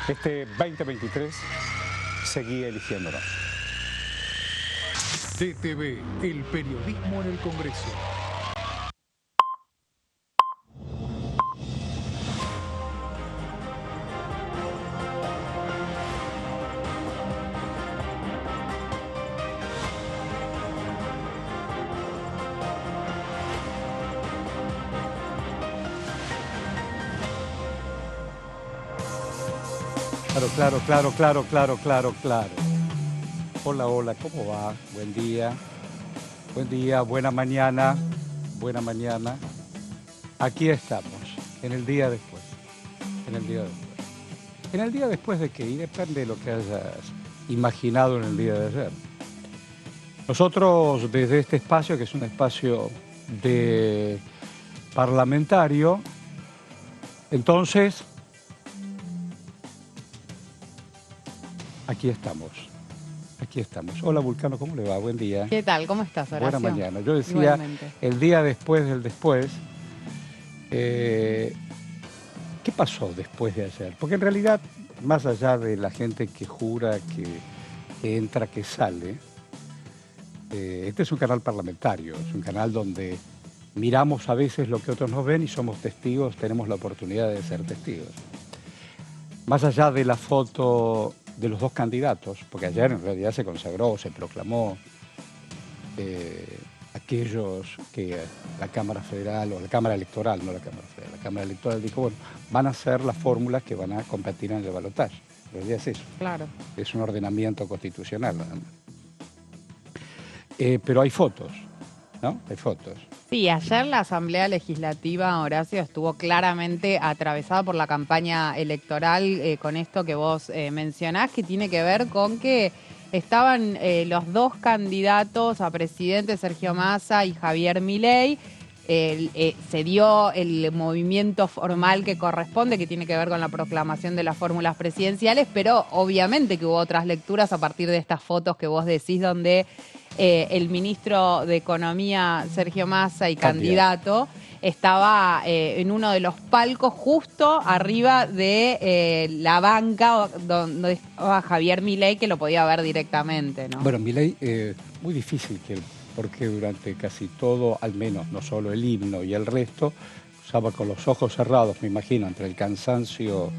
Este 2023 seguí eligiéndonos. DTV, el periodismo en el Congreso. Claro. Hola, ¿cómo va? Buen día, buena mañana. Aquí estamos, en el día después. En el día después de qué, y depende de lo que hayas imaginado en el día de ayer. Nosotros desde este espacio, que es un espacio de parlamentario, entonces, aquí estamos. Hola, Vulcano, ¿cómo le va? Buen día. ¿Qué tal? ¿Cómo estás, Horacio? Buena mañana. Yo decía, igualmente, el día después del después, ¿qué pasó después de ayer? Porque en realidad, más allá de la gente que jura, que entra, que sale, este es un canal parlamentario, es un canal donde miramos a veces lo que otros nos ven y somos testigos, tenemos la oportunidad de ser testigos. Más allá de la foto de los dos candidatos, porque ayer en realidad se consagró, se proclamó aquellos que la Cámara Federal, o la Cámara Electoral, no la Cámara Federal, la Cámara Electoral dijo, bueno, van a ser las fórmulas que van a competir en el balotaje. En realidad es eso. claro. Es un ordenamiento constitucional, nada más. Pero hay fotos, ¿no? Hay fotos. Sí, ayer la Asamblea Legislativa, Horacio, estuvo claramente atravesada por la campaña electoral con esto que vos mencionás, que tiene que ver con que estaban los dos candidatos a presidente, Sergio Massa y Javier Milei. Se dio el movimiento formal que corresponde, que tiene que ver con la proclamación de las fórmulas presidenciales, pero obviamente que hubo otras lecturas a partir de estas fotos que vos decís, donde el ministro de Economía, Sergio Massa, y candidato, estaba en uno de los palcos justo arriba de la banca donde estaba Javier Milei, que lo podía ver directamente, ¿no? Bueno, Milei, muy difícil porque durante casi todo, al menos no solo el himno y el resto, usaba con los ojos cerrados, me imagino, entre el cansancio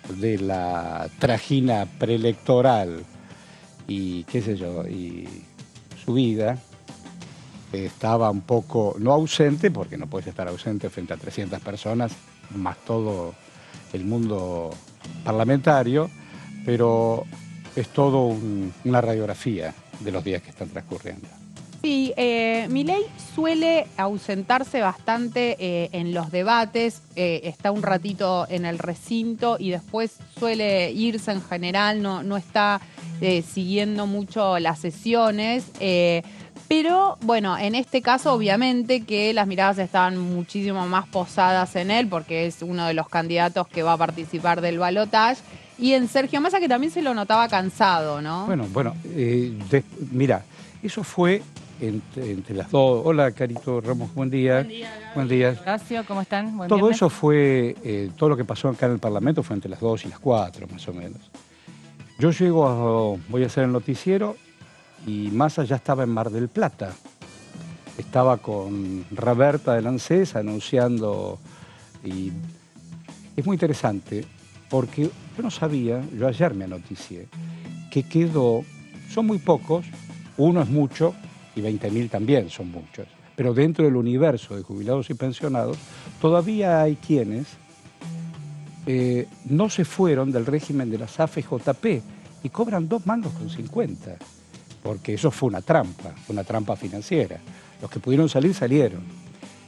de la trajina preelectoral y qué sé yo, y su vida, estaba un poco, no ausente, porque no puedes estar ausente frente a 300 personas, más todo el mundo parlamentario, pero es todo una radiografía de los días que están transcurriendo. Sí, Milei suele ausentarse bastante en los debates, está un ratito en el recinto y después suele irse en general, no está siguiendo mucho las sesiones, pero bueno, en este caso obviamente que las miradas estaban muchísimo más posadas en él porque es uno de los candidatos que va a participar del balotaje, y en Sergio Massa, que también se lo notaba cansado, ¿no? Bueno, mira, eso fue entre las dos. Hola, Carito Ramos, buen día. Buen día. Horacio, ¿cómo están? Buen Todo viernes. eso fue, todo lo que pasó acá en el Parlamento fue entre las 2 y las 4, más o menos. Yo voy a hacer el noticiero y Massa ya estaba en Mar del Plata. Estaba con Roberta de Lancés anunciando, y es muy interesante porque yo no sabía, yo ayer me noticié, que son muy pocos, uno es mucho y 20.000 también son muchos, pero dentro del universo de jubilados y pensionados todavía hay quienes no se fueron del régimen de las AFJP y cobran 2,50 mangos, porque eso fue una trampa financiera. Los que pudieron salir, salieron.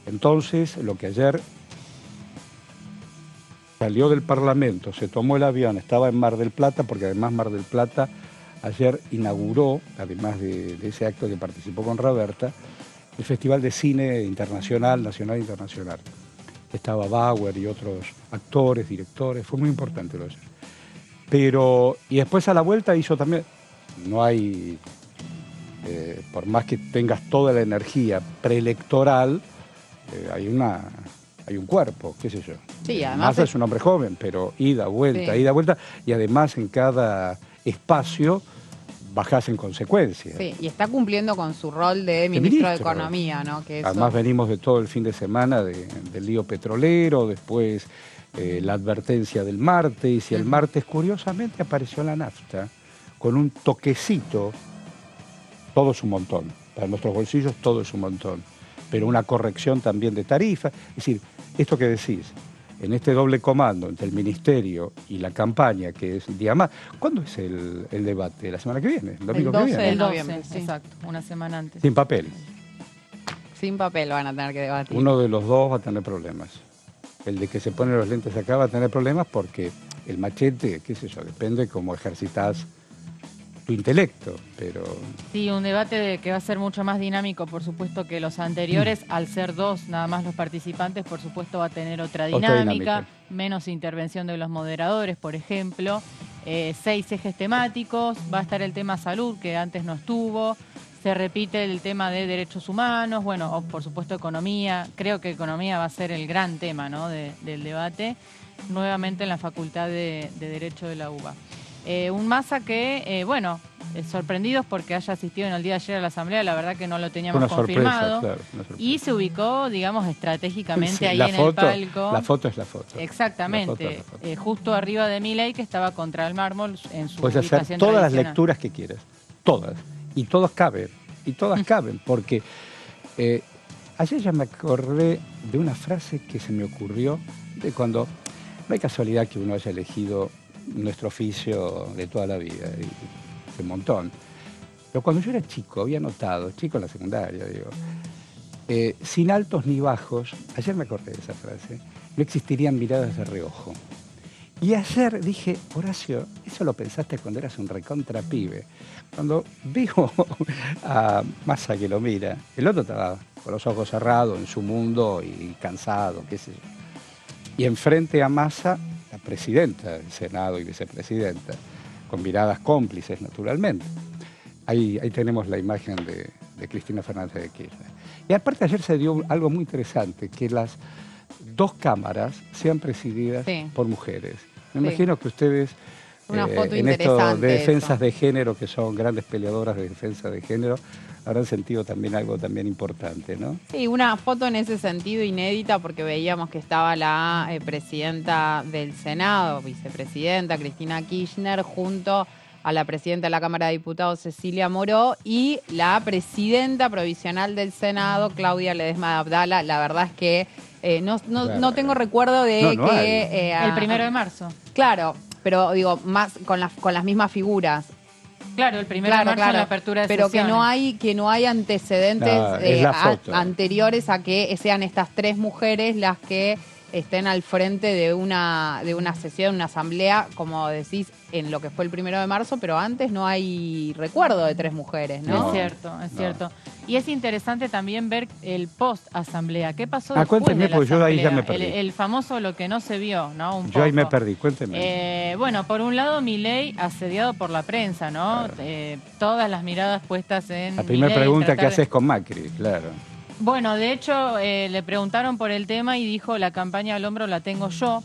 Entonces, lo que ayer salió del Parlamento, se tomó el avión, estaba en Mar del Plata, porque además Mar del Plata ayer inauguró, además de ese acto que participó con Roberta, el Festival de Cine Internacional, Nacional e Internacional. Estaba Bauer y otros actores, directores, fue muy importante lo de ayer. Y después a la vuelta hizo también, no hay, por más que tengas toda la energía preelectoral, hay hay un cuerpo, qué sé yo. Sí, además Massa es un hombre joven, pero ida, vuelta, Sí. ida, vuelta, y además en cada espacio bajás en consecuencia. Sí, y está cumpliendo con su rol de ministro de ministro. Economía, ¿no? Que eso... Además venimos de todo el fin de semana del lío petrolero, después la advertencia del martes, y el martes curiosamente apareció la nafta con un toquecito, todo es un montón, para nuestros bolsillos todo es un montón, pero una corrección también de tarifa. Es decir, esto que decís, en este doble comando entre el ministerio y la campaña, que es el día más. ¿Cuándo es el debate? ¿La semana que viene? ¿El domingo que 12 viene? de El 12, noviembre, sí. exacto, una semana antes. Sin papel. Sin papel van a tener que debatir. Uno de los dos va a tener problemas. El de que se pone los lentes acá va a tener problemas porque el machete, qué sé yo, depende cómo ejercitas tu intelecto, pero... Sí, un debate que va a ser mucho más dinámico, por supuesto, que los anteriores. Al ser dos nada más los participantes, por supuesto, va a tener otra dinámica. Menos intervención de los moderadores, por ejemplo. 6 ejes temáticos. Va a estar el tema salud, que antes no estuvo. Se repite el tema de derechos humanos. Bueno, por supuesto, economía. Creo que economía va a ser el gran tema, ¿no?, del debate. Nuevamente en la Facultad de Derecho de la UBA. Un Massa que, sorprendidos porque haya asistido en el día de ayer a la Asamblea, la verdad que no lo teníamos Una confirmado. sorpresa, claro, una sorpresa. Y se ubicó, digamos, estratégicamente Sí, ahí la en foto, el palco. La foto es la foto. Exactamente, La foto es la foto. justo arriba de Milei, que estaba contra el mármol en su Puedes hacer ubicación todas las tradicional. lecturas que quieras, todas, y todas caben, porque ayer ya me acordé de una frase que se me ocurrió de cuando, no hay casualidad que uno haya elegido nuestro oficio de toda la vida, y hace un montón, pero cuando yo era chico, había notado, chico en la secundaria, digo, sin altos ni bajos, ayer me acordé de esa frase, no existirían miradas de reojo. Y ayer dije, Horacio, eso lo pensaste cuando eras un recontra pibe. Cuando veo a Massa que lo mira, el otro estaba con los ojos cerrados en su mundo y cansado, qué sé yo. Y enfrente a Massa, la presidenta del Senado y vicepresidenta, con miradas cómplices, naturalmente. Ahí tenemos la imagen de Cristina Fernández de Kirchner. Y aparte ayer se dio algo muy interesante, que las dos cámaras sean presididas por mujeres. Me imagino que ustedes, Una foto en esto interesante de defensas eso. de género, que son grandes peleadoras de defensa de género, habrán sentido también algo también importante, ¿no? Sí, una foto en ese sentido inédita porque veíamos que estaba la presidenta del Senado, vicepresidenta Cristina Kirchner, junto a la presidenta de la Cámara de Diputados, Cecilia Moró, y la presidenta provisional del Senado, Claudia Ledesma de Abdala. La verdad es que no tengo recuerdo de No que... El 1 de marzo. Claro, pero digo, más con las mismas figuras. Claro, el 1 de marzo en la apertura de pero sesiones. que no hay antecedentes No, es la foto. anteriores a que sean estas tres mujeres las que estén al frente de una sesión, una asamblea, como decís, en lo que fue el 1 de marzo, pero antes no hay recuerdo de tres mujeres, ¿no? Es cierto. Y es interesante también ver el post-asamblea. ¿Qué pasó después Cuénteme, de la porque yo ahí ya asamblea? me perdí. El famoso lo que no se vio, ¿no? Un Yo ahí me poco. perdí, cuénteme. Bueno, por un lado, Milei asediado por la prensa, ¿no? Claro. Todas las miradas puestas en La primera Milei, pregunta que tratar de- haces con Macri, claro. Bueno, de hecho, le preguntaron por el tema y dijo, la campaña al hombro la tengo yo.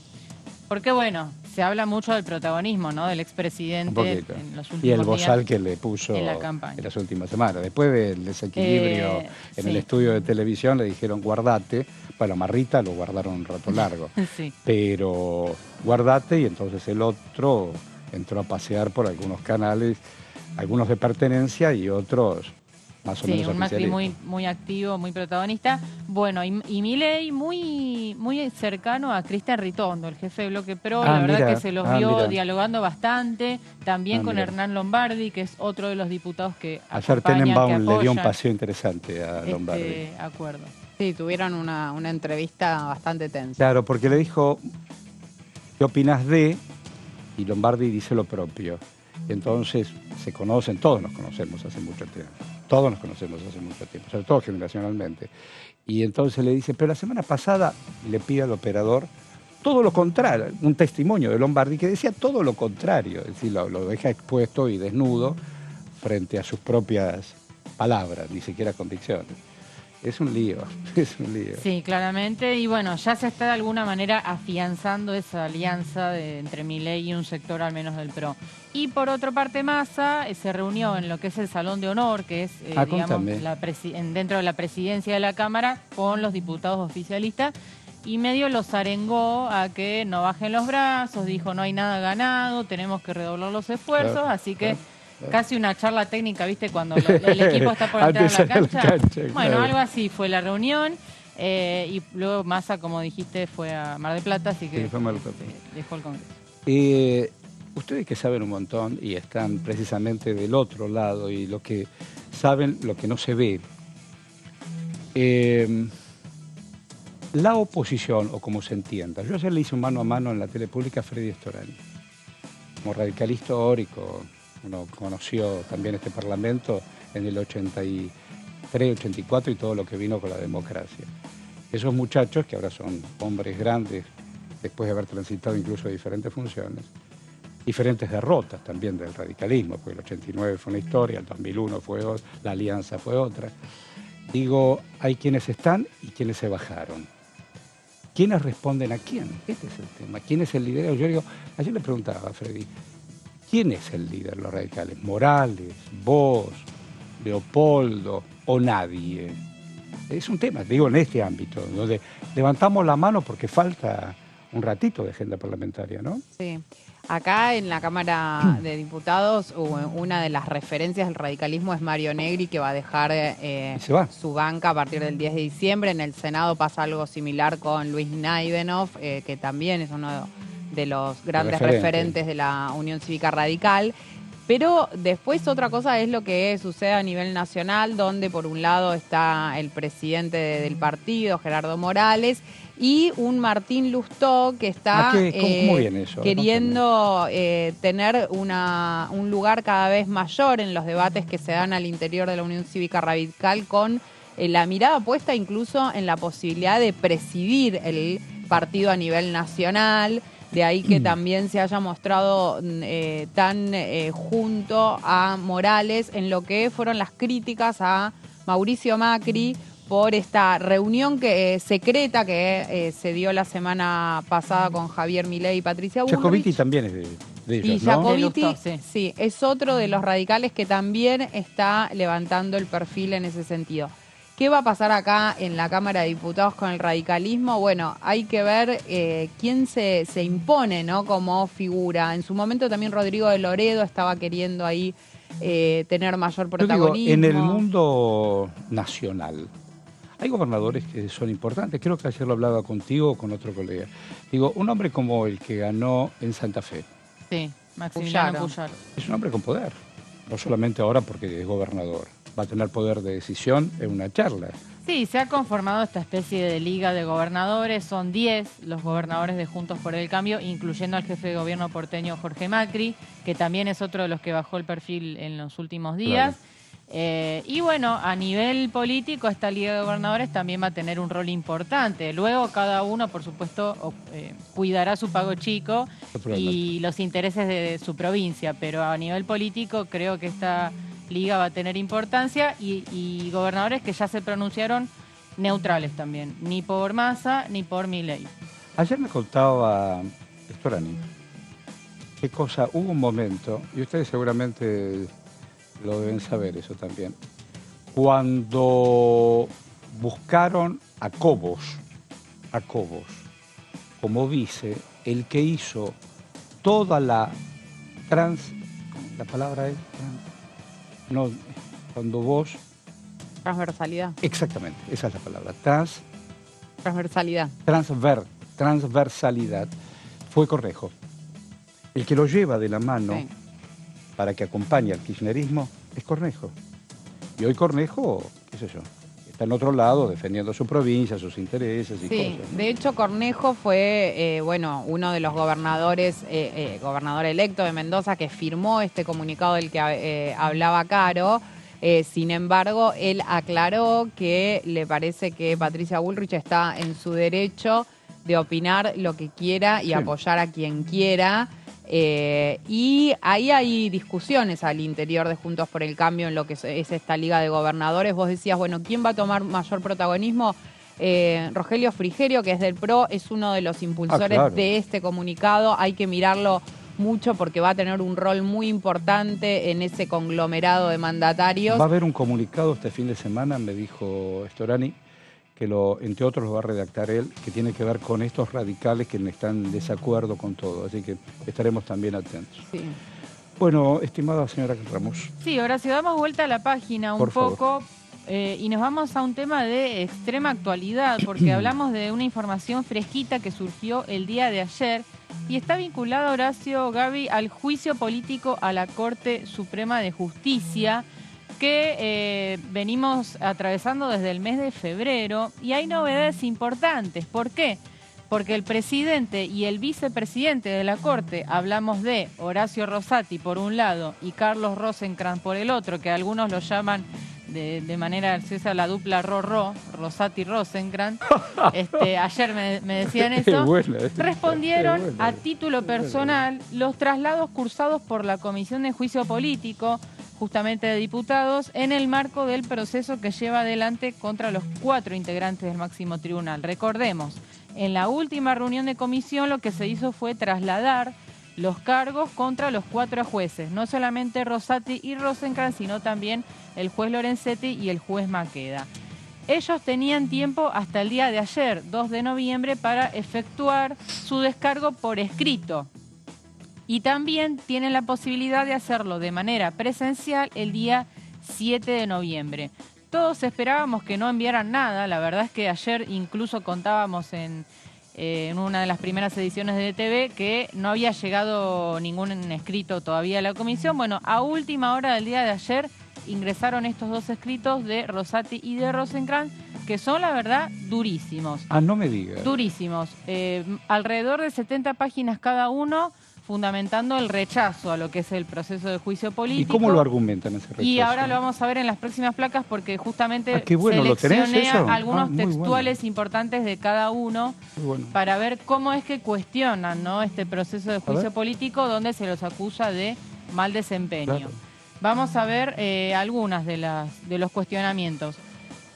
Porque, bueno, se habla mucho del protagonismo, ¿no?, del Un expresidente poquito. en los últimos Y el días. bozal que le puso en la campaña. en las últimas semanas. Después del desequilibrio en el estudio de televisión, le dijeron guardate. Bueno, Marrita lo guardaron un rato largo. Sí. Pero guardate, y entonces el otro entró a pasear por algunos canales, algunos de pertenencia y otros más o Sí, menos un Macri oficialistas. muy activo, muy protagonista. Bueno, y Milei muy cercano a Cristian Ritondo, el jefe de Bloque Pro. La verdad que se los vio mira. dialogando bastante. También con Mira. Hernán Lombardi, que es otro de los diputados que Ayer acompañan, Tenenbaum que le dio un apoyan paseo interesante a Lombardi. este acuerdo. Sí, tuvieron una entrevista bastante tensa. Claro, porque le dijo, ¿qué opinas de? Y Lombardi dice lo propio. Y entonces se conocen, todos nos conocemos hace mucho tiempo. Todos nos conocemos hace mucho tiempo, sobre todo generacionalmente. Y entonces le dice, pero la semana pasada le pide al operador todo lo contrario, un testimonio de Lombardi que decía todo lo contrario, es decir, lo deja expuesto y desnudo frente a sus propias palabras, ni siquiera convicciones. es un lío, es un lío. Sí, claramente. Y bueno, ya se está de alguna manera afianzando esa alianza entre Milei y un sector al menos del PRO. Y por otra parte, Massa se reunió en lo que es el Salón de Honor, que es digamos, dentro de la presidencia de la Cámara, con los diputados oficialistas, y medio los arengó a que no bajen los brazos, dijo no hay nada ganado, tenemos que redoblar los esfuerzos, así que casi una charla técnica, ¿viste? Cuando el equipo está por entrar a la cancha. Bueno, algo así fue la reunión. Y luego Massa, como dijiste, fue a Mar del Plata, así que dejó el Congreso. Ustedes que saben un montón y están precisamente del otro lado y lo que saben, lo que no se ve. La oposición, o como se entienda. Yo ayer le hice un mano a mano en la tele pública a Freddy Storani. Como radical histórico, uno conoció también este Parlamento en el 83, 84 y todo lo que vino con la democracia. Esos muchachos, que ahora son hombres grandes, después de haber transitado incluso diferentes funciones, diferentes derrotas también del radicalismo, porque el 89 fue una historia, el 2001 fue otra, la alianza fue otra. Digo, hay quienes están y quienes se bajaron. ¿Quiénes responden a quién? Este es el tema. ¿Quién es el líder? Yo digo, ayer le preguntaba a Freddy, ¿quién es el líder de los radicales? ¿Morales, vos, Leopoldo o nadie? Es un tema, digo, en este ámbito, donde levantamos la mano porque falta un ratito de agenda parlamentaria, ¿no? Sí. Acá en la Cámara de Diputados, una de las referencias del radicalismo es Mario Negri, que va a dejar su banca a partir del 10 de diciembre. En el Senado pasa algo similar con Luis Naidenov, que también es uno de los grandes referentes de la Unión Cívica Radical. Pero después otra cosa es lo que sucede a nivel nacional, donde por un lado está el presidente del partido, Gerardo Morales, y un Martín Lustó que está queriendo tener un lugar cada vez mayor en los debates que se dan al interior de la Unión Cívica Radical, con la mirada puesta incluso en la posibilidad de presidir el partido a nivel nacional. De ahí que también se haya mostrado tan junto a Morales en lo que fueron las críticas a Mauricio Macri por esta reunión secreta que se dio la semana pasada con Javier Milei y Patricia Bullrich. Jacobiti también es de ellos, y ¿no? Jacobiti, sí, es otro de los radicales que también está levantando el perfil en ese sentido. ¿Qué va a pasar acá en la Cámara de Diputados con el radicalismo? Bueno, hay que ver quién se impone, ¿no?, como figura. En su momento también Rodrigo de Loredo estaba queriendo ahí tener mayor protagonismo. Yo digo, en el mundo nacional hay gobernadores que son importantes. Creo que ayer lo hablaba contigo o con otro colega. Digo, un hombre como el que ganó en Santa Fe. Sí, Maximiliano Puyaro. Es un hombre con poder. No solamente ahora porque es gobernador. Va a tener poder de decisión en una charla. Sí, se ha conformado esta especie de liga de gobernadores. Son 10 los gobernadores de Juntos por el Cambio, incluyendo al jefe de gobierno porteño Jorge Macri, que también es otro de los que bajó el perfil en los últimos días. Claro. Y bueno, a nivel político, esta liga de gobernadores también va a tener un rol importante. Luego cada uno, por supuesto, cuidará su pago chico y los intereses de su provincia, pero a nivel político creo que esta liga va a tener importancia y gobernadores que ya se pronunciaron neutrales también, ni por Massa ni por Milei. Ayer me contaba Storani qué cosa, hubo un momento, y ustedes seguramente lo deben saber eso también, cuando buscaron a Cobos como vice, el que hizo toda la palabra es no, cuando vos... Transversalidad. Exactamente, esa es la palabra. Transversalidad. Transversalidad. Fue Cornejo. El que lo lleva de la mano para que acompañe al kirchnerismo es Cornejo. Y hoy Cornejo, qué sé yo, está en otro lado defendiendo su provincia, sus intereses y cosas, ¿no? De hecho Cornejo fue, uno de los gobernadores, gobernador electo de Mendoza, que firmó este comunicado del que hablaba Caro. Sin embargo, él aclaró que le parece que Patricia Bullrich está en su derecho de opinar lo que quiera y apoyar a quien quiera. Y ahí hay discusiones al interior de Juntos por el Cambio en lo que es esta Liga de Gobernadores. Vos decías, bueno, ¿quién va a tomar mayor protagonismo? Rogelio Frigerio, que es del PRO, es uno de los impulsores de este comunicado. Hay que mirarlo mucho porque va a tener un rol muy importante en ese conglomerado de mandatarios. Va a haber un comunicado este fin de semana, me dijo Storani, que entre otros lo va a redactar él, que tiene que ver con estos radicales que están en desacuerdo con todo. Así que estaremos también atentos. Sí. Bueno, estimada señora Ramos. Sí, Horacio, damos vuelta a la página un poco y nos vamos a un tema de extrema actualidad, porque hablamos de una información fresquita que surgió el día de ayer y está vinculada, Horacio, Gaby, al juicio político a la Corte Suprema de Justicia que venimos atravesando desde el mes de febrero, y hay novedades importantes. ¿Por qué? Porque el presidente y el vicepresidente de la Corte, hablamos de Horacio Rosati por un lado y Carlos Rosenkrantz por el otro, que algunos lo llaman de manera graciosa la dupla Rosati-Rosenkrantz, ayer me decían eso, respondieron a título personal los traslados cursados por la Comisión de Juicio Político, justamente de diputados, en el marco del proceso que lleva adelante contra los 4 integrantes del máximo tribunal. Recordemos, en la última reunión de comisión lo que se hizo fue trasladar los cargos contra los 4 jueces, no solamente Rosati y Rosenkrantz, sino también el juez Lorenzetti y el juez Maqueda. Ellos tenían tiempo hasta el día de ayer, 2 de noviembre, para efectuar su descargo por escrito. Y también tienen la posibilidad de hacerlo de manera presencial el día 7 de noviembre. Todos esperábamos que no enviaran nada. La verdad es que ayer incluso contábamos en una de las primeras ediciones de DTV que no había llegado ningún escrito todavía a la comisión. Bueno, a última hora del día de ayer ingresaron estos 2 escritos de Rosati y de Rosenkrantz, que son, la verdad, durísimos. Ah, no me digas. Durísimos. Alrededor de 70 páginas cada uno, fundamentando el rechazo a lo que es el proceso de juicio político. ¿Y cómo lo argumentan ese rechazo? Y ahora lo vamos a ver en las próximas placas porque justamente qué bueno, seleccioné ¿lo tenés algunos textuales importantes de cada uno para ver cómo es que cuestionan, ¿no?, este proceso de juicio político donde se los acusa de mal desempeño. Claro. Vamos a ver algunas de los cuestionamientos.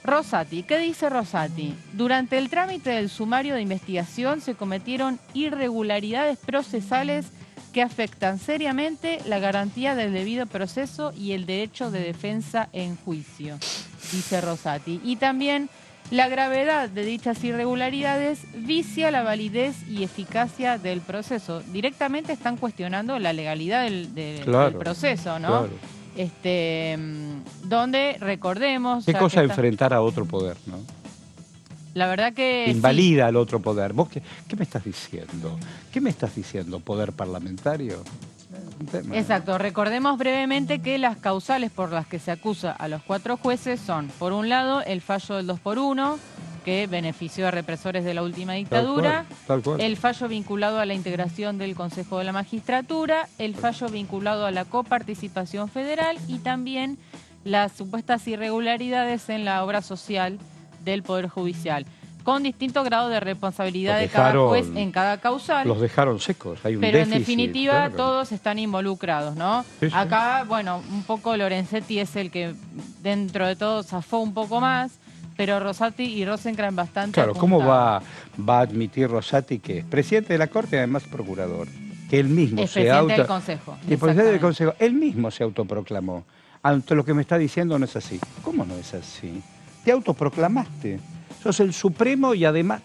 Rosati, ¿qué dice Rosati? Durante el trámite del sumario de investigación se cometieron irregularidades procesales que afectan seriamente la garantía del debido proceso y el derecho de defensa en juicio, dice Rosati. Y también la gravedad de dichas irregularidades vicia la validez y eficacia del proceso. Directamente están cuestionando la legalidad del proceso, ¿no? Claro. Donde, recordemos... ¿Qué cosa enfrentar a otro poder, no? La verdad que... Invalida al otro poder. ¿Vos qué me estás diciendo? ¿Qué me estás diciendo? ¿Poder parlamentario? Exacto. Recordemos brevemente que las causales por las que se acusa a los 4 jueces son, por un lado, el fallo del 2x1, que benefició a represores de la última dictadura, tal cual. El fallo vinculado a la integración del Consejo de la Magistratura, el fallo vinculado a la coparticipación federal y también las supuestas irregularidades en la obra social del Poder Judicial, con distinto grado de responsabilidad de cada juez en cada causal. Los dejaron secos, hay un pero déficit, en definitiva todos están involucrados, ¿no? Sí, sí. Acá, bueno, un poco Lorenzetti es el que dentro de todo zafó un poco más, pero Rosati y Rosenkrantz bastante. Claro, apuntados. ¿cómo va a admitir Rosati, que es presidente de la Corte y además procurador, que él mismo es presidente del Consejo? Y el presidente del Consejo, él mismo se autoproclamó. Ante lo que me está diciendo no es así. ¿Cómo no es así? Te autoproclamaste. Sos el Supremo y además...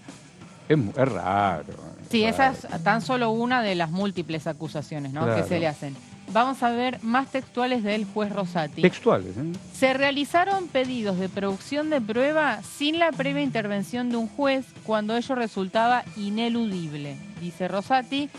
Es raro. Sí, esa es tan solo una de las múltiples acusaciones, ¿no?, claro, que se le hacen. Vamos a ver más textuales del juez Rosati. Textuales, ¿eh? Se realizaron pedidos de producción de prueba sin la previa intervención de un juez cuando ello resultaba ineludible, dice Rosati,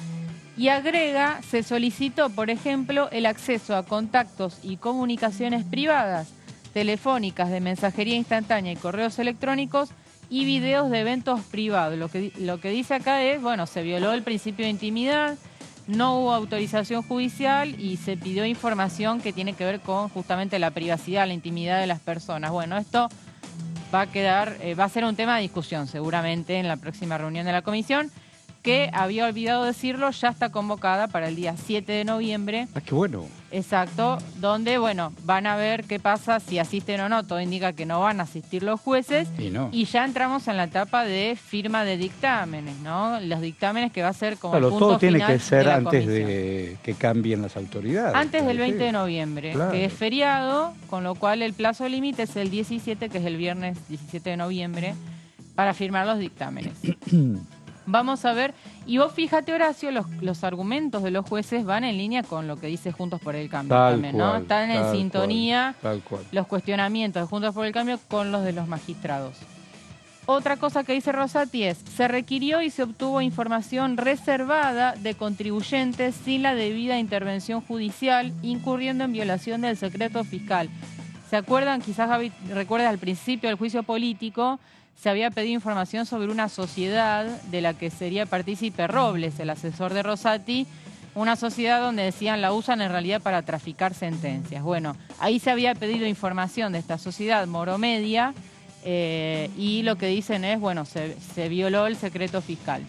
y agrega, se solicitó, por ejemplo, el acceso a contactos y comunicaciones privadas, telefónicas, de mensajería instantánea y correos electrónicos y videos de eventos privados. Lo que dice acá es, bueno, se violó el principio de intimidad, no hubo autorización judicial y se pidió información que tiene que ver con justamente la privacidad, la intimidad de las personas. Bueno, esto va a ser un tema de discusión seguramente en la próxima reunión de la comisión. que había olvidado decirlo, ya está convocada para el día 7 de noviembre. Ah, qué bueno. Exacto, donde, bueno, van a ver qué pasa, si asisten o no. Todo indica que no van a asistir los jueces. Y ya entramos en la etapa de firma de dictámenes, ¿no? Los dictámenes que va a ser como el punto todo tiene final que ser de la antes comisión. de que cambien las autoridades. Antes del 20 de noviembre, Claro. que es feriado, con lo cual el plazo límite es el 17, que es el viernes 17 de noviembre, para firmar los dictámenes. Vamos a ver, y vos fíjate, Horacio, los argumentos de los jueces van en línea con lo que dice Juntos por el Cambio también, ¿no? Están en sintonía tal cual. los cuestionamientos de Juntos por el Cambio con los de los magistrados. Otra cosa que dice Rosati es, se requirió y se obtuvo información reservada de contribuyentes sin la debida intervención judicial, incurriendo en violación del secreto fiscal. ¿Se acuerdan? Quizás Gaby recuerda al principio del juicio político, se había pedido información sobre una sociedad de la que sería partícipe Robles, el asesor de Rosati, una sociedad donde decían la usan en realidad para traficar sentencias. Bueno, ahí se había pedido información de esta sociedad, Moromedia, y lo que dicen es, bueno, se violó el secreto fiscal.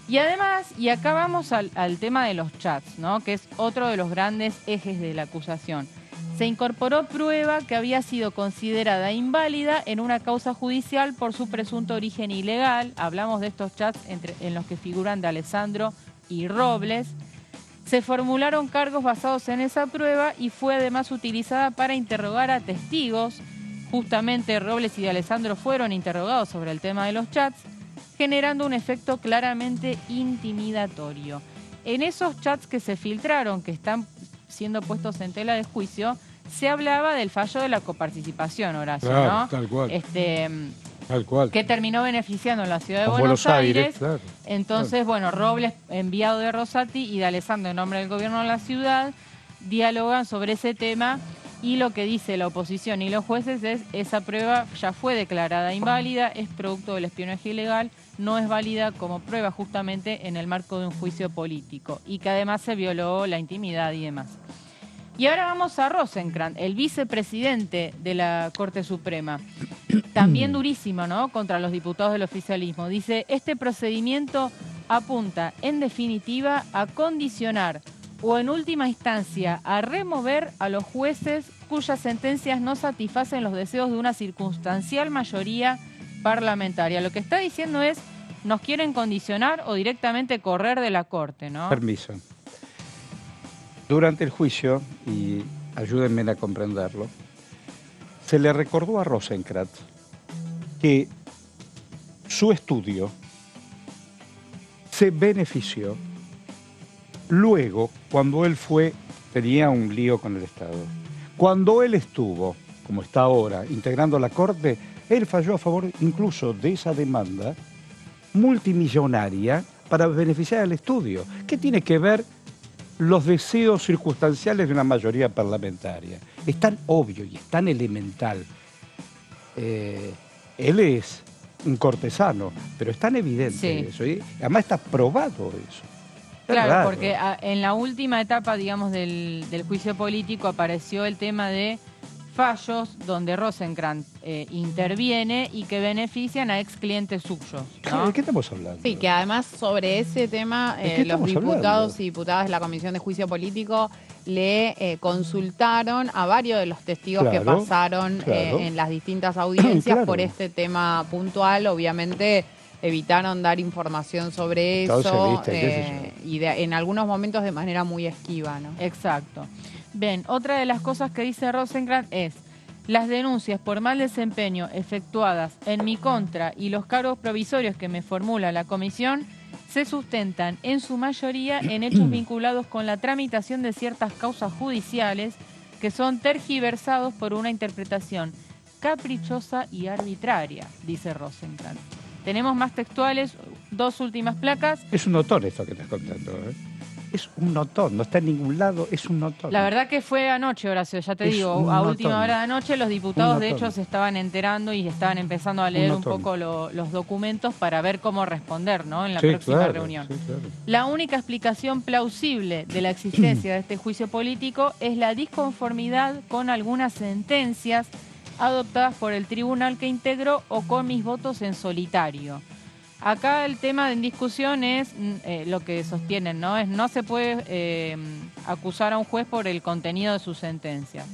Y además, y acá vamos al tema de los chats, ¿no? Que es otro de los grandes ejes de la acusación. Se incorporó prueba que había sido considerada inválida en una causa judicial por su presunto origen ilegal. Hablamos de estos chats en los que figuran de Alessandro y Robles. Se formularon cargos basados en esa prueba y fue además utilizada para interrogar a testigos. Justamente Robles y de Alessandro fueron interrogados sobre el tema de los chats, generando un efecto claramente intimidatorio. En esos chats que se filtraron, que están siendo puestos en tela de juicio, se hablaba del fallo de la coparticipación, Horacio, claro, ¿no? Tal cual. Tal cual. Que terminó beneficiando en la ciudad de Con Buenos Aires. Claro. Entonces, bueno, Robles, enviado de Rosati, y de Alessandro, en nombre del gobierno de la ciudad, dialogan sobre ese tema. Y lo que dice la oposición y los jueces es, esa prueba ya fue declarada inválida, es producto del espionaje ilegal, no es válida como prueba justamente en el marco de un juicio político, y que además se violó la intimidad y demás. Y ahora vamos a Rosenkrantz, el vicepresidente de la Corte Suprema. También durísimo, ¿no?, contra los diputados del oficialismo. Dice, este procedimiento apunta, en definitiva, a condicionar o en última instancia a remover a los jueces cuyas sentencias no satisfacen los deseos de una circunstancial mayoría parlamentaria. Lo que está diciendo es, nos quieren condicionar o directamente correr de la Corte, ¿no? Permiso. Durante el juicio, y ayúdenme a comprenderlo, se le recordó a Rosenkrantz que su estudio se benefició luego, cuando él tenía un lío con el Estado. Cuando él estuvo, como está ahora, integrando la Corte, él falló a favor incluso de esa demanda multimillonaria para beneficiar al estudio. ¿Qué tiene que ver los deseos circunstanciales de una mayoría parlamentaria? Es tan obvio y es tan elemental. Él es un cortesano, pero es tan evidente eso. Y además está probado eso. Claro, porque en la última etapa, digamos, del juicio político apareció el tema de fallos donde Rosenkrantz interviene y que benefician a ex clientes suyos, ¿no? ¿De qué estamos hablando? Sí, que además sobre ese tema los diputados y diputadas de la Comisión de Juicio Político le consultaron a varios de los testigos que pasaron en las distintas audiencias por este tema puntual. Obviamente evitaron dar información sobre eso y en algunos momentos de manera muy esquiva, ¿no? Exacto. Bien, otra de las cosas que dice Rosenkrantz es, las denuncias por mal desempeño efectuadas en mi contra y los cargos provisorios que me formula la comisión se sustentan en su mayoría en hechos vinculados con la tramitación de ciertas causas judiciales que son tergiversados por una interpretación caprichosa y arbitraria, dice Rosenkrantz. Tenemos más textuales, 2 últimas placas. Es un notón esto que estás contando, ¿eh? Es un notón, no está en ningún lado, es un notón. La verdad que fue anoche, Horacio, ya te digo, a última hora de anoche los diputados de hecho se estaban enterando y estaban empezando a leer un poco los documentos para ver cómo responder, ¿no?, en la próxima reunión. Sí, claro. La única explicación plausible de la existencia de este juicio político es la disconformidad con algunas sentencias adoptadas por el tribunal que integro o con mis votos en solitario. Acá el tema en discusión es lo que sostienen, ¿no? No se puede acusar a un juez por el contenido de su sentencia.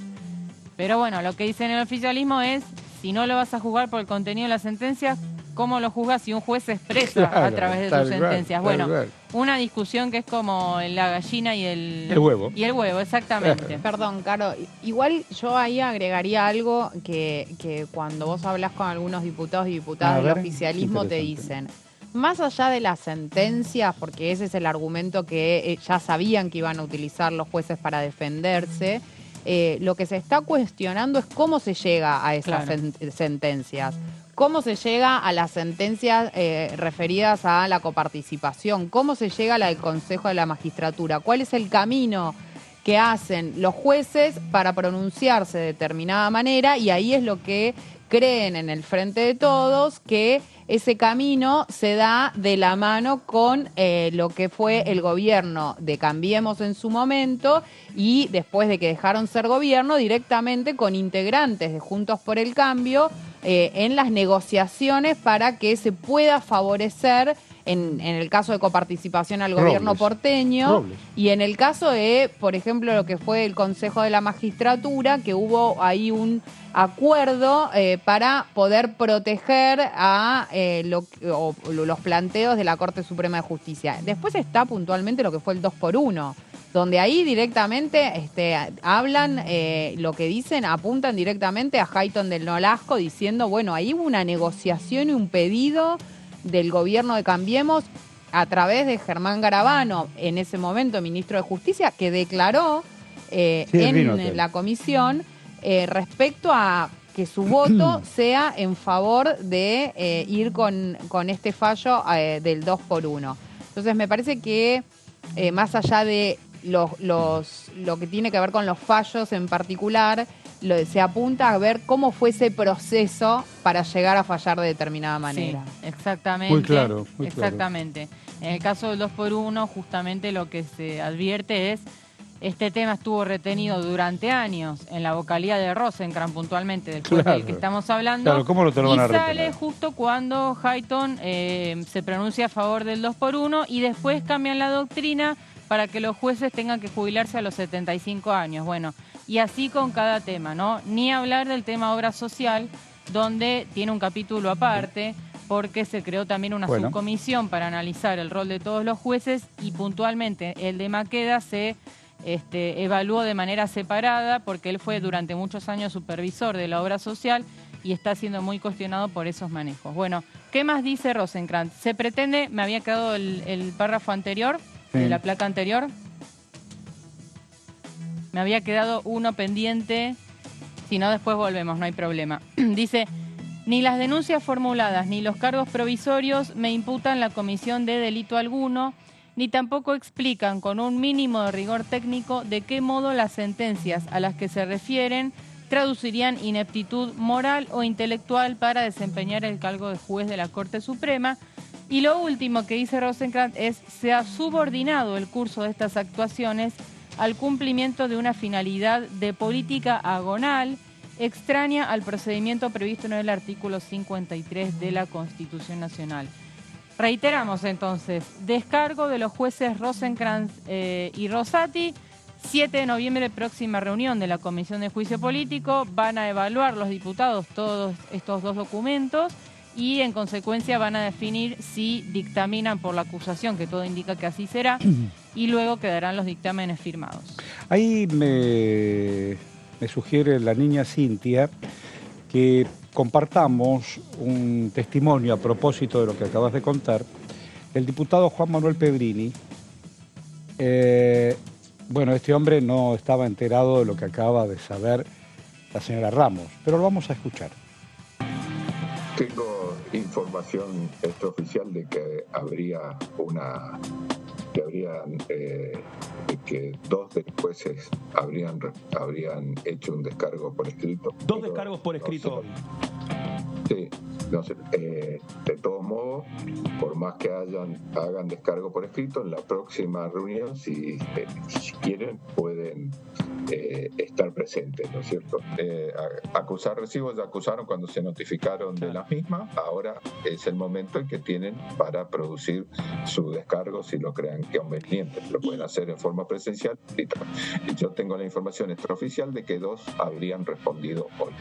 Pero bueno, lo que dicen el oficialismo es, si no lo vas a juzgar por el contenido de la sentencia, ¿cómo lo juzgas si un juez se expresa a través de sus sentencias? Bueno, una discusión que es como la gallina y el huevo. Y el huevo, exactamente. Perdón, Caro, igual yo ahí agregaría algo que cuando vos hablas con algunos diputados y diputadas del oficialismo te dicen, más allá de las sentencias, porque ese es el argumento que ya sabían que iban a utilizar los jueces para defenderse, lo que se está cuestionando es cómo se llega a esas sentencias. ¿Cómo se llega a las sentencias referidas a la coparticipación? ¿Cómo se llega a la del Consejo de la Magistratura? ¿Cuál es el camino que hacen los jueces para pronunciarse de determinada manera? Y ahí es lo que creen en el Frente de Todos, que ese camino se da de la mano con lo que fue el gobierno de Cambiemos en su momento y después de que dejaron ser gobierno, directamente con integrantes de Juntos por el Cambio, en las negociaciones para que se pueda favorecer, en el caso de coparticipación al gobierno porteño, y en el caso de, por ejemplo, lo que fue el Consejo de la Magistratura, que hubo ahí un acuerdo para poder proteger a los planteos de la Corte Suprema de Justicia. Después está puntualmente lo que fue el 2x1, donde ahí directamente hablan, lo que dicen, apuntan directamente a Hayton del Nolasco diciendo, bueno, ahí hubo una negociación y un pedido del gobierno de Cambiemos a través de Germán Garabano, en ese momento ministro de Justicia, que declaró en la comisión respecto a que su voto sea en favor de ir con este fallo del 2x1. Entonces me parece que más allá de lo que tiene que ver con los fallos en particular, se apunta a ver cómo fue ese proceso para llegar a fallar de determinada manera. Sí, exactamente. Muy claro. Exactamente. En el caso del 2x1, justamente lo que se advierte es, este tema estuvo retenido durante años en la vocalía de Rosenkrantz, puntualmente, del juez del que estamos hablando. Claro, ¿cómo no te lo van a retener? Y sale justo cuando Hayton se pronuncia a favor del 2x1 y después cambian la doctrina para que los jueces tengan que jubilarse a los 75 años. Bueno, y así con cada tema, ¿no? Ni hablar del tema obra social, donde tiene un capítulo aparte, porque se creó también una subcomisión para analizar el rol de todos los jueces y puntualmente el de Maqueda se evaluó de manera separada porque él fue durante muchos años supervisor de la obra social y está siendo muy cuestionado por esos manejos. Bueno, ¿qué más dice Rosenkrantz? Se pretende, me había quedado el párrafo anterior, de la placa anterior. Me había quedado uno pendiente, si no después volvemos, no hay problema. Dice, ni las denuncias formuladas ni los cargos provisorios me imputan la comisión de delito alguno, ni tampoco explican con un mínimo de rigor técnico de qué modo las sentencias a las que se refieren traducirían ineptitud moral o intelectual para desempeñar el cargo de juez de la Corte Suprema. Y lo último que dice Rosenkrantz es, se ha subordinado el curso de estas actuaciones al cumplimiento de una finalidad de política agonal extraña al procedimiento previsto en el artículo 53 de la Constitución Nacional. Reiteramos entonces, descargo de los jueces Rosenkrantz y Rosati, 7 de noviembre, próxima reunión de la Comisión de Juicio Político, van a evaluar los diputados todos estos dos documentos y en consecuencia van a definir si dictaminan por la acusación, que todo indica que así será, y luego quedarán los dictámenes firmados. Ahí me sugiere la niña Cintia que compartamos un testimonio a propósito de lo que acabas de contar. El diputado Juan Manuel Pedrini, bueno, este hombre no estaba enterado de lo que acaba de saber la señora Ramos, pero lo vamos a escuchar. Tengo información extraoficial de que que dos de los jueces habrían hecho un descargo por escrito. ¿Dos descargos por escrito? Sí, no sé, de todos modos, por más que hagan descargo por escrito, en la próxima reunión, si quieren, pueden estar presentes, ¿no es cierto? Acusar recibos ya acusaron cuando se notificaron de las mismas, ahora es el momento en que tienen para producir su descargo si lo crean que es conveniente. Lo pueden hacer en forma presencial. Y yo tengo la información extraoficial de que 2 habrían respondido hoy.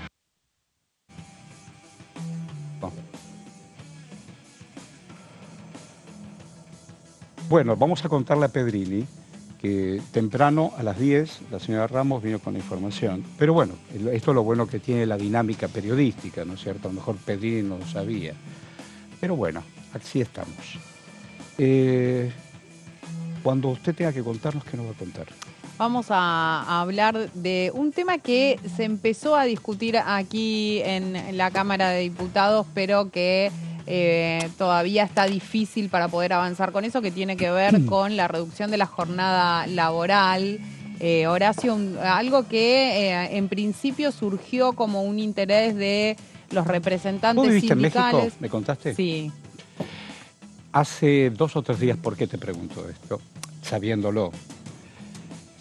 Bueno, vamos a contarle a Pedrini que temprano a las 10 la señora Ramos vino con la información. Pero bueno, esto es lo bueno que tiene la dinámica periodística, ¿no es cierto? A lo mejor Pedrini no lo sabía. Pero bueno, así estamos. Cuando usted tenga que contarnos, ¿qué nos va a contar? Vamos a hablar de un tema que se empezó a discutir aquí en la Cámara de Diputados, pero que todavía está difícil para poder avanzar con eso, que tiene que ver con la reducción de la jornada laboral. Horacio, algo que en principio surgió como un interés de los representantes ¿Vos viviste sindicales. en México? ¿Me contaste? Sí. Hace 2 o 3 días, ¿por qué te pregunto esto? Sabiéndolo.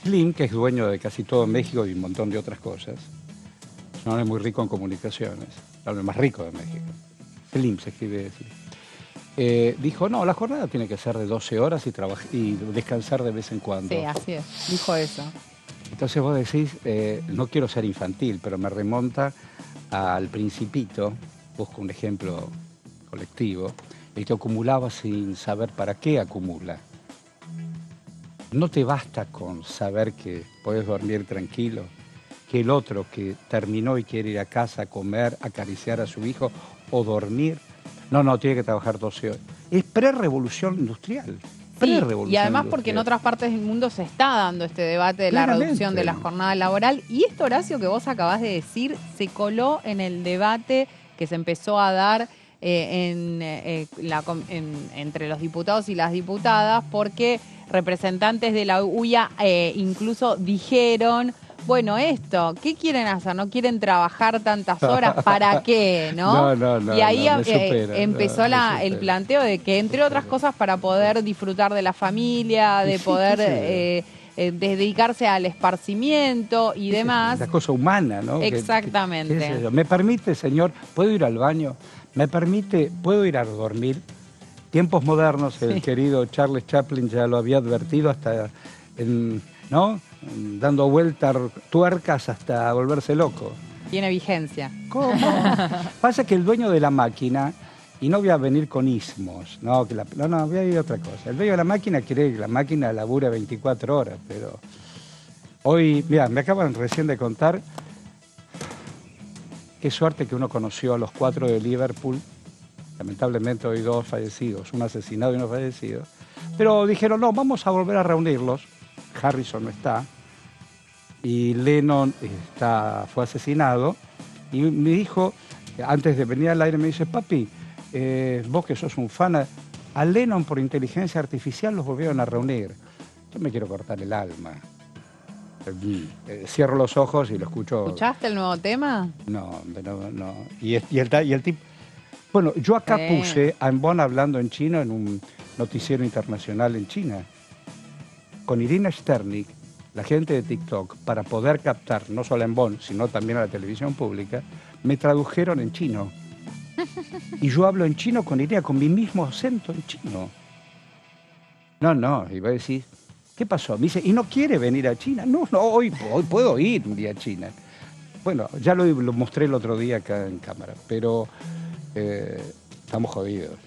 Slim, que es dueño de casi todo México y un montón de otras cosas, es un hombre muy rico en comunicaciones, el hombre más rico de México. Slim se escribe Slim. Dijo, no, la jornada tiene que ser de 12 horas y descansar de vez en cuando. Sí, así es, dijo eso. Entonces vos decís, no quiero ser infantil, pero me remonta al Principito, busco un ejemplo colectivo, el que acumulaba sin saber para qué acumula. No te basta con saber que podés dormir tranquilo, que el otro que terminó y quiere ir a casa a comer, acariciar a su hijo o dormir, no, tiene que trabajar 12 horas. Es pre-revolución industrial. Sí, y además porque en otras partes del mundo se está dando este debate de la reducción de la jornada laboral. Y esto, Horacio, que vos acabás de decir, se coló en el debate que se empezó a dar entre los diputados y las diputadas, porque representantes de la UIA incluso dijeron, bueno, ¿qué quieren hacer? ¿No quieren trabajar tantas horas? ¿Para qué? ¿No? Y ahí empezó el planteo de que, entre otras cosas, para poder disfrutar de la familia, de poder dedicarse al esparcimiento y demás. La cosa humana, ¿no? Exactamente. ¿Me permite, señor, puedo ir al baño? ¿Me permite, puedo ir a dormir? Tiempos modernos, el querido Charles Chaplin ya lo había advertido hasta, ¿no? Dando vueltas, tuercas hasta volverse loco. Tiene vigencia. ¿Cómo? Pasa que el dueño de la máquina, y no voy a venir con ismos, no, voy a ir a otra cosa. El dueño de la máquina quiere que la máquina labure 24 horas, pero hoy, mira, me acaban recién de contar, qué suerte que uno conoció a los 4 de Liverpool. Lamentablemente hoy 2 fallecidos, un asesinado y uno fallecido. Pero dijeron, no, vamos a volver a reunirlos. Harrison no está. Y Lennon fue asesinado. Y me dijo, antes de venir al aire, me dice, papi, vos que sos un fan, a Lennon por inteligencia artificial los volvieron a reunir. Yo me quiero cortar el alma. Cierro los ojos y lo escucho. ¿Escuchaste el nuevo tema? No. Y el tipo... Bueno, yo acá puse a Embon hablando en chino en un noticiero internacional en China. Con Irina Sternik, la gente de TikTok, para poder captar no solo a Embon, sino también a la televisión pública, me tradujeron en chino. Y yo hablo en chino con Irina, con mi mismo acento en chino. No, y va a decir, ¿qué pasó? Me dice, ¿y no quiere venir a China? No, hoy puedo ir un día a China. Bueno, ya lo mostré el otro día acá en cámara, pero... estamos jodidos,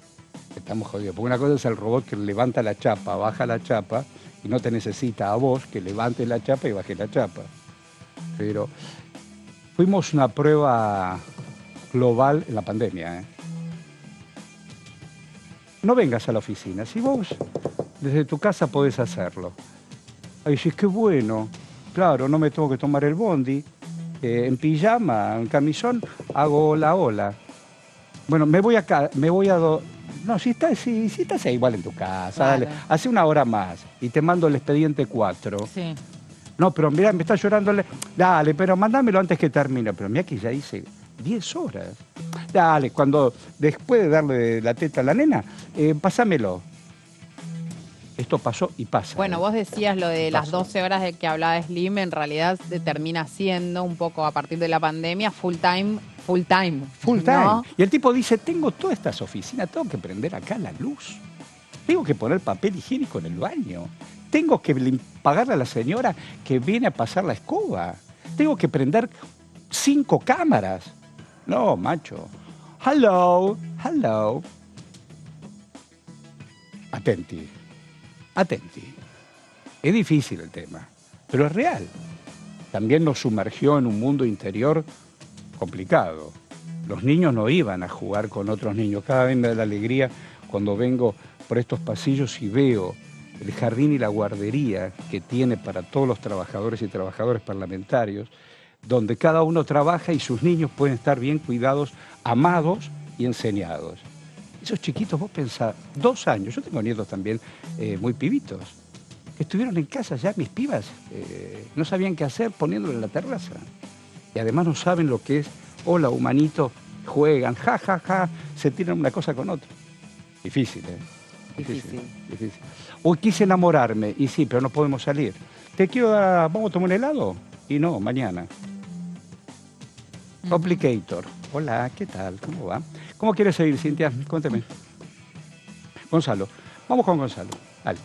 porque una cosa es el robot que levanta la chapa, baja la chapa y no te necesita a vos que levantes la chapa y bajes la chapa. Pero fuimos una prueba global en la pandemia. No vengas a la oficina, si vos desde tu casa podés hacerlo. Ahí decís, qué bueno, claro, no me tengo que tomar el bondi, en pijama, en camisón, hago hola. Bueno, no, si estás ahí igual en tu casa, Vale. Dale, hace 1 hora más y te mando el expediente 4. Sí. No, pero mira, me está llorando. Dale, pero mándamelo antes que termine. Pero mira que ya hice 10 horas. Dale, después de darle la teta a la nena, pásamelo. Esto pasó y pasa. Bueno, vos decías lo de las Pasó. 12 horas del que hablaba Slim, en realidad termina siendo un poco a partir de la pandemia full time. Full time. ¿no? Y el tipo dice, tengo todas estas oficinas, tengo que prender acá la luz. Tengo que poner papel higiénico en el baño. Tengo que pagarle a la señora que viene a pasar la escoba. Tengo que prender 5 cámaras. No, macho. Hello. Atenti. Es difícil el tema, pero es real. También nos sumergió en un mundo interior complicado. Los niños no iban a jugar con otros niños. Cada vez me da la alegría cuando vengo por estos pasillos y veo el jardín y la guardería que tiene para todos los trabajadores y trabajadores parlamentarios, donde cada uno trabaja y sus niños pueden estar bien cuidados, amados y enseñados. Esos chiquitos, vos pensás, 2 años, yo tengo nietos también muy pibitos, que estuvieron en casa ya, mis pibas, no sabían qué hacer poniéndolo en la terraza. Y además no saben lo que es, hola, humanito, juegan, ja, se tiran una cosa con otra. Difícil, ¿eh? Difícil. Hoy quise enamorarme, y sí, pero no podemos salir. Te quiero dar, ¿vamos a tomar un helado? Y no, mañana. Complicator. Hola, ¿qué tal? ¿Cómo va? ¿Cómo quieres seguir, Cintia? Cuéntame. Gonzalo. Vamos con Gonzalo. Dale.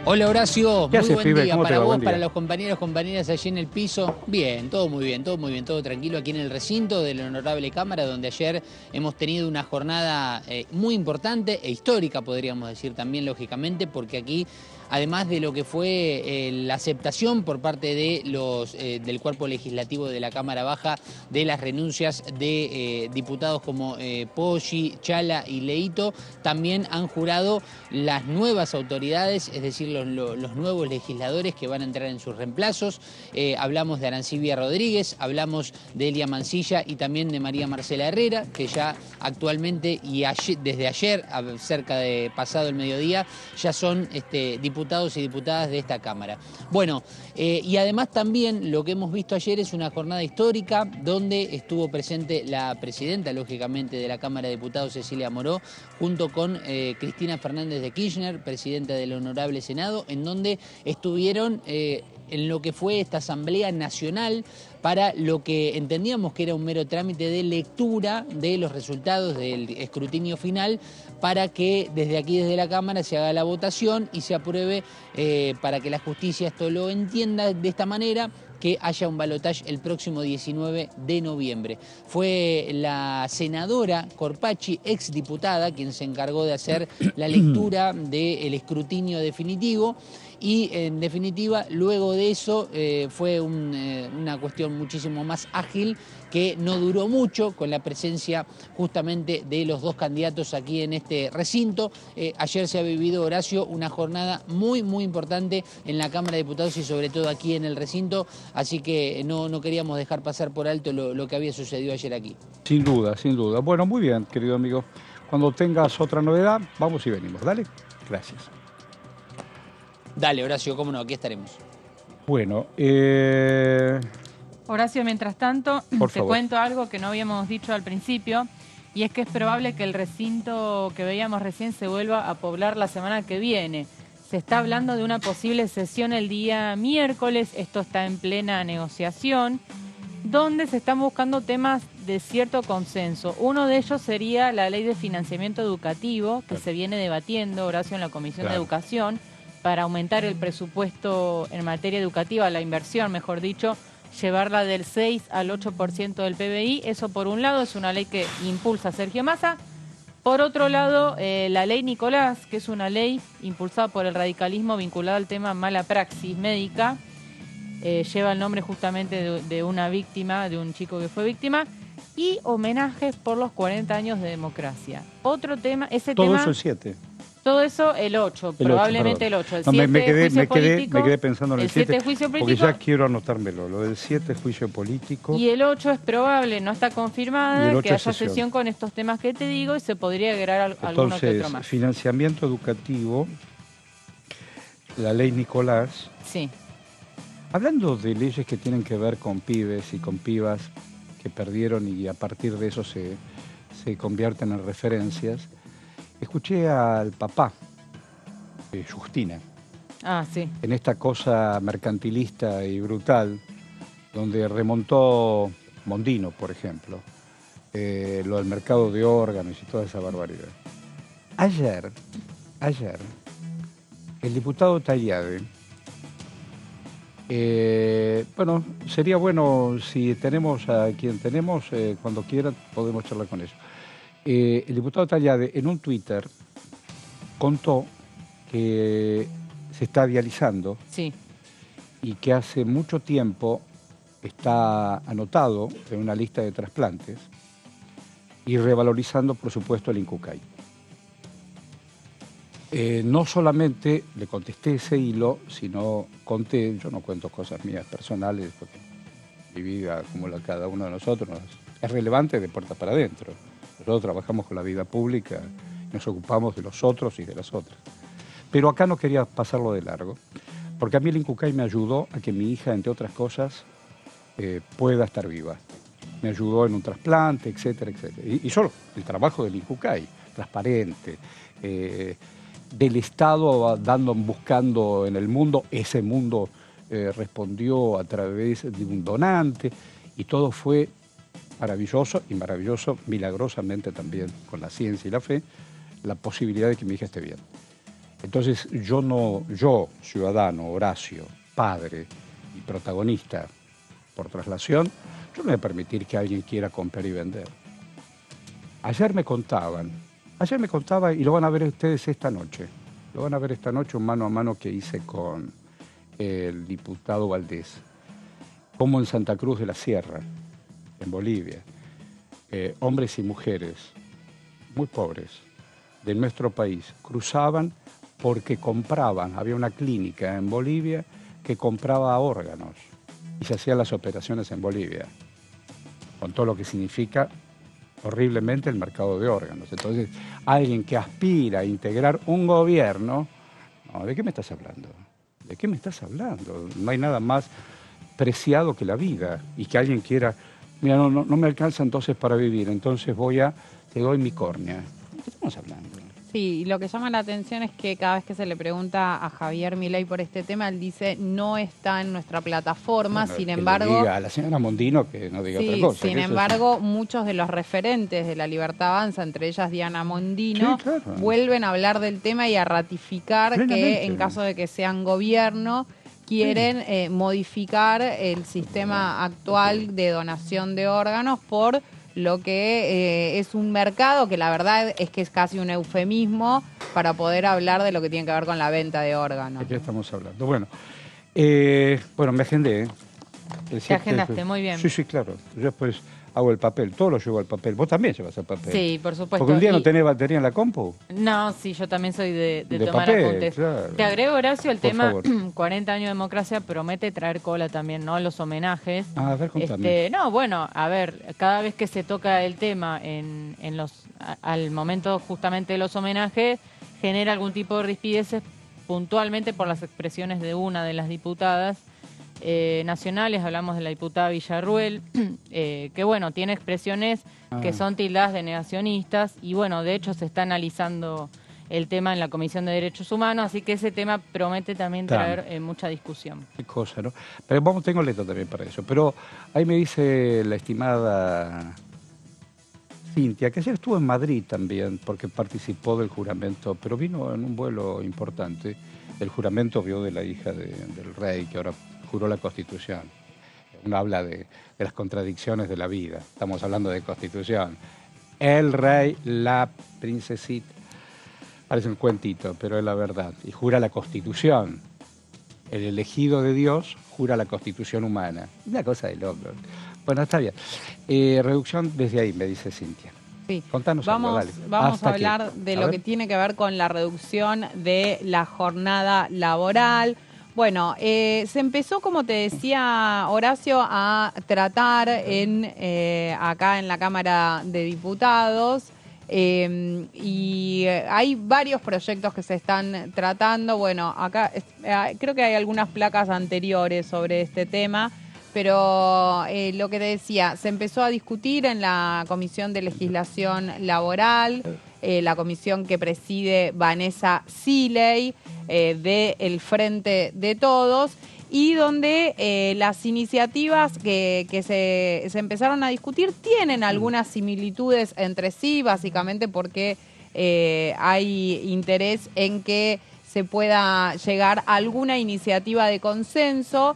Hola Horacio, ¿Qué muy haces, buen pibe? día ¿Cómo te para va? vos, Buen para día. los compañeros, compañeras allí en el piso. Bien, todo muy bien, todo tranquilo aquí en el recinto de la Honorable Cámara, donde ayer hemos tenido una jornada muy importante e histórica, podríamos decir también, lógicamente, porque aquí, además de lo que fue la aceptación por parte de del cuerpo legislativo de la Cámara Baja de las renuncias de diputados como Poggi, Chala y Leito, también han jurado las nuevas autoridades, es decir, los nuevos legisladores que van a entrar en sus reemplazos. Hablamos de Arancibia Rodríguez, hablamos de Elia Mancilla y también de María Marcela Herrera, que ya actualmente y desde ayer, cerca de pasado el mediodía, ya son diputados y diputadas de esta Cámara. Bueno, y además también lo que hemos visto ayer es una jornada histórica donde estuvo presente la presidenta, lógicamente, de la Cámara de Diputados, Cecilia Moró, junto con Cristina Fernández de Kirchner, presidenta del Honorable Senado, en donde estuvieron en lo que fue esta Asamblea Nacional para lo que entendíamos que era un mero trámite de lectura de los resultados del escrutinio final, para que desde aquí, desde la Cámara, se haga la votación y se apruebe, para que la justicia esto lo entienda de esta manera, que haya un balotaje el próximo 19 de noviembre. Fue la senadora Corpacci, exdiputada, quien se encargó de hacer la lectura del escrutinio definitivo. Y en definitiva, luego de eso fue una cuestión muchísimo más ágil, que no duró mucho, con la presencia justamente de los dos candidatos aquí en este recinto. Ayer se ha vivido, Horacio, una jornada muy importante en la Cámara de Diputados y sobre todo aquí en el recinto, así que no queríamos dejar pasar por alto lo que había sucedido ayer aquí. Sin duda. Bueno, muy bien, querido amigo. Cuando tengas otra novedad, vamos y venimos. Dale. Gracias. Dale, Horacio, cómo no, aquí estaremos. Bueno, Horacio, mientras tanto, Por te favor. cuento algo que no habíamos dicho al principio, y es que es probable que el recinto que veíamos recién se vuelva a poblar la semana que viene. Se está hablando de una posible sesión el día miércoles, esto está en plena negociación, donde se están buscando temas de cierto consenso. Uno de ellos sería la ley de financiamiento educativo, que se viene debatiendo, Horacio, en la Comisión de Educación, para aumentar el presupuesto en materia educativa, la inversión, mejor dicho, llevarla del 6 al 8% del PBI. Eso, por un lado, es una ley que impulsa Sergio Massa. Por otro lado, la ley Nicolás, que es una ley impulsada por el radicalismo vinculada al tema mala praxis médica, lleva el nombre justamente de una víctima, de un chico que fue víctima, y homenajes por los 40 años de democracia. Otro tema, todo eso el 7. Todo eso el 8, probablemente el 8. El 7 me político, quedé pensando en el 7, juicio porque político, ya quiero anotármelo. Lo del 7 juicio político. y el 8 es probable, no está Y confirmada, el 8 que haya es sesión. sesión con estos temas que te digo, y se podría agregar alguno que otro Entonces, más. financiamiento educativo, la ley Nicolás. Sí. Hablando de leyes que tienen que ver con pibes y con pibas que perdieron y a partir de eso se convierten en referencias, escuché al papá de Justina Ah, sí. en esta cosa mercantilista y brutal, donde remontó Mondino, por ejemplo, lo del mercado de órganos y toda esa barbaridad. Ayer, el diputado Tagliade, bueno, sería bueno si tenemos a quien tenemos, cuando quieran podemos charlar con ellos. El diputado Tagliade en un Twitter contó que se está dializando Sí. y que hace mucho tiempo está anotado en una lista de trasplantes y revalorizando, por supuesto, el Incucay. No solamente le contesté ese hilo, sino conté, yo no cuento cosas mías personales, porque mi vida, como la de cada uno de nosotros, es relevante de puertas para adentro. Nosotros trabajamos con la vida pública, nos ocupamos de los otros y de las otras. Pero acá no quería pasarlo de largo, porque a mí el Incucay me ayudó a que mi hija, entre otras cosas, pueda estar viva. Me ayudó en un trasplante, etcétera, etcétera. Y solo el trabajo del Incucay, transparente, del Estado buscando en el mundo, ese mundo respondió a través de un donante, y todo fue maravilloso, y maravilloso, milagrosamente también, con la ciencia y la fe, la posibilidad de que mi hija esté bien. Entonces yo, ciudadano, Horacio, padre y protagonista por traslación, yo no voy a permitir que alguien quiera comprar y vender. Ayer me contaban, y lo van a ver ustedes esta noche, un mano a mano que hice con el diputado Valdés, como en Santa Cruz de la Sierra, en Bolivia, hombres y mujeres muy pobres de nuestro país cruzaban porque compraban, había una clínica en Bolivia que compraba órganos y se hacían las operaciones en Bolivia, con todo lo que significa horriblemente el mercado de órganos. Entonces, alguien que aspira a integrar un gobierno, no, ¿de qué me estás hablando? ¿De qué me estás hablando? No hay nada más preciado que la vida, y que alguien quiera, mira, no me alcanza entonces para vivir, entonces te doy mi córnea. ¿De qué estamos hablando? Sí, y lo que llama la atención es que cada vez que se le pregunta a Javier Milei por este tema, él dice no está en nuestra plataforma, Bueno, sin que embargo... le diga a la señora Mondino que no diga otra cosa. Sin embargo, muchos de los referentes de la Libertad Avanza, entre ellas Diana Mondino, sí, claro, vuelven a hablar del tema y a ratificar que en caso de que sean gobierno, quieren modificar el sistema actual de donación de órganos por lo que es un mercado que la verdad es que es casi un eufemismo para poder hablar de lo que tiene que ver con la venta de órganos. ¿De qué estamos hablando? Bueno, me agendé. Te agendaste, muy bien. Sí, claro. Yo después hago el papel, todo lo llevo al papel. ¿Vos también llevas el papel? Sí, por supuesto. Porque un día no tenés batería en la compu. No, sí, yo también soy de tomar papel, apuntes. claro. Te agrego, Horacio, el Por tema favor. 40 años de democracia promete traer cola también, ¿no? Los homenajes. A ver, contame. No, bueno, a ver, cada vez que se toca el tema al momento justamente de los homenajes, genera algún tipo de rispideces puntualmente por las expresiones de una de las diputadas nacionales. Hablamos de la diputada Villarruel, que bueno, tiene expresiones que son tildadas de negacionistas, y bueno, de hecho se está analizando el tema en la Comisión de Derechos Humanos, así que ese tema promete también traer mucha discusión. Qué cosa, ¿no? Pero tengo letra también para eso. Pero ahí me dice la estimada Cintia, que ayer estuvo en Madrid también, porque participó del juramento, pero vino en un vuelo importante. El juramento vio de la hija del rey, que ahora juró la Constitución. Uno habla de las contradicciones de la vida. Estamos hablando de Constitución. El rey, la princesita. Parece un cuentito, pero es la verdad. Y jura la Constitución. El elegido de Dios jura la Constitución humana. Una cosa de loco. Bueno, está bien. Reducción desde ahí, me dice Cintia. Sí. Contanos algo, dale. Vamos a hablar de lo que tiene que ver con la reducción de la jornada laboral. Bueno, se empezó, como te decía Horacio, a tratar acá en la Cámara de Diputados, y hay varios proyectos que se están tratando. Bueno, acá creo que hay algunas placas anteriores sobre este tema, pero lo que te decía, se empezó a discutir en la Comisión de Legislación Laboral. la comisión que preside Vanessa Siley, del Frente de Todos, y donde las iniciativas que se empezaron a discutir tienen algunas similitudes entre sí, básicamente porque hay interés en que se pueda llegar a alguna iniciativa de consenso.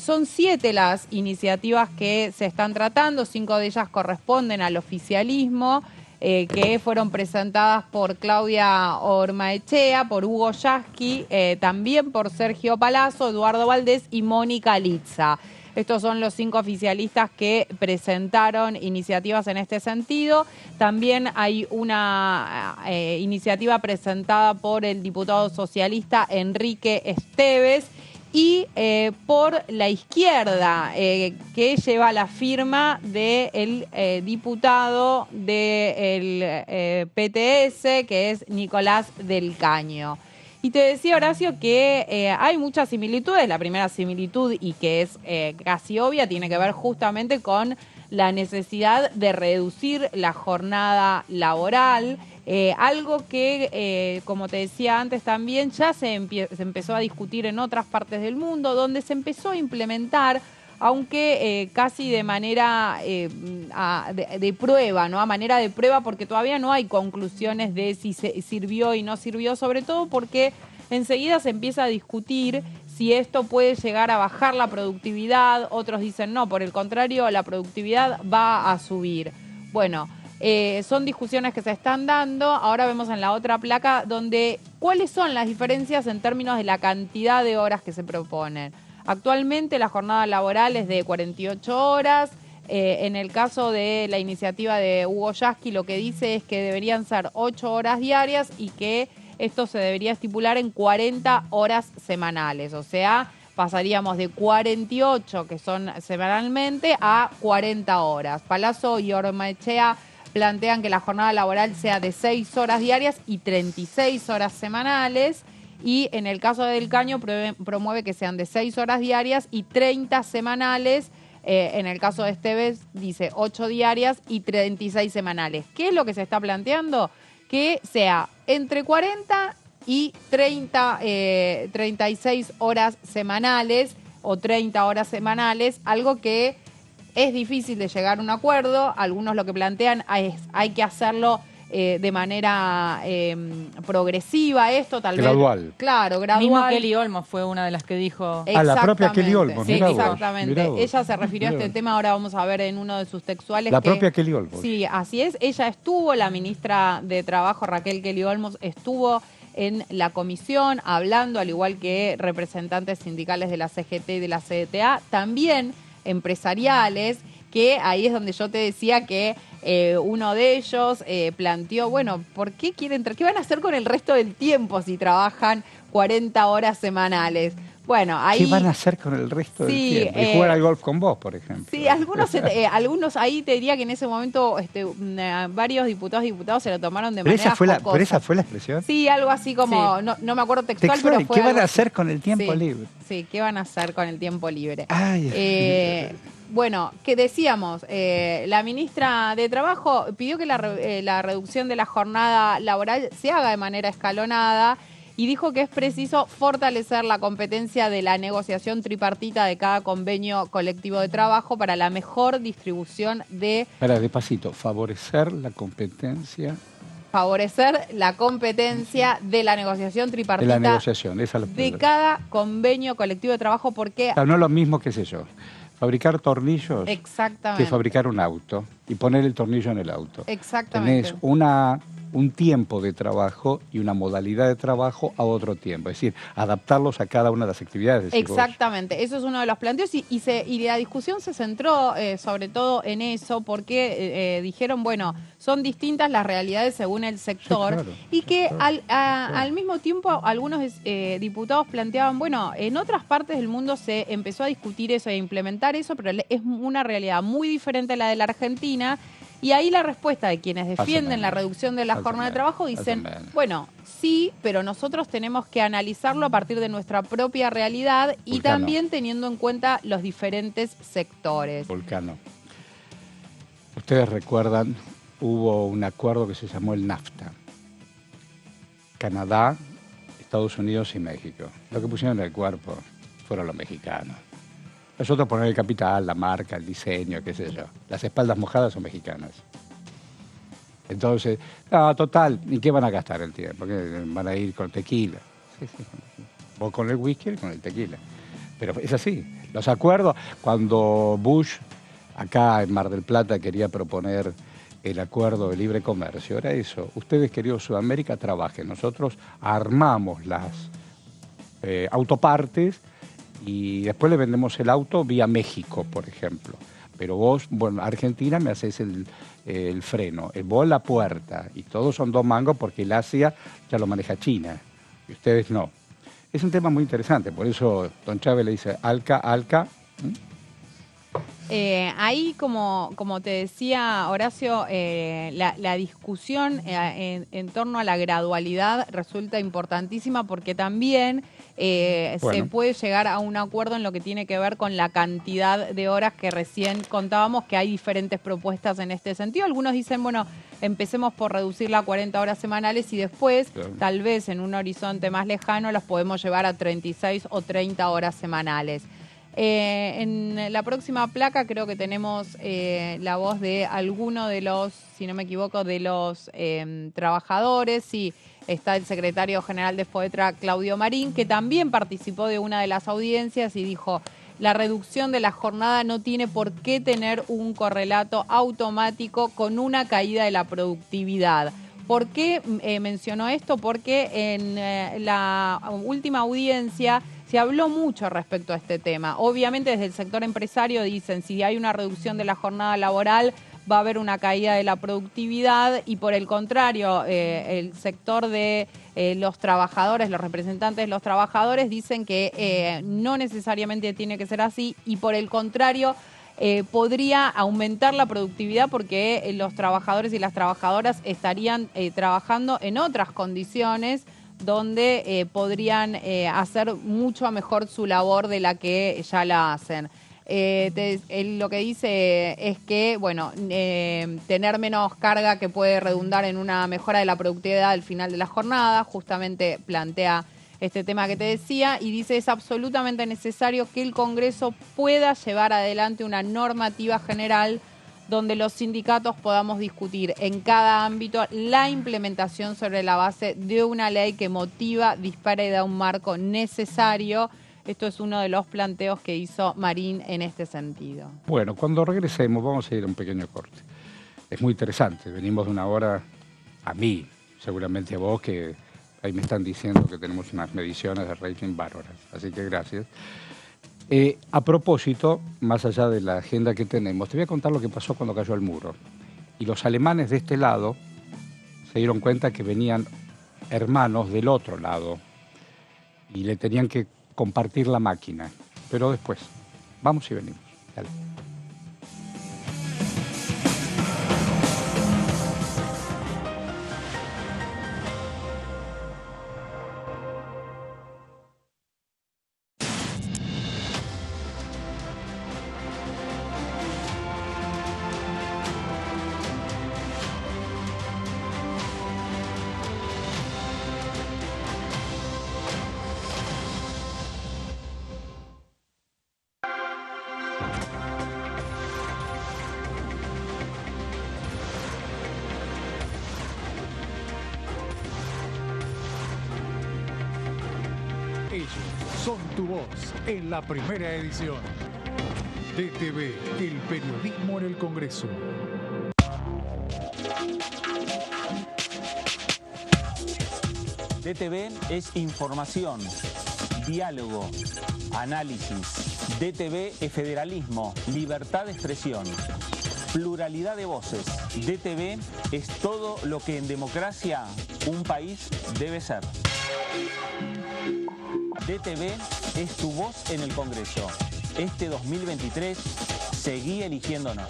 Son 7 las iniciativas que se están tratando, 5 de ellas corresponden al oficialismo, que fueron presentadas por Claudia Ormaechea, por Hugo Yasky, también por Sergio Palazzo, Eduardo Valdés y Mónica Litza. Estos son los 5 oficialistas que presentaron iniciativas en este sentido. También hay una iniciativa presentada por el diputado socialista Enrique Esteves y por la izquierda, que lleva la firma del diputado del PTS, que es Nicolás del Caño. Y te decía, Horacio, que hay muchas similitudes. La primera similitud, y que es casi obvia, tiene que ver justamente con la necesidad de reducir la jornada laboral. Algo que, como te decía antes también, ya se empezó a discutir en otras partes del mundo, donde se empezó a implementar, aunque casi de manera de prueba, ¿no? A manera de prueba, porque todavía no hay conclusiones de si sirvió y no sirvió, sobre todo porque enseguida se empieza a discutir si esto puede llegar a bajar la productividad. Otros dicen no, por el contrario, la productividad va a subir. Bueno, son discusiones que se están dando. Ahora vemos en la otra placa donde cuáles son las diferencias en términos de la cantidad de horas que se proponen. Actualmente la jornada laboral es de 48 horas. En el caso de la iniciativa de Hugo Yasky, lo que dice es que deberían ser 8 horas diarias y que esto se debería estipular en 40 horas semanales. O sea, pasaríamos de 48, que son semanalmente, a 40 horas. Palazzo y Ormaechea plantean que la jornada laboral sea de 6 horas diarias y 36 horas semanales. Y en el caso de Del Caño promueve que sean de 6 horas diarias y 30 semanales. En el caso de Esteves dice 8 diarias y 36 semanales. ¿Qué es lo que se está planteando? Que sea entre 40 y 36 horas semanales o 30 horas semanales, algo que es difícil de llegar a un acuerdo. Algunos lo que plantean es hay que hacerlo de manera progresiva, esto tal vez. Gradual. Claro, gradual. Mismo Kelly Olmos fue una de las que dijo. A la propia Kelly Olmos. Sí, Mirá vos, exactamente. mirá vos. Ella se refirió a este tema, ahora vamos a ver en uno de sus textuales. La propia Kelly Olmos. Sí, así es. Ella estuvo, la ministra de Trabajo, Raquel Kelly Olmos, estuvo en la comisión hablando, al igual que representantes sindicales de la CGT y de la CDTA, también empresariales, que ahí es donde yo te decía que uno de ellos planteó, bueno, ¿por qué quieren qué van a hacer con el resto del tiempo si trabajan 40 horas semanales? Bueno, ahí... ¿Qué van a hacer con el resto del tiempo? Y jugar al golf con vos, por ejemplo. Sí, algunos ahí te diría que en ese momento varios diputados se lo tomaron de manera jocosa. ¿Pero esa fue la expresión? Sí, algo así como, Sí. no me acuerdo textual, pero fue ¿Qué van a así. hacer con el tiempo Sí, libre? Sí, ¿qué van a hacer con el tiempo libre? Ay, Bueno, que decíamos, la ministra de Trabajo pidió que la reducción de la jornada laboral se haga de manera escalonada y dijo que es preciso fortalecer la competencia de la negociación tripartita de cada convenio colectivo de trabajo para la mejor distribución de... Espera, despacito. Favorecer la competencia... Favorecer la competencia de la negociación tripartita De la negociación, esa es la de cada convenio colectivo de trabajo, porque... Claro, no es lo mismo, qué sé yo, fabricar tornillos Exactamente. que fabricar un auto y poner el tornillo en el auto. Exactamente. Tenés un tiempo de trabajo y una modalidad de trabajo a otro tiempo, es decir, adaptarlos a cada una de las actividades. Exactamente, eso es uno de los planteos y la discusión se centró sobre todo en eso porque dijeron, bueno, son distintas las realidades según el sector, Sí, claro, y que claro. al mismo tiempo algunos diputados planteaban, bueno, en otras partes del mundo se empezó a discutir eso e implementar eso, pero es una realidad muy diferente a la de la Argentina. Y ahí la respuesta de quienes defienden la reducción de la jornada de trabajo dicen, bueno, sí, pero nosotros tenemos que analizarlo a partir de nuestra propia realidad y Vulcano. también teniendo en cuenta los diferentes sectores. Vulcano. Ustedes recuerdan hubo un acuerdo que se llamó el NAFTA. Canadá, Estados Unidos y México. Lo que pusieron en el cuerpo fueron los mexicanos. Nosotros poner el capital, la marca, el diseño, qué sé yo. Las espaldas mojadas son mexicanas. Entonces, no, total, ¿y qué van a gastar el tiempo? ¿Qué van a ir con tequila? Sí. O con el whisky y con el tequila. Pero es así. Los acuerdos, cuando Bush, acá en Mar del Plata, quería proponer el acuerdo de libre comercio, era eso. Ustedes, queridos Sudamérica, trabajen. Nosotros armamos las autopartes y después le vendemos el auto vía México, por ejemplo. Pero vos, bueno, Argentina me haces el freno, vos la puerta, y todos son 2 mangos porque el Asia ya lo maneja China, y ustedes no. Es un tema muy interesante, por eso don Chávez le dice, Alca. Ahí, como te decía Horacio, la discusión en torno a la gradualidad resulta importantísima porque también se puede llegar a un acuerdo en lo que tiene que ver con la cantidad de horas que recién contábamos, que hay diferentes propuestas en este sentido. Algunos dicen, bueno, empecemos por reducirla a 40 horas semanales y después, tal vez en un horizonte más lejano, las podemos llevar a 36 o 30 horas semanales. En la próxima placa creo que tenemos la voz de alguno de los, si no me equivoco, de los trabajadores. Sí, está el secretario general de FOETRA, Claudio Marín, que también participó de una de las audiencias y dijo: la reducción de la jornada no tiene por qué tener un correlato automático con una caída de la productividad. ¿Por qué mencionó esto? Porque en la última audiencia se habló mucho respecto a este tema. Obviamente desde el sector empresario dicen, si hay una reducción de la jornada laboral, va a haber una caída de la productividad, y por el contrario, el sector de los trabajadores, los representantes de los trabajadores dicen que no necesariamente tiene que ser así, y por el contrario, podría aumentar la productividad porque los trabajadores y las trabajadoras estarían trabajando en otras condiciones donde podrían hacer mucho mejor su labor de la que ya la hacen. Él lo que dice es que, bueno, tener menos carga que puede redundar en una mejora de la productividad al final de la jornada, justamente plantea este tema que te decía, y dice: es absolutamente necesario que el Congreso pueda llevar adelante una normativa general donde los sindicatos podamos discutir en cada ámbito la implementación sobre la base de una ley que motiva, dispara y da un marco necesario. Esto es uno de los planteos que hizo Marín en este sentido. Bueno, cuando regresemos vamos a ir a un pequeño corte. Es muy interesante, venimos de una hora, a mí, seguramente a vos, que ahí me están diciendo que tenemos unas mediciones de rating bárbaras, así que gracias. A propósito, más allá de la agenda que tenemos, te voy a contar lo que pasó cuando cayó el muro. Y los alemanes de este lado se dieron cuenta que venían hermanos del otro lado y le tenían que compartir la máquina. Pero después, vamos y venimos. Dale. Ellos son tu voz en la primera edición. DTV, el periodismo en el Congreso. DTV es información, diálogo, análisis. DTV es federalismo, libertad de expresión, pluralidad de voces. DTV es todo lo que en democracia un país debe ser. DTV es tu voz en el Congreso. Este 2023, seguí eligiéndonos.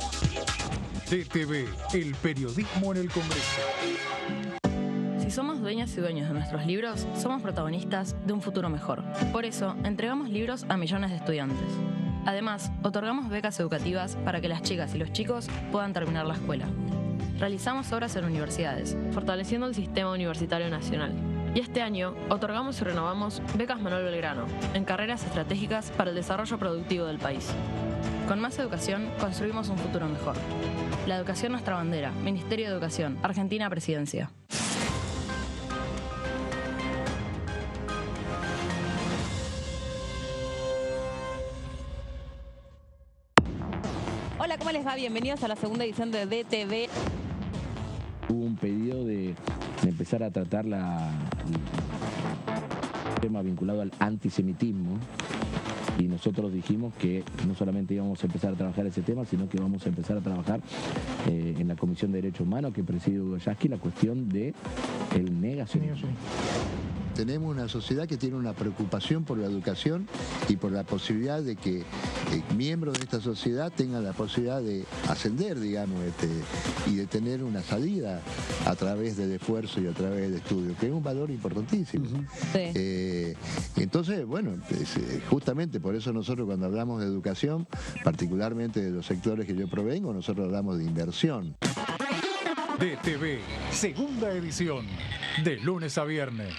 DTV, el periodismo en el Congreso. Si somos dueñas y dueños de nuestros libros, somos protagonistas de un futuro mejor. Por eso, entregamos libros a millones de estudiantes. Además, otorgamos becas educativas para que las chicas y los chicos puedan terminar la escuela. realizamos obras en universidades, fortaleciendo el sistema universitario nacional. Y este año otorgamos y renovamos becas Manuel Belgrano en carreras estratégicas para el desarrollo productivo del país. Con más educación construimos un futuro mejor. La educación nuestra bandera. Ministerio de Educación. Argentina Presidencia. Hola, ¿cómo les va? Bienvenidos a la segunda edición de DTV. Hubo un pedido de empezar a tratar el tema vinculado al antisemitismo y nosotros dijimos que no solamente íbamos a empezar a trabajar ese tema, sino que vamos a empezar a trabajar en la Comisión de Derechos Humanos que preside Hugo Yasky la cuestión del negacionismo. Tenemos una sociedad que tiene una preocupación por la educación y por la posibilidad de que miembros de esta sociedad tengan la posibilidad de ascender, digamos, y de tener una salida a través del esfuerzo y a través del estudio, que es un valor importantísimo. Sí. Entonces, bueno, justamente por eso nosotros cuando hablamos de educación, particularmente de los sectores que yo provengo, nosotros hablamos de inversión. DTV, segunda edición, de lunes a viernes.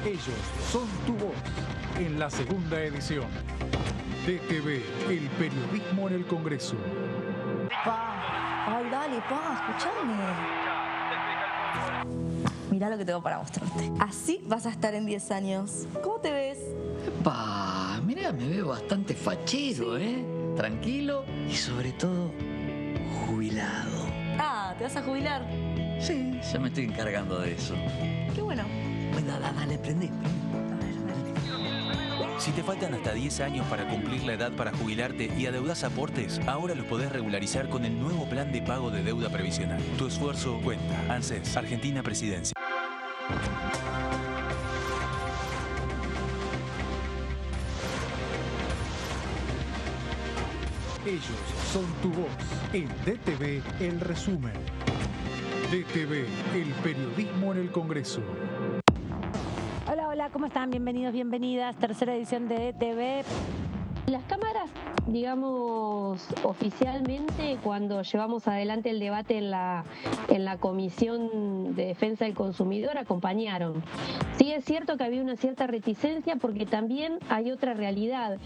Ellos son tu voz en la segunda edición. DTV, el periodismo en el Congreso. Ay, dale, escuchame. Mirá lo que tengo para mostrarte. Así vas a estar en 10 años. ¿Cómo te ves? Mirá, me veo bastante fachero, ¿eh? Tranquilo y sobre todo jubilado. Ah, ¿te vas a jubilar? Sí, ya me estoy encargando de eso. Qué bueno. Bueno, dale, prendí. Si te faltan hasta 10 años para cumplir la edad para jubilarte y adeudás aportes, ahora los podés regularizar con el nuevo plan de pago de deuda previsional. Tu esfuerzo cuenta. ANSES, Argentina Presidencia. Ellos son tu voz en DTV, el resumen. DTV, el periodismo en el Congreso. Hola, ¿cómo están? Bienvenidos, bienvenidas. Tercera edición de DTV. Las cámaras, digamos, oficialmente, cuando llevamos adelante el debate en la Comisión de Defensa del Consumidor, acompañaron. Sí es cierto que había una cierta reticencia porque también hay otra realidad.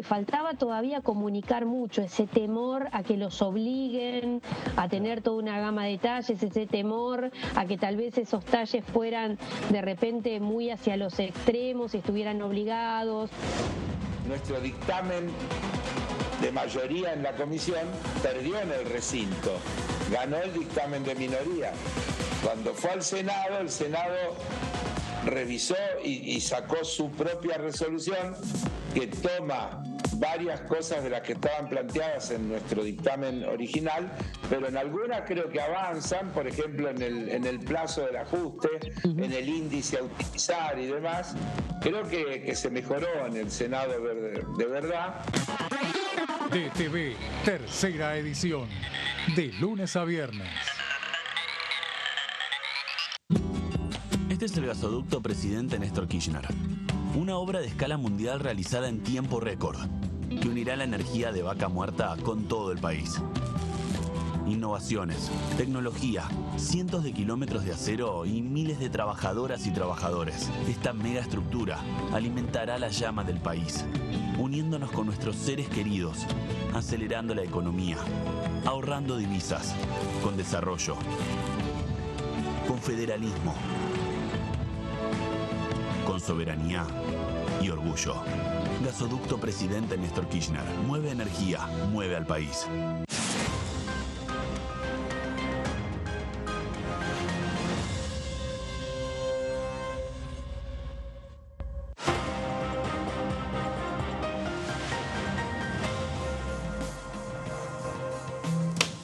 Faltaba todavía comunicar mucho, ese temor a que los obliguen a tener toda una gama de talles, ese temor a que tal vez esos talles fueran de repente muy hacia los extremos y estuvieran obligados. Nuestro dictamen de mayoría en la comisión perdió en el recinto, ganó el dictamen de minoría. Cuando fue al Senado, el Senado revisó y sacó su propia resolución que toma varias cosas de las que estaban planteadas en nuestro dictamen original, pero en algunas creo que avanzan, por ejemplo en el plazo del ajuste, en el índice a utilizar y demás. Creo que se mejoró en el Senado de verdad. DTV, tercera edición, de lunes a viernes. Este es el gasoducto Presidente Néstor Kirchner. Una obra de escala mundial realizada en tiempo récord, que unirá la energía de Vaca Muerta con todo el país. Innovaciones, tecnología, cientos de kilómetros de acero y miles de trabajadoras y trabajadores. Esta megaestructura alimentará la llama del país, uniéndonos con nuestros seres queridos, acelerando la economía, ahorrando divisas, con desarrollo, con federalismo, con soberanía y orgullo. Gasoducto Presidente Néstor Kirchner. Mueve energía, mueve al país.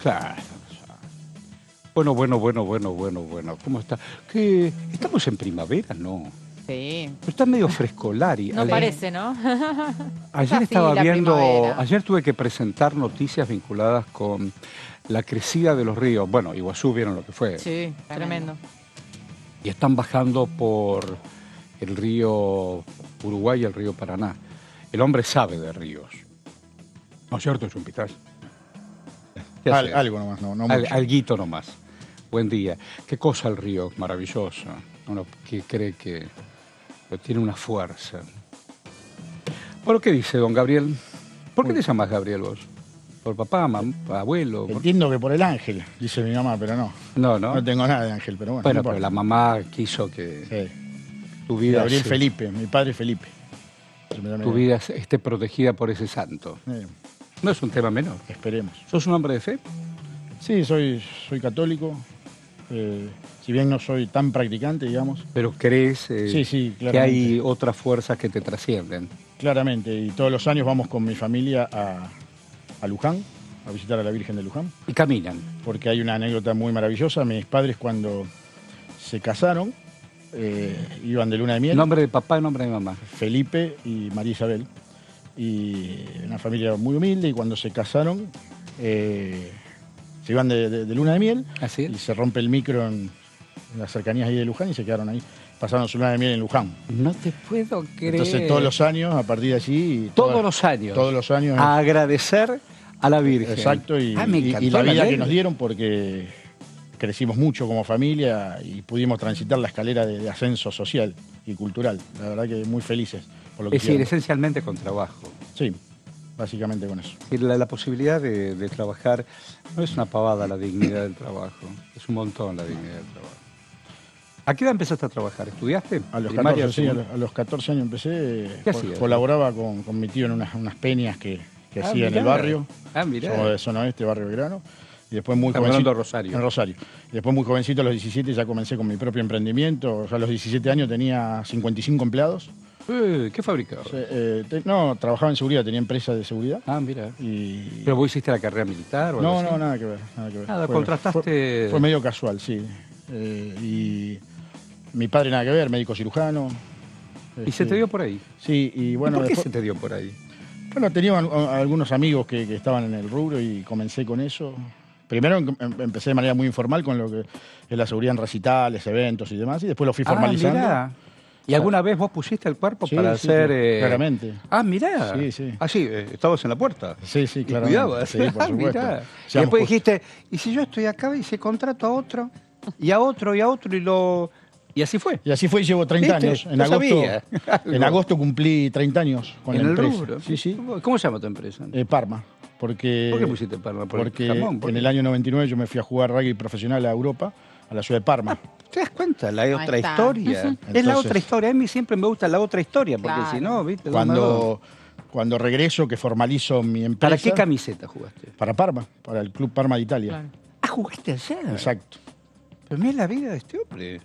Claro. Bueno. ¿Cómo está? ¿Qué? ¿Estamos en primavera? No. Sí. Pero está medio frescolari. No parece, ¿no? Ayer Sí, estaba la viendo, primavera. ayer tuve que presentar noticias vinculadas con la crecida de los ríos. Bueno, Iguazú vieron lo que fue. Sí, tremendo. Y están bajando por el río Uruguay y el río Paraná. El hombre sabe de ríos. ¿No es cierto, Chumpitaz? ¿Qué haces? Algo nomás, no mucho. Alguito nomás. Buen día. Qué cosa el río, maravilloso. Uno que cree que tiene una fuerza. Bueno, ¿qué dice don Gabriel? ¿Por qué te llamas Gabriel vos? ¿Por papá, abuelo? Entiendo que por el ángel, dice mi mamá, pero no. No. No tengo nada de ángel, pero bueno. Bueno, no pero importa. la mamá quiso que tu vida... Gabriel Felipe, mi padre Felipe. Tu vida esté protegida por ese santo. No es un tema menor. Esperemos. ¿Sos un hombre de fe? Sí, soy católico. Si bien no soy tan practicante, digamos. Pero crees sí, que hay otras fuerzas que te trascienden. Claramente, y todos los años vamos con mi familia a Luján, a visitar a la Virgen de Luján. Y caminan. Porque hay una anécdota muy maravillosa. Mis padres cuando se casaron, iban de luna de miel. ¿Nombre de papá y nombre de mamá? Felipe y María Isabel. Y una familia muy humilde, y cuando se casaron, se iban de luna de miel. ¿Así? Y se rompe el micro en las cercanías ahí de Luján y se quedaron ahí. Pasaron su luna de miel en Luján. No te puedo creer. Entonces todos los años, a partir de allí... Todos los años. A agradecer a la Virgen. Exacto, y me encantó la vida ley. que nos dieron, porque crecimos mucho como familia y pudimos transitar la escalera de ascenso social y cultural. La verdad que muy felices por lo que Es decir, hicieron. esencialmente con trabajo. Sí, básicamente con eso. Y la posibilidad de trabajar no es una pavada la dignidad del trabajo, es un montón la dignidad del trabajo. ¿A qué edad empezaste a trabajar? ¿Estudiaste? A los Primaria, 14, sí, secundaria. a los 14 años empecé. ¿Qué hacías? Colaboraba con mi tío en unas peñas que hacía en mirá. el barrio. Mirá. Somos de zona oeste, barrio Belgrano. Y después muy Estamos jovencito. hablando de Rosario. En Rosario. Y después muy jovencito, a los 17, ya comencé con mi propio emprendimiento. O sea, a los 17 años tenía 55 empleados. ¿Qué fabricaba? No, trabajaba en seguridad, tenía empresa de seguridad. Mira. Y... ¿Pero vos hiciste la carrera militar o algo No, así? nada que ver. Nada, contrataste... Fue medio casual, sí. Y mi padre nada que ver, médico cirujano. ¿Y se te dio por ahí? Sí, y bueno... ¿Y por qué después- se te dio por ahí? Bueno, tenía algunos amigos que estaban en el rubro y comencé con eso. Primero empecé de manera muy informal con lo que es la seguridad en recitales, eventos y demás, y después lo fui formalizando. Mirá. ¿Y alguna vez vos pusiste el cuerpo Sí, para sí, hacer...? claramente. Mirá. Sí, sí. Sí, estabas en la puerta. Sí, sí, Y claramente. cuidabas. Sí, por supuesto. Mirá. Y Seamos después justos. dijiste, ¿y si yo estoy acá y se contrato a otro? Y a otro, y a otro, y así fue. Y así fue, y llevo 30 ¿Viste? años. No sabía. En agosto cumplí 30 años con ¿En la el empresa. rubro? Sí, sí. ¿Cómo se llama tu empresa? Parma. Porque, ¿Por qué pusiste Parma? ¿Por el Porque jamón? ¿Por en qué? el año 99 yo me fui a jugar rugby profesional a Europa, a la ciudad de Parma. ¿Te das cuenta? La otra está. historia. Es la Entonces- otra historia. A mí siempre me gusta la otra historia, porque Claro. si no, ¿viste? ¿Dónde? Cuando regreso, que formalizo mi empresa... ¿Para qué camiseta jugaste? Para Parma, para el Club Parma de Italia. Claro. Ah, jugaste allá. Exacto. Pero mira la vida de este hombre.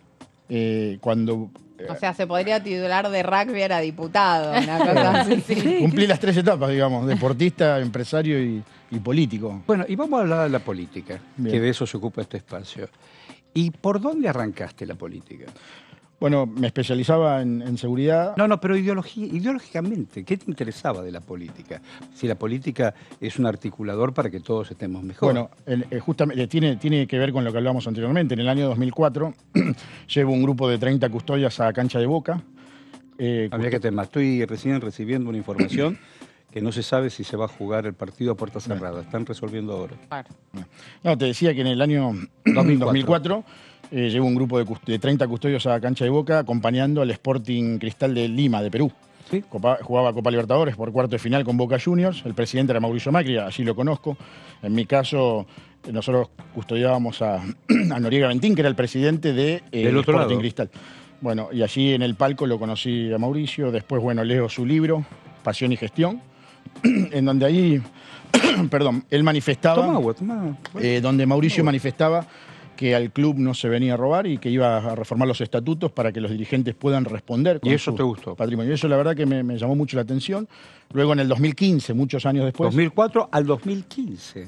Cuando O sea, se podría titular de rugby era diputado, una cosa así. Sí. cumplí las 3 etapas, digamos, deportista, empresario y político. Bueno, y vamos a hablar de la política, Bien. que de eso se ocupa este espacio. ¿Y por dónde arrancaste la política? Bueno, me especializaba en seguridad. No, pero ideológicamente, ¿qué te interesaba de la política? Si la política es un articulador para que todos estemos mejor. Bueno, justamente tiene que ver con lo que hablamos anteriormente. En el año 2004 llevo un grupo de 30 custodias a Cancha de Boca. Habría que tema. Estoy recién recibiendo una información que no se sabe si se va a jugar el partido a puerta cerrada. Están resolviendo ahora. No, te decía que en el año 2004 llevo un grupo de 30 custodios a Cancha de Boca acompañando al Sporting Cristal de Lima, de Perú. ¿Sí? Jugaba Copa Libertadores por cuarto de final con Boca Juniors. El presidente era Mauricio Macri, allí lo conozco. En mi caso, nosotros custodiábamos a Noriega Ventín, que era el presidente de Del otro Sporting lado. Cristal. Bueno, y allí en el palco lo conocí a Mauricio. Después, bueno, leo su libro, Pasión y Gestión, en donde ahí, perdón, él manifestaba... Toma agua, toma. donde Mauricio manifestaba que al club no se venía a robar y que iba a reformar los estatutos para que los dirigentes puedan responder con ¿Y eso su te gustó? patrimonio. Y eso la verdad que me llamó mucho la atención. Luego en el 2015, muchos años después... 2004 al 2015.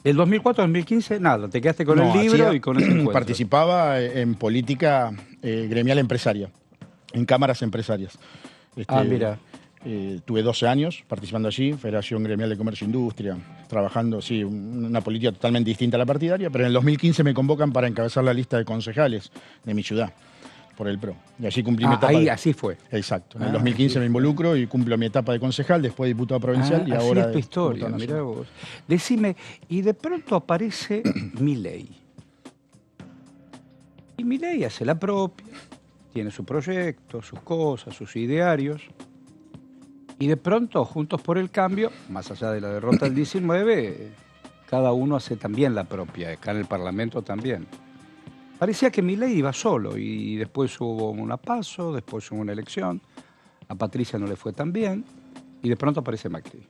Del 2004 al 2015, nada, te quedaste con el libro y con ese encuentro. Participaba en política gremial empresaria. en cámaras empresarias. Mira. Tuve 12 años participando allí, Federación Gremial de Comercio e Industria, trabajando, sí, una política totalmente distinta a la partidaria, pero en el 2015 me convocan para encabezar la lista de concejales de mi ciudad, por el PRO. Y allí cumplí mi etapa. Ahí, así fue. Exacto. En el 2015 me involucro y cumplo mi etapa de concejal, después diputado provincial y ahora... Así es tu historia, mirá vos. Decime, y de pronto aparece Milei. Y Milei hace la propia, tiene su proyecto, sus cosas, sus idearios. Y de pronto, Juntos por el Cambio, más allá de la derrota del 19, cada uno hace también la propia, acá en el Parlamento también. Parecía que Milei iba solo y después hubo una PASO, después hubo una elección, a Patricia no le fue tan bien y de pronto aparece Macri.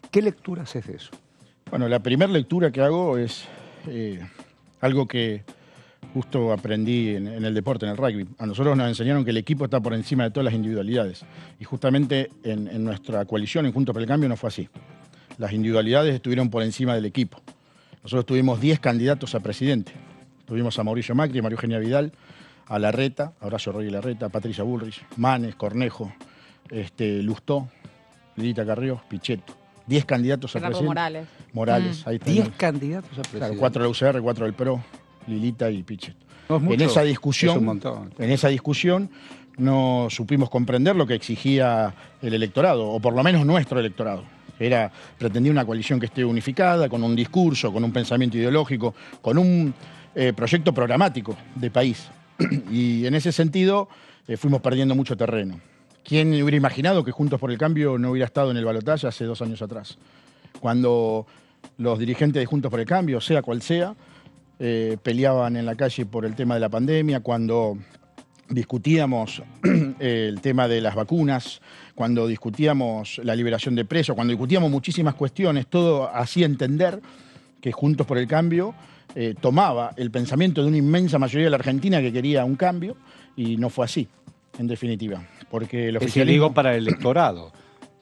¿Qué lectura haces de eso? Bueno, la primera lectura que hago es algo que justo aprendí en el deporte, en el rugby. A nosotros nos enseñaron que el equipo está por encima de todas las individualidades. Y justamente en nuestra coalición, en Juntos por el Cambio, no fue así. Las individualidades estuvieron por encima del equipo. Nosotros tuvimos 10 candidatos a presidente. Tuvimos a Mauricio Macri, a María Eugenia Vidal, a Larreta, a Horacio Rodríguez Larreta, a Patricia Bullrich, Manes, Cornejo, Lustó, Lilita Carrió, Pichetto. 10 candidatos a presidente. Morales. Morales, ahí está. 10 candidatos a presidente. Claro, 4 de la UCR, 4 del PRO. Lilita y Pichetto. No es mucho, en esa discusión, es un montón. En esa discusión no supimos comprender lo que exigía el electorado, o por lo menos nuestro electorado. Pretendía una coalición que esté unificada, con un discurso, con un pensamiento ideológico, con un proyecto programático de país. Y en ese sentido fuimos perdiendo mucho terreno. ¿Quién hubiera imaginado que Juntos por el Cambio no hubiera estado en el balotaje hace 2 años atrás? Cuando los dirigentes de Juntos por el Cambio, sea cual sea, peleaban en la calle por el tema de la pandemia, cuando discutíamos el tema de las vacunas, cuando discutíamos la liberación de presos, cuando discutíamos muchísimas cuestiones, todo hacía entender que Juntos por el Cambio tomaba el pensamiento de una inmensa mayoría de la Argentina que quería un cambio, y no fue así, en definitiva. Porque el oficialismo... digo para el electorado.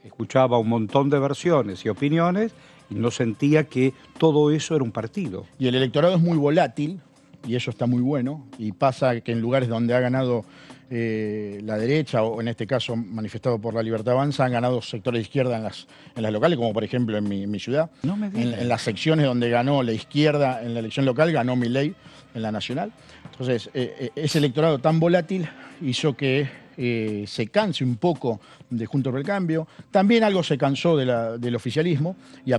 Escuchaba un montón de versiones y opiniones y no sentía que todo eso era un partido. Y el electorado es muy volátil, y eso está muy bueno, y pasa que en lugares donde ha ganado la derecha, o en este caso manifestado por La Libertad Avanza, han ganado sectores de izquierda en las locales, como por ejemplo en mi ciudad. No me digas. En las secciones donde ganó la izquierda en la elección local, ganó Milei en la nacional. Entonces, ese electorado tan volátil hizo que se canse un poco de Juntos por el Cambio. También algo se cansó del oficialismo y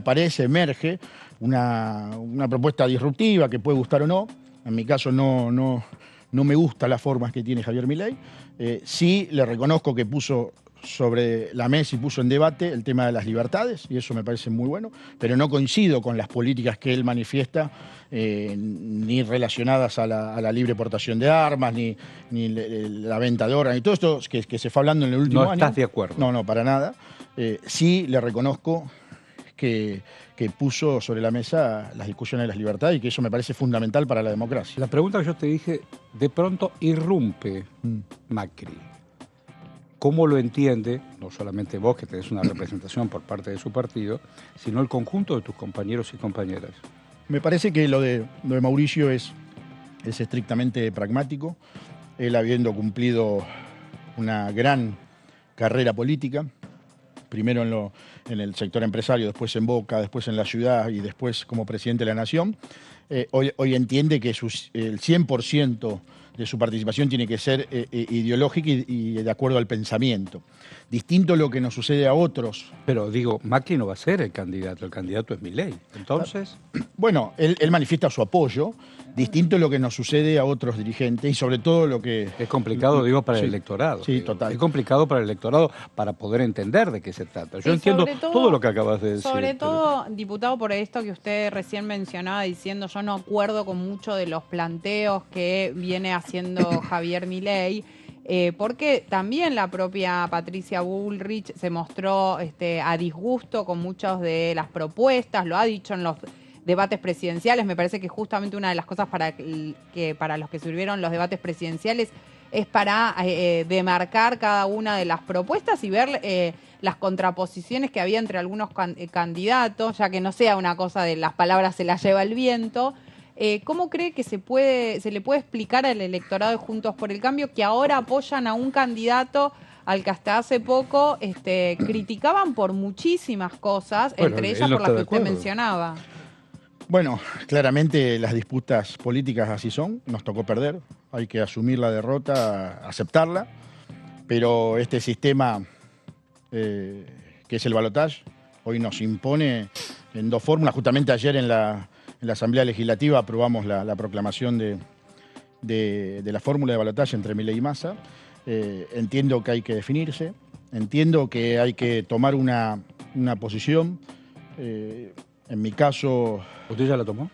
emerge una propuesta disruptiva que puede gustar o no. En mi caso no me gustan las formas que tiene Javier Milei. Sí le reconozco que puso sobre la mesa y puso en debate el tema de las libertades, y eso me parece muy bueno, pero no coincido con las políticas que él manifiesta, ni relacionadas a la libre portación de armas, ni la venta de órganos, y todo esto que se fue hablando en el último año. ¿No estás de acuerdo? No, para nada. Sí le reconozco que puso sobre la mesa las discusiones de las libertades, y que eso me parece fundamental para la democracia. La pregunta que yo te dije, de pronto irrumpe Macri. ¿Cómo lo entiende, no solamente vos, que tenés una representación por parte de su partido, sino el conjunto de tus compañeros y compañeras? Me parece que lo de Mauricio es estrictamente pragmático. Él, habiendo cumplido una gran carrera política, primero en el sector empresario, después en Boca, después en la ciudad y después como presidente de la Nación, hoy entiende que el 100% de su participación tiene que ser ideológica y de acuerdo al pensamiento. Distinto lo que nos sucede a otros. Pero digo, Macri no va a ser el candidato es Milei. Entonces... Bueno, él manifiesta su apoyo. Distinto lo que nos sucede a otros dirigentes, y sobre todo lo que... Es complicado, digo, para el electorado. Sí, total. Es complicado para el electorado para poder entender de qué se trata. Yo entiendo todo lo que acabas de decir. Sobre todo, diputado, por esto que usted recién mencionaba, diciendo yo no acuerdo con mucho de los planteos que viene haciendo Javier Milei, porque también la propia Patricia Bullrich se mostró a disgusto con muchas de las propuestas, lo ha dicho en los debates presidenciales. Me parece que justamente una de las cosas para los que sirvieron los debates presidenciales es para demarcar cada una de las propuestas y ver las contraposiciones que había entre algunos candidatos, ya que no sea una cosa de las palabras se las lleva el viento. ¿Cómo cree que se le puede explicar al electorado de Juntos por el Cambio que ahora apoyan a un candidato al que hasta hace poco criticaban por muchísimas cosas, entre ellas por las que usted mencionaba? Bueno, claramente las disputas políticas así son, nos tocó perder, hay que asumir la derrota, aceptarla, pero este sistema que es el balotaje hoy nos impone en dos fórmulas. Justamente ayer en la Asamblea Legislativa aprobamos la proclamación de la fórmula de balotaje entre Milei y Massa. Entiendo que hay que definirse, entiendo que hay que tomar una posición. En mi caso... ¿Usted ya la tomó?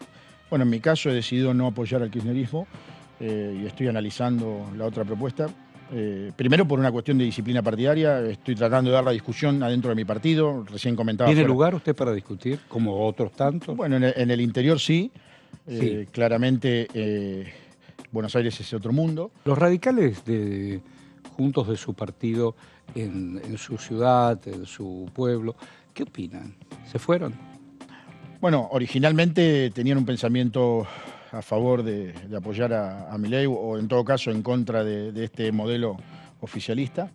Bueno, en mi caso he decidido no apoyar al kirchnerismo y estoy analizando la otra propuesta. Primero por una cuestión de disciplina partidaria, estoy tratando de dar la discusión adentro de mi partido, recién comentaba... ¿Tiene lugar usted para discutir, como otros tantos? Bueno, en el interior sí. Claramente Buenos Aires es otro mundo. Los radicales juntos de su partido en su ciudad, en su pueblo, ¿qué opinan? ¿Se fueron? Bueno, originalmente tenían un pensamiento a favor de apoyar a Milei o en todo caso en contra de este modelo oficialista,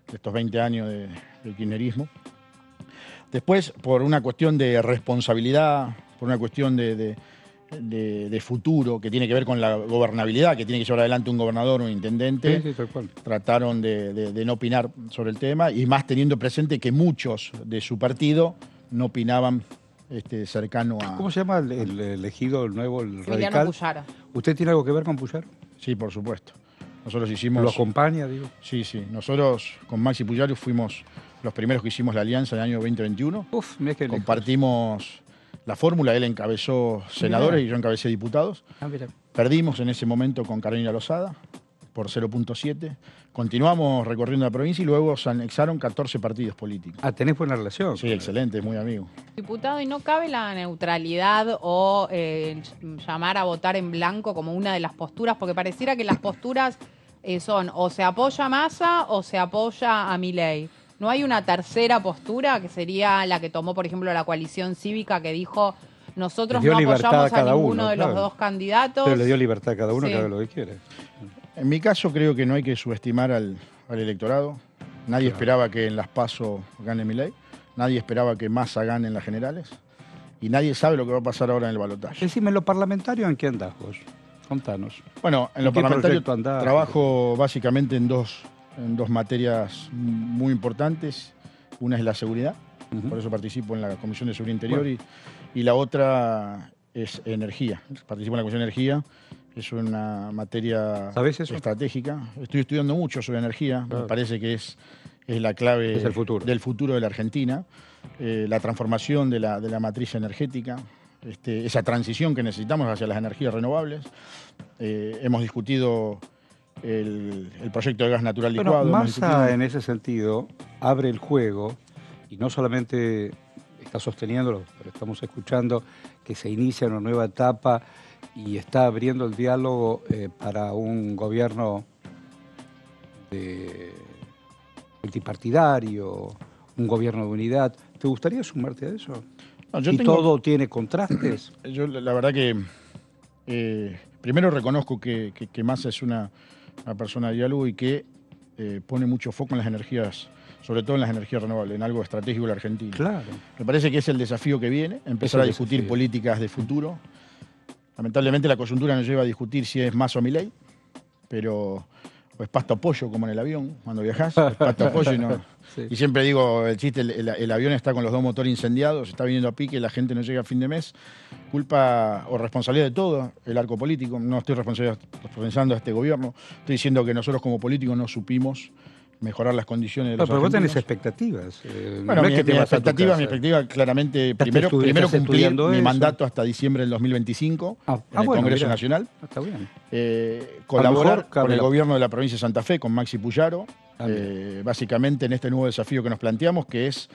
de estos 20 años del kirchnerismo. Después, por una cuestión de responsabilidad, por una cuestión de futuro que tiene que ver con la gobernabilidad que tiene que llevar adelante un gobernador o un intendente, tal cual. Trataron de no opinar sobre el tema y más teniendo presente que muchos de su partido no opinaban cercano a... ¿Cómo se llama el elegido, el nuevo, el radical? Emiliano Puyaro. ¿Usted tiene algo que ver con Puyaro? Sí, por supuesto. Nosotros hicimos... ¿Lo acompaña, digo? Sí. Nosotros con Maxi Puyaro fuimos los primeros que hicimos la alianza en el año 2021. Mirá que compartimos la fórmula, él encabezó senadores y yo encabecé diputados. Perdimos en ese momento con Carolina Lozada por 0.7. Continuamos recorriendo la provincia y luego se anexaron 14 partidos políticos. Ah, ¿tenés buena relación? Sí, excelente, muy amigo. Diputado, ¿y no cabe la neutralidad o llamar a votar en blanco como una de las posturas? Porque pareciera que las posturas son o se apoya a Massa o se apoya a Milei. ¿No hay una tercera postura que sería la que tomó, por ejemplo, la coalición cívica que dijo nosotros no apoyamos a ninguno de los dos candidatos? Pero le dio libertad a cada uno Sí. que haga lo que quiere. En mi caso creo que no hay que subestimar al electorado. Nadie esperaba que en las PASO gane Milei. Nadie esperaba que Massa gane en las generales. Y nadie sabe lo que va a pasar ahora en el balotaje. Decime, ¿en lo parlamentario en qué andás vos? Contanos. Bueno, en lo parlamentario trabajo básicamente en dos materias muy importantes. Una es la seguridad, por eso participo en la Comisión de Seguridad Interior, y la otra es energía. Participo en la Comisión de Energía, es una materia estratégica. Estoy estudiando mucho sobre energía, me parece que es la clave del futuro de la Argentina. La transformación de la matriz energética, esa transición que necesitamos hacia las energías renovables. Hemos discutido el proyecto de gas natural licuado. Massa, en ese sentido, abre el juego y no solamente está sosteniéndolo, pero estamos escuchando que se inicia una nueva etapa y está abriendo el diálogo para un gobierno multipartidario, un gobierno de unidad. ¿Te gustaría sumarte a eso? No, todo tiene contrastes. Yo la verdad que primero reconozco que Massa es una persona de diálogo y que pone mucho foco en las energías, sobre todo en las energías renovables, en algo estratégico de la Argentina. Claro. Me parece que es el desafío que viene, empezar a discutir políticas de futuro. Lamentablemente la coyuntura nos lleva a discutir si es Massa o Milei, pero es pasto a pollo como en el avión, cuando viajás, es pasto a pollo y siempre digo el chiste, el avión está con los dos motores incendiados, está viniendo a pique, la gente no llega a fin de mes, culpa o responsabilidad de todo el arco político. No estoy responsabilizando a este gobierno, estoy diciendo que nosotros como políticos no supimos mejorar las condiciones de los pero argentinos. vos tenés expectativas. Bueno, mi expectativa claramente, primero cumplir mi mandato hasta diciembre del 2025 en el Congreso Nacional. Está bien. Colaborar con el gobierno de la provincia de Santa Fe, con Maxi Puyaro, básicamente en este nuevo desafío que nos planteamos, que es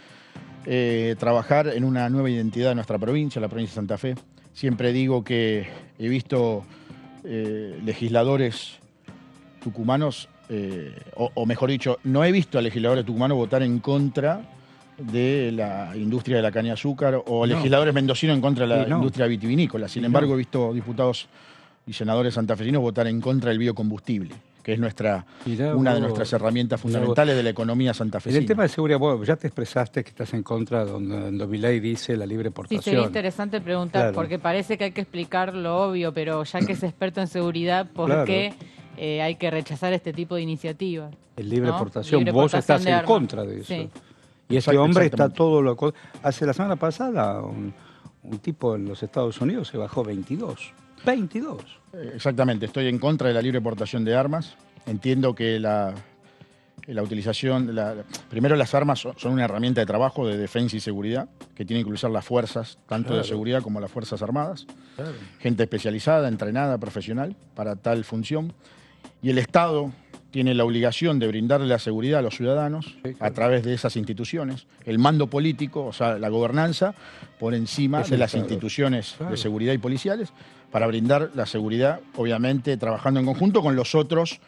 trabajar en una nueva identidad de nuestra provincia, la provincia de Santa Fe. Siempre digo que he visto legisladores tucumanos, o mejor dicho, no he visto a legisladores tucumanos votar en contra de la industria de la caña de azúcar o legisladores mendocinos en contra de la industria vitivinícola. Sin embargo, he visto diputados y senadores santafesinos votar en contra del biocombustible, que es una de nuestras herramientas fundamentales de la economía santafesina. En el tema de seguridad, vos ya te expresaste que estás en contra donde Milei dice la libre portación. Sí, sería interesante preguntar, porque parece que hay que explicar lo obvio, pero ya que es experto en seguridad, ¿por qué hay que rechazar este tipo de iniciativas? El libre portación, vos estás en contra de eso. Sí. Y ese hombre está todo lo... Hace la semana pasada un tipo en los Estados Unidos se bajó 22. 22. Exactamente, estoy en contra de la libre portación de armas. Entiendo que la utilización, primero las armas son una herramienta de trabajo de defensa y seguridad que tienen que usar las fuerzas, tanto de seguridad como las Fuerzas Armadas. Claro. Gente especializada, entrenada, profesional para tal función. Y el Estado tiene la obligación de brindarle la seguridad a los ciudadanos a través de esas instituciones. El mando político, o sea, la gobernanza, por encima de las instituciones de seguridad y policiales, para brindar la seguridad, obviamente, trabajando en conjunto con los otros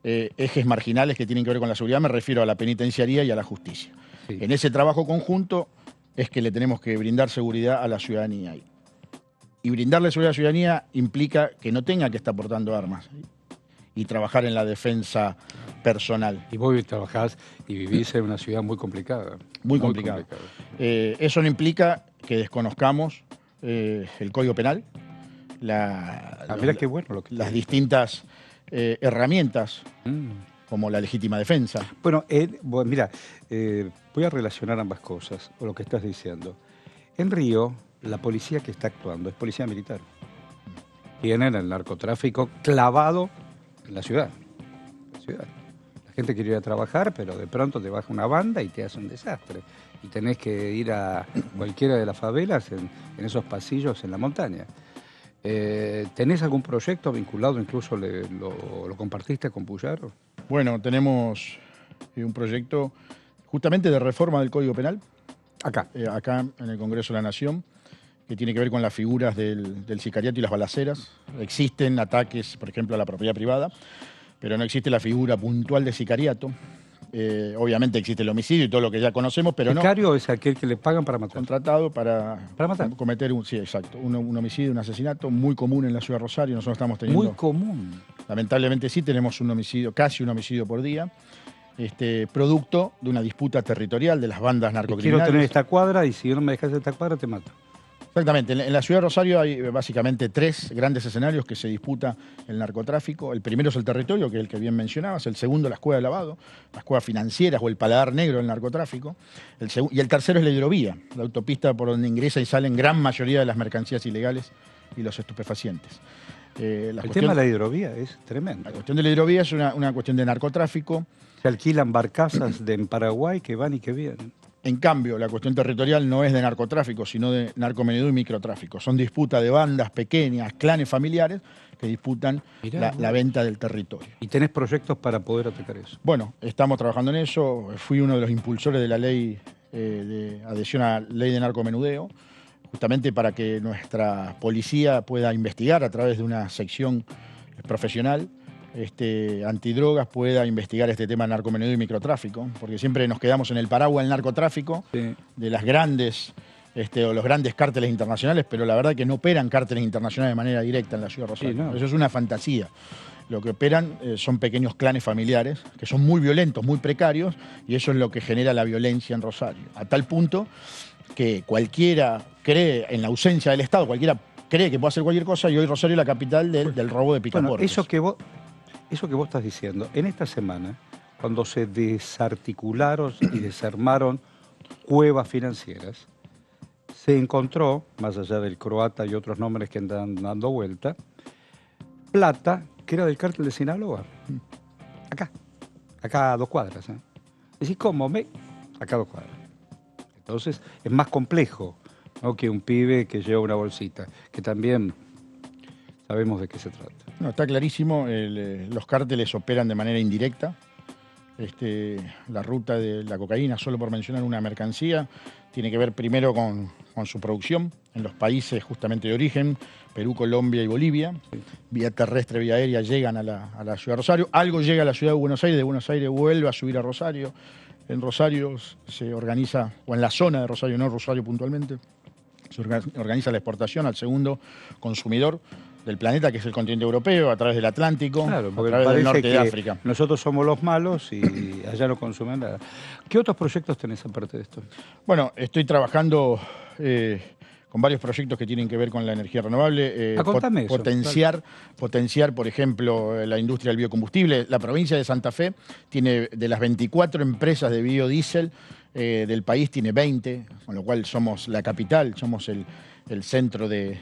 ejes marginales que tienen que ver con la seguridad. Me refiero a la penitenciaría y a la justicia. Sí. En ese trabajo conjunto es que le tenemos que brindar seguridad a la ciudadanía. Y brindarle seguridad a la ciudadanía implica que no tenga que estar portando armas y trabajar en la defensa personal. Y vos trabajás y vivís en una ciudad muy complicada. Muy complicada. Eso no implica que desconozcamos el Código Penal, mira qué bueno las distintas herramientas, como la legítima defensa. Bueno, mira, voy a relacionar ambas cosas, con lo que estás diciendo. En Río, la policía que está actuando es policía militar. Tienen el narcotráfico clavado en la ciudad. La gente quiere ir a trabajar, pero de pronto te baja una banda y te hace un desastre. Y tenés que ir a cualquiera de las favelas en esos pasillos en la montaña. ¿Tenés algún proyecto vinculado, incluso lo compartiste con Puyaro? Bueno, tenemos un proyecto justamente de reforma del Código Penal. Acá en el Congreso de la Nación, que tiene que ver con las figuras del sicariato y las balaceras. Existen ataques, por ejemplo, a la propiedad privada, pero no existe la figura puntual de sicariato. Obviamente existe el homicidio y todo lo que ya conocemos, pero no. ¿Sicario es aquel que le pagan para matar? Contratado para matar. Cometer un homicidio, un asesinato muy común en la ciudad de Rosario. Nosotros estamos teniendo... Muy común. Lamentablemente sí, tenemos casi un homicidio por día. Producto de una disputa territorial de las bandas narcocriminales. Quiero tener esta cuadra y si no me dejas esta cuadra te mato. Exactamente. En la ciudad de Rosario hay básicamente 3 grandes escenarios que se disputa el narcotráfico. El primero es el territorio, que es el que bien mencionabas. El segundo, las cuevas de lavado, las cuevas financieras o el paladar negro del narcotráfico. Y el tercero es la hidrovía, la autopista por donde ingresa y salen gran mayoría de las mercancías ilegales y los estupefacientes. El tema de la hidrovía es tremendo. La cuestión de la hidrovía es una cuestión de narcotráfico. Se alquilan barcazas en Paraguay que van y que vienen. En cambio, la cuestión territorial no es de narcotráfico, sino de narcomenudeo y microtráfico. Son disputas de bandas pequeñas, clanes familiares, que disputan la venta del territorio. ¿Y tenés proyectos para poder atacar eso? Bueno, estamos trabajando en eso. Fui uno de los impulsores de la ley de adhesión a la ley de narcomenudeo, justamente para que nuestra policía pueda investigar a través de una sección profesional antidrogas, pueda investigar este tema de narcomenudeo y microtráfico, porque siempre nos quedamos en el paraguas del narcotráfico, de las grandes o los grandes cárteles internacionales, pero la verdad es que no operan cárteles internacionales de manera directa en la ciudad de Rosario. Eso es una fantasía. Lo que operan son pequeños clanes familiares, que son muy violentos, muy precarios, y eso es lo que genera la violencia en Rosario. A tal punto que cualquiera cree en la ausencia del Estado, cualquiera cree que puede hacer cualquier cosa, y hoy Rosario es la capital del robo de picaportes. Bueno, eso que vos estás diciendo, en esta semana, cuando se desarticularon y desarmaron cuevas financieras, se encontró, más allá del croata y otros nombres que andan dando vuelta, plata que era del cártel de Sinaloa. Acá a 2 cuadras. Decís, ¿cómo? Acá a 2 cuadras. Entonces, es más complejo, ¿no?, que un pibe que lleva una bolsita, que también sabemos de qué se trata. No, está clarísimo, los cárteles operan de manera indirecta, la ruta de la cocaína, solo por mencionar una mercancía, tiene que ver primero con su producción en los países justamente de origen, Perú, Colombia y Bolivia. Vía terrestre, vía aérea llegan a la ciudad de Rosario. Algo llega a la ciudad de Buenos Aires vuelve a subir a Rosario. En Rosario se organiza, o en la zona de Rosario, no Rosario puntualmente, se organiza la exportación al segundo consumidor del planeta, que es el continente europeo, a través del Atlántico, claro, a través del norte de África. Nosotros somos los malos y allá no consumen nada. ¿Qué otros proyectos tenés aparte de esto? Bueno, estoy trabajando con varios proyectos que tienen que ver con la energía renovable. Contame eso, potenciar, por ejemplo, la industria del biocombustible. La provincia de Santa Fe tiene, de las 24 empresas de biodiesel del país, tiene 20, con lo cual somos la capital, somos el centro de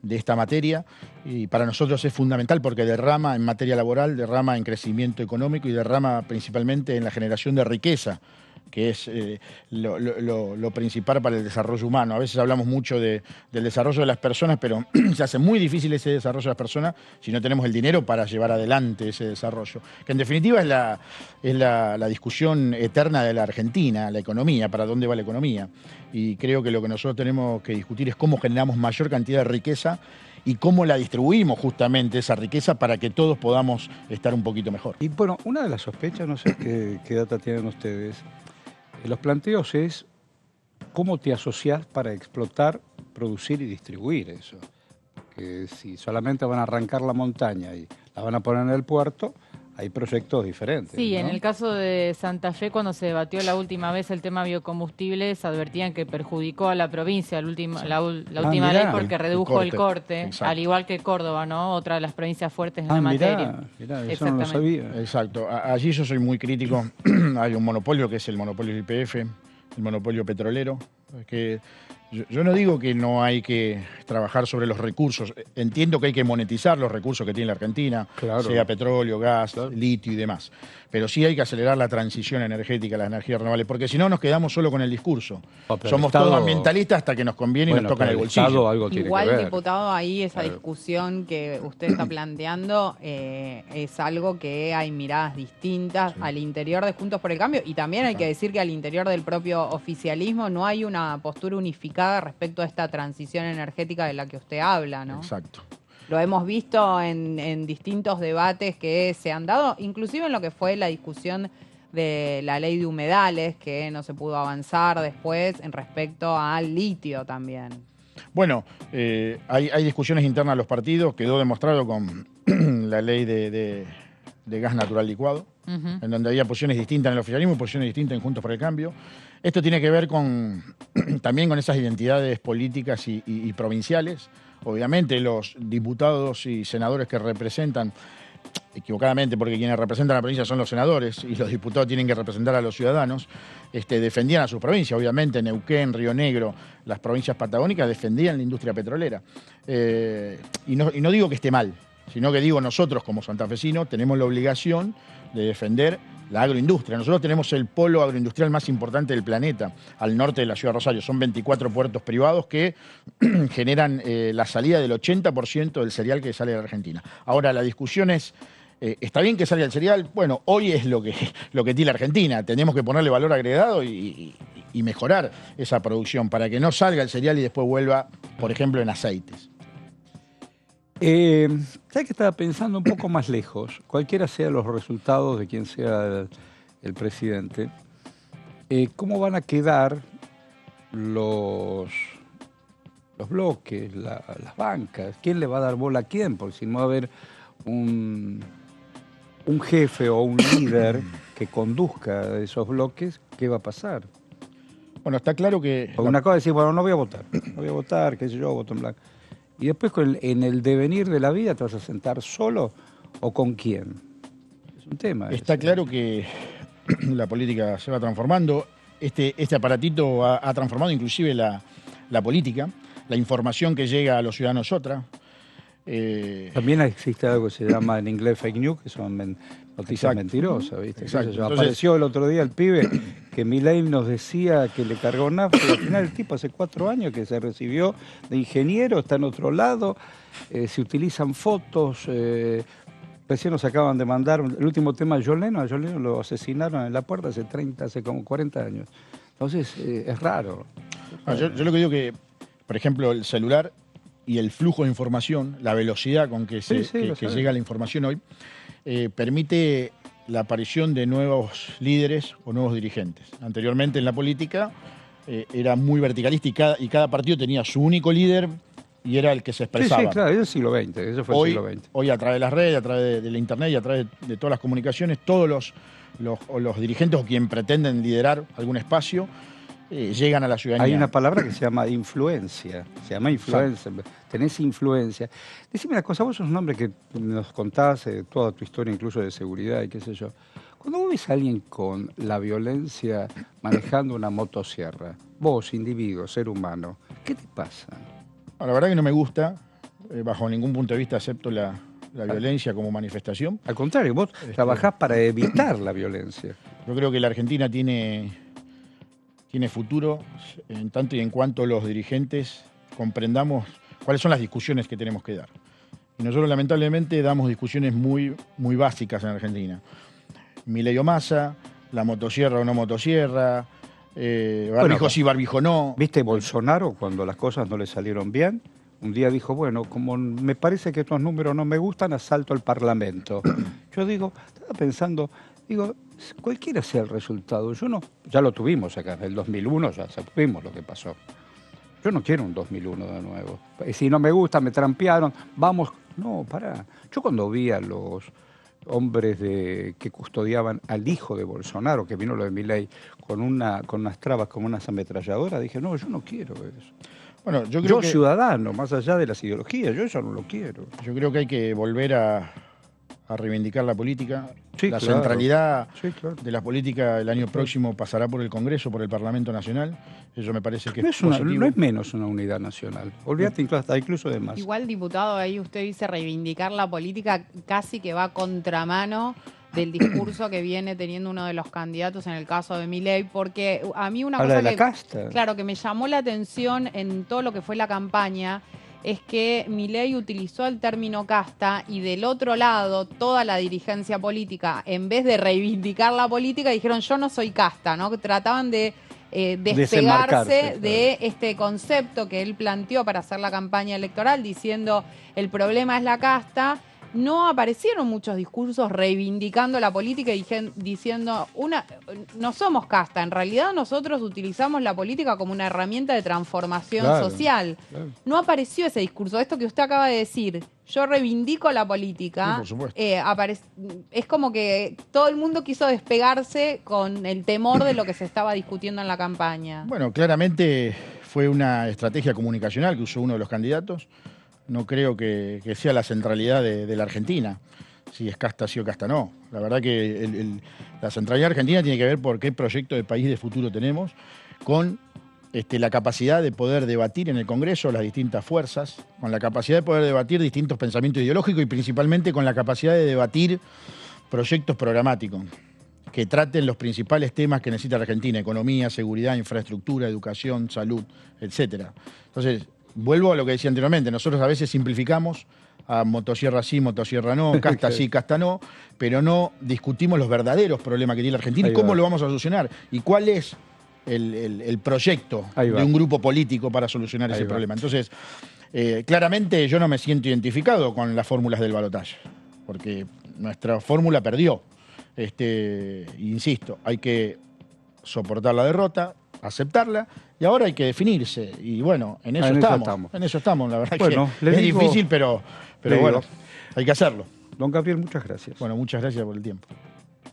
esta materia, y para nosotros es fundamental porque derrama en materia laboral, derrama en crecimiento económico y derrama principalmente en la generación de riqueza, que es lo principal para el desarrollo humano. A veces hablamos mucho del desarrollo de las personas, pero se hace muy difícil ese desarrollo de las personas si no tenemos el dinero para llevar adelante ese desarrollo. Que en definitiva es la discusión eterna de la Argentina, la economía, para dónde va la economía. Y creo que lo que nosotros tenemos que discutir es cómo generamos mayor cantidad de riqueza y cómo la distribuimos justamente esa riqueza para que todos podamos estar un poquito mejor. Y bueno, una de las sospechas, no sé qué data tienen ustedes, los planteos es cómo te asociás para explotar, producir y distribuir eso. Que si solamente van a arrancar la montaña y la van a poner en el puerto, hay proyectos diferentes. Sí, ¿no? En el caso de Santa Fe, cuando se debatió la última vez el tema biocombustibles, advertían que perjudicó a la provincia la última ley porque redujo el corte, al igual que Córdoba, ¿no? Otra de las provincias fuertes en la materia. Mirá, eso no lo sabía. Exacto. Allí yo soy muy crítico. Hay un monopolio que es el monopolio del YPF, el monopolio petrolero, que yo no digo que no hay que trabajar sobre los recursos. Entiendo que hay que monetizar los recursos que tiene la Argentina, sea petróleo, gas, litio y demás. Pero sí hay que acelerar la transición energética, las energías renovables, porque si no nos quedamos solo con el discurso. Somos todos ambientalistas hasta que nos conviene y nos tocan el bolsillo. Igual, diputado, ahí esa discusión que usted está planteando es algo que hay miradas distintas al interior de Juntos por el Cambio, y también hay que decir que al interior del propio oficialismo no hay una postura unificada respecto a esta transición energética de la que usted habla, ¿no? Exacto. Lo hemos visto en distintos debates que se han dado, inclusive en lo que fue la discusión de la ley de humedales, que no se pudo avanzar después en respecto al litio también. Bueno, hay discusiones internas de los partidos, quedó demostrado con la ley de gas natural licuado, en donde había posiciones distintas en el oficialismo y posiciones distintas en Juntos por el Cambio. Esto tiene que ver también con esas identidades políticas y provinciales. Obviamente los diputados y senadores que representan, equivocadamente porque quienes representan a la provincia son los senadores y los diputados tienen que representar a los ciudadanos, defendían a sus provincias. Obviamente Neuquén, Río Negro, las provincias patagónicas defendían la industria petrolera. Y no digo que esté mal, sino que digo nosotros como santafesinos tenemos la obligación de defender la agroindustria. Nosotros tenemos el polo agroindustrial más importante del planeta, al norte de la ciudad de Rosario. Son 24 puertos privados que generan la salida del 80% del cereal que sale de la Argentina. Ahora, la discusión es, ¿está bien que salga el cereal? Bueno, hoy es lo que tiene la Argentina. Tenemos que ponerle valor agregado y mejorar esa producción para que no salga el cereal y después vuelva, por ejemplo, en aceites. ¿Sabes que estaba pensando un poco más lejos? Cualquiera sean los resultados de quien sea el presidente, ¿cómo van a quedar los bloques, las bancas? ¿Quién le va a dar bola a quién? Porque si no va a haber un jefe o un líder que conduzca esos bloques, ¿qué va a pasar? Bueno, está claro que... Porque una cosa es decir, bueno, no voy a votar, qué sé yo, voto en blanco. Y después en el devenir de la vida te vas a sentar solo o con quién. Es un tema. Está claro que la política se va transformando. Este aparatito ha transformado inclusive la política. La información que llega a los ciudadanos es otra. También existe algo que se llama en inglés fake news, que son noticias mentirosas, ¿viste? Entonces, apareció el otro día el pibe que Milei nos decía que le cargó nafta, y al final el tipo hace 4 años que se recibió de ingeniero, está en otro lado, se utilizan fotos, Recién nos acaban de mandar el último tema de John Lennon. A John Lennon lo asesinaron en la puerta hace como 40 años. Entonces, es raro. Yo lo que digo que, por ejemplo, el celular y el flujo de información, la velocidad con que llega la información hoy, permite la aparición de nuevos líderes o nuevos dirigentes. Anteriormente en la política era muy verticalista y cada partido tenía su único líder y era el que se expresaba. Sí, claro, eso es el siglo XX, eso fue el siglo XX. Hoy a través de las redes, a través de la internet y a través de todas las comunicaciones, todos los dirigentes o quien pretenden liderar algún espacio llegan a la ciudadanía. Hay una palabra que se llama influencia, tenés influencia. Decime una cosa, vos sos un hombre que nos contás toda tu historia, incluso de seguridad y qué sé yo. Cuando vos ves a alguien con la violencia manejando una motosierra, vos, individuo, ser humano, ¿qué te pasa? La verdad que no me gusta, bajo ningún punto de vista acepto la violencia como manifestación. Al contrario, vos trabajás para evitar la violencia. Yo creo que la Argentina tiene futuro en tanto y en cuanto los dirigentes comprendamos cuáles son las discusiones que tenemos que dar. Y nosotros lamentablemente damos discusiones muy, muy básicas en Argentina. Milei o Massa, la motosierra o no motosierra, barbijo sí, barbijo no. ¿Viste Bolsonaro cuando las cosas no le salieron bien? Un día dijo, bueno, como me parece que estos números no me gustan, asalto al Parlamento. Yo estaba pensando, cualquiera sea el resultado, ya lo tuvimos acá, en el 2001 ya supimos lo que pasó. Yo no quiero un 2001 de nuevo. Si no me gusta, me trampearon, vamos. No, pará. Yo cuando vi a los hombres que custodiaban al hijo de Bolsonaro, que vino lo de Milei, con unas trabas, como unas ametralladoras, dije, no, yo no quiero eso. Bueno, yo creo que ciudadano, más allá de las ideologías, yo eso no lo quiero. Yo creo que hay que volver a reivindicar la política. Centralidad de la política el año próximo pasará por el Congreso, por el Parlamento Nacional. Eso me parece que es positivo. No es menos una unidad nacional. Olvídate incluso de más. Igual, diputado, ahí usted dice reivindicar la política, casi que va a contramano del discurso que viene teniendo uno de los candidatos en el caso de Milei, porque a mí una cosa que me llamó la atención en todo lo que fue la campaña es que Milei utilizó el término casta y del otro lado toda la dirigencia política, en vez de reivindicar la política, dijeron yo no soy casta, ¿no? Trataban de despegarse de este concepto que él planteó para hacer la campaña electoral, diciendo el problema es la casta. No aparecieron muchos discursos reivindicando la política y diciendo, no somos casta, en realidad nosotros utilizamos la política como una herramienta de transformación social. Claro. No apareció ese discurso. Esto que usted acaba de decir, yo reivindico la política, por supuesto. Es como que todo el mundo quiso despegarse con el temor de lo que se estaba discutiendo en la campaña. Bueno, claramente fue una estrategia comunicacional que usó uno de los candidatos. No creo que sea la centralidad de la Argentina, si es casta sí o casta no. La verdad que la centralidad argentina tiene que ver por qué proyecto de país de futuro tenemos, con la capacidad de poder debatir en el Congreso las distintas fuerzas, con la capacidad de poder debatir distintos pensamientos ideológicos y principalmente con la capacidad de debatir proyectos programáticos que traten los principales temas que necesita la Argentina: economía, seguridad, infraestructura, educación, salud, etcétera. Entonces, vuelvo a lo que decía anteriormente, nosotros a veces simplificamos a motosierra sí, motosierra no, casta sí, casta no, pero no discutimos los verdaderos problemas que tiene la Argentina y cómo lo vamos a solucionar y cuál es el proyecto de un grupo político para solucionar ese problema. Entonces, claramente yo no me siento identificado con las fórmulas del balotaje, porque nuestra fórmula perdió. Insisto, hay que soportar la derrota, aceptarla, y ahora hay que definirse. Y bueno, en eso estamos. En eso estamos, la verdad que es difícil, pero bueno, hay que hacerlo. Don Gabriel, muchas gracias. Bueno, muchas gracias por el tiempo.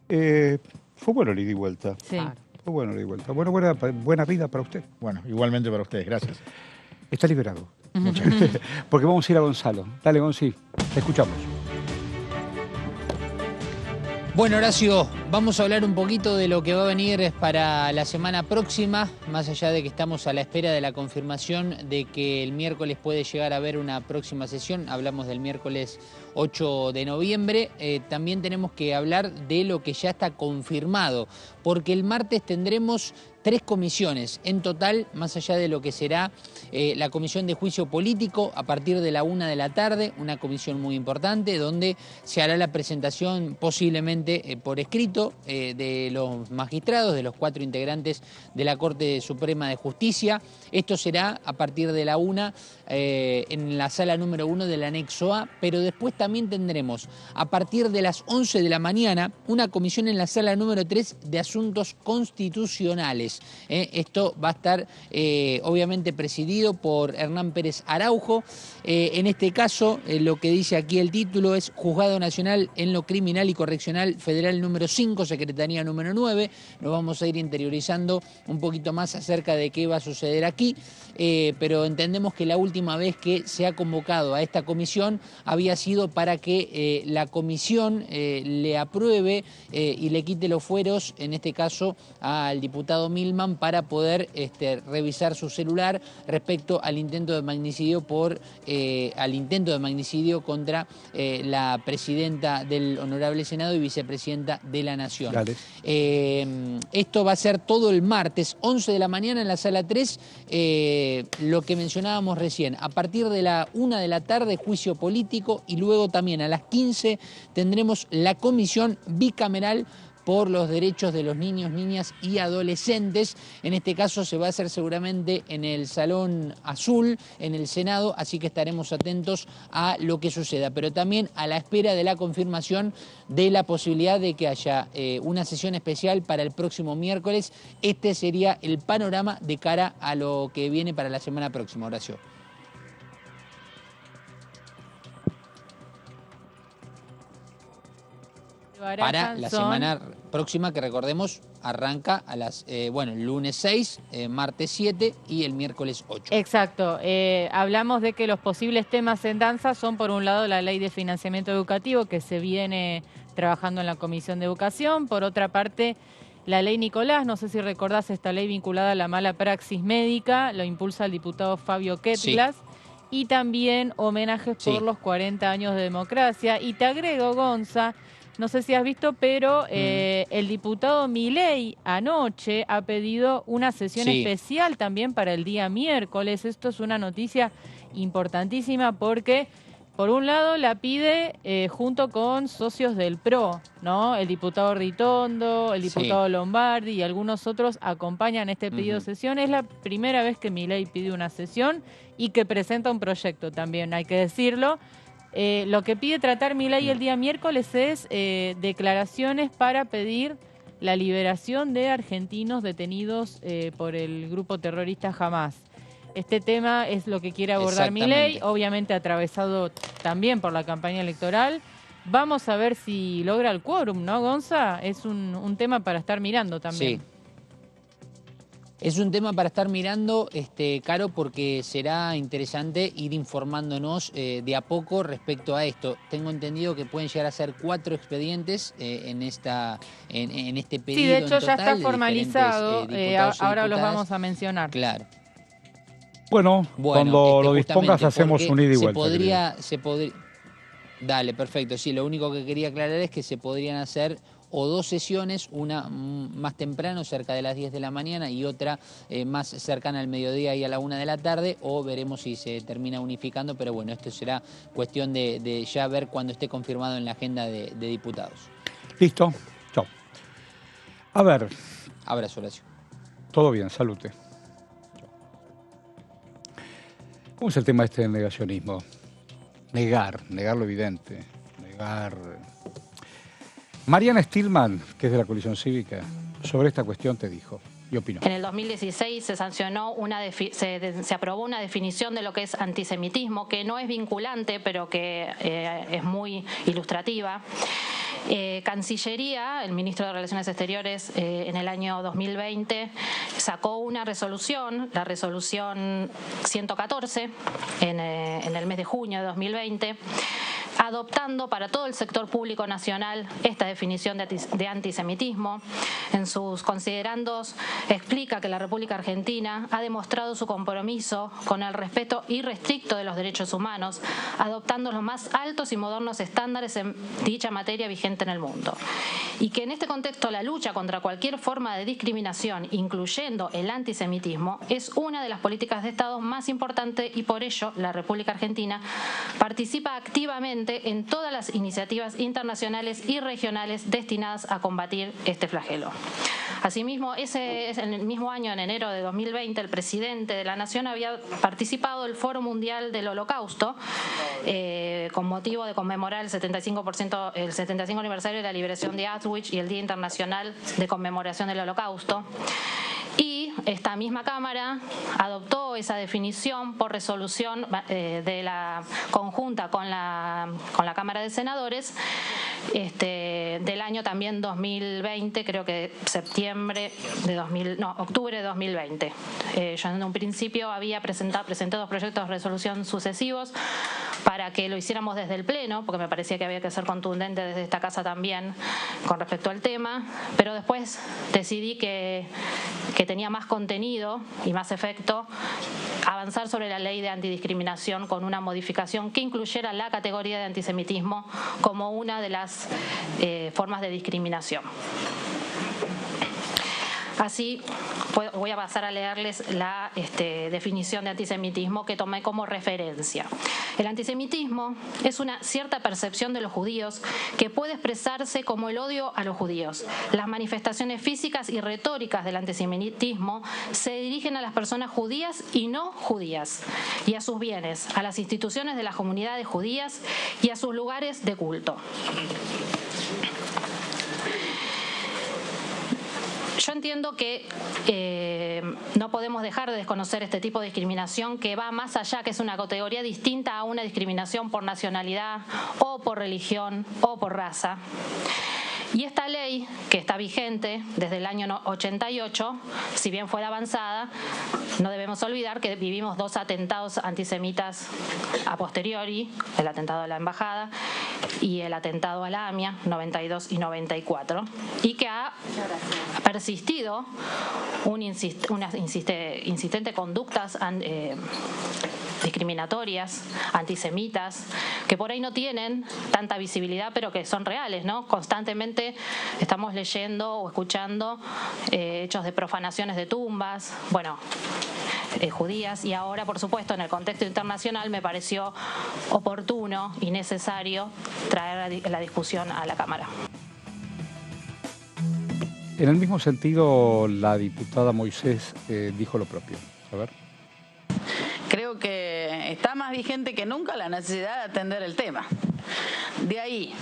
Fue bueno el ida y vuelta. Sí. Fue bueno el ida y vuelta. Bueno, buena vida para usted. Bueno, igualmente para ustedes, gracias. Está liberado. Muchas gracias. Porque vamos a ir a Gonzalo. Dale, Gonzi, te escuchamos. Bueno, Horacio, vamos a hablar un poquito de lo que va a venir para la semana próxima, más allá de que estamos a la espera de la confirmación de que el miércoles puede llegar a haber una próxima sesión. Hablamos del miércoles 8 de noviembre. También tenemos que hablar de lo que ya está confirmado, porque el martes tendremos 3 comisiones en total, más allá de lo que será la comisión de juicio político a partir de la 1 de la tarde, una comisión muy importante donde se hará la presentación posiblemente por escrito de los magistrados, de los 4 integrantes de la Corte Suprema de Justicia. Esto será a partir de la 1 en la sala número 1 del anexo A, pero después también tendremos a partir de las 11 de la mañana una comisión en la sala número 3 de asuntos constitucionales. Esto va a estar obviamente presidido por Hernán Pérez Araujo. En este caso, lo que dice aquí el título es Juzgado Nacional en lo Criminal y Correccional Federal número 5, Secretaría número 9. Nos vamos a ir interiorizando un poquito más acerca de qué va a suceder aquí, pero entendemos que la última vez que se ha convocado a esta comisión había sido para que la comisión le apruebe y le quite los fueros, en este caso al diputado Milman, para poder revisar su celular respecto al intento de magnicidio contra la presidenta del Honorable Senado y vicepresidenta de la Nación. Esto va a ser todo el martes, 11 de la mañana en la sala 3, lo que mencionábamos recién. A partir de la 1 de la tarde, juicio político, y luego también a las 15 tendremos la comisión bicameral por los derechos de los niños, niñas y adolescentes. En este caso se va a hacer seguramente en el Salón Azul, en el Senado, así que estaremos atentos a lo que suceda, pero también a la espera de la confirmación de la posibilidad de que haya una sesión especial para el próximo miércoles. Este sería el panorama de cara a lo que viene para la semana próxima, Horacio. Para la semana próxima, que recordemos, arranca a las, el lunes 6, martes 7 y el miércoles 8. Exacto. Hablamos de que los posibles temas en danza son, por un lado, la ley de financiamiento educativo, que se viene trabajando en la Comisión de Educación. Por otra parte, la ley Nicolás, no sé si recordás esta ley vinculada a la mala praxis médica, lo impulsa el diputado Fabio Ketglas. Sí. Y también homenajes por los 40 años de democracia. Y te agrego, Gonza, no sé si has visto, pero el diputado Milei anoche ha pedido una sesión especial también para el día miércoles. Esto es una noticia importantísima porque, por un lado, la pide junto con socios del PRO, ¿no? El diputado Ritondo, el diputado Lombardi y algunos otros acompañan este pedido de sesión. Es la primera vez que Milei pide una sesión y que presenta un proyecto también, hay que decirlo. Lo que pide tratar Milei el día miércoles es declaraciones para pedir la liberación de argentinos detenidos por el grupo terrorista Hamas. Este tema es lo que quiere abordar Milei, obviamente atravesado también por la campaña electoral. Vamos a ver si logra el quórum, ¿no, Gonza? Es un tema para estar mirando también. Sí. Es un tema para estar mirando, Caro, porque será interesante ir informándonos de a poco respecto a esto. Tengo entendido que pueden llegar a ser 4 expedientes en este periodo. Sí, de hecho ya está formalizado, ahora los vamos a mencionar. Claro. Bueno, cuando lo dispongas hacemos un ida y vuelta. Se podría. Dale, perfecto. Sí, lo único que quería aclarar es que se podrían hacer o 2 sesiones, una más temprano, cerca de las 10 de la mañana, y otra más cercana al mediodía y a la 1 de la tarde, o veremos si se termina unificando, pero bueno, esto será cuestión de ya ver cuando esté confirmado en la agenda de diputados. Listo, chao. A ver. Abrazo, Horacio. Todo bien, salute. ¿Cómo es el tema del negacionismo? Negar lo evidente, negar. Mariana Stillman, que es de la Coalición Cívica, sobre esta cuestión te dijo y opinó. En el 2016 se sancionó se aprobó una definición de lo que es antisemitismo, que no es vinculante, pero que es muy ilustrativa. Cancillería, el ministro de Relaciones Exteriores, en el año 2020 sacó una resolución, la resolución 114, en el mes de junio de 2020, adoptando para todo el sector público nacional esta definición de antisemitismo. En sus considerandos explica que la República Argentina ha demostrado su compromiso con el respeto irrestricto de los derechos humanos, adoptando los más altos y modernos estándares en dicha materia vigente en el mundo. Y que en este contexto la lucha contra cualquier forma de discriminación, incluyendo el antisemitismo, es una de las políticas de Estado más importantes y por ello la República Argentina participa activamente en todas las iniciativas internacionales y regionales destinadas a combatir este flagelo. Asimismo, en el mismo año, en enero de 2020, el presidente de la Nación había participado del Foro Mundial del Holocausto con motivo de conmemorar el 75 aniversario de la liberación de Auschwitz y el Día Internacional de Conmemoración del Holocausto. Y esta misma Cámara adoptó esa definición por resolución de la conjunta con la Cámara de Senadores del año también 2020, creo que octubre de 2020. Yo en un principio presenté 2 proyectos de resolución sucesivos para que lo hiciéramos desde el Pleno, porque me parecía que había que ser contundente desde esta casa también con respecto al tema, pero después decidí que tenía más contenido y más efecto avanzar sobre la ley de antidiscriminación con una modificación que incluyera la categoría de antisemitismo como una de las formas de discriminación. Así voy a pasar a leerles la definición de antisemitismo que tomé como referencia. El antisemitismo es una cierta percepción de los judíos que puede expresarse como el odio a los judíos. Las manifestaciones físicas y retóricas del antisemitismo se dirigen a las personas judías y no judías, y a sus bienes, a las instituciones de las comunidades judías y a sus lugares de culto. Yo entiendo que no podemos dejar de desconocer este tipo de discriminación que va más allá, que es una categoría distinta a una discriminación por nacionalidad o por religión o por raza. Y esta ley, que está vigente desde el año 88, si bien fue avanzada, no debemos olvidar que vivimos 2 atentados antisemitas a posteriori, el atentado a la Embajada y el atentado a la AMIA, 92 y 94, y que ha persistido unas insistentes conductas discriminatorias, antisemitas, que por ahí no tienen tanta visibilidad, pero que son reales, ¿no? Constantemente estamos leyendo o escuchando hechos de profanaciones de tumbas, judías, y ahora, por supuesto, en el contexto internacional me pareció oportuno y necesario traer la discusión a la Cámara. En el mismo sentido, la diputada Moisés dijo lo propio. A ver. Creo que está más vigente que nunca la necesidad de atender el tema. De ahí,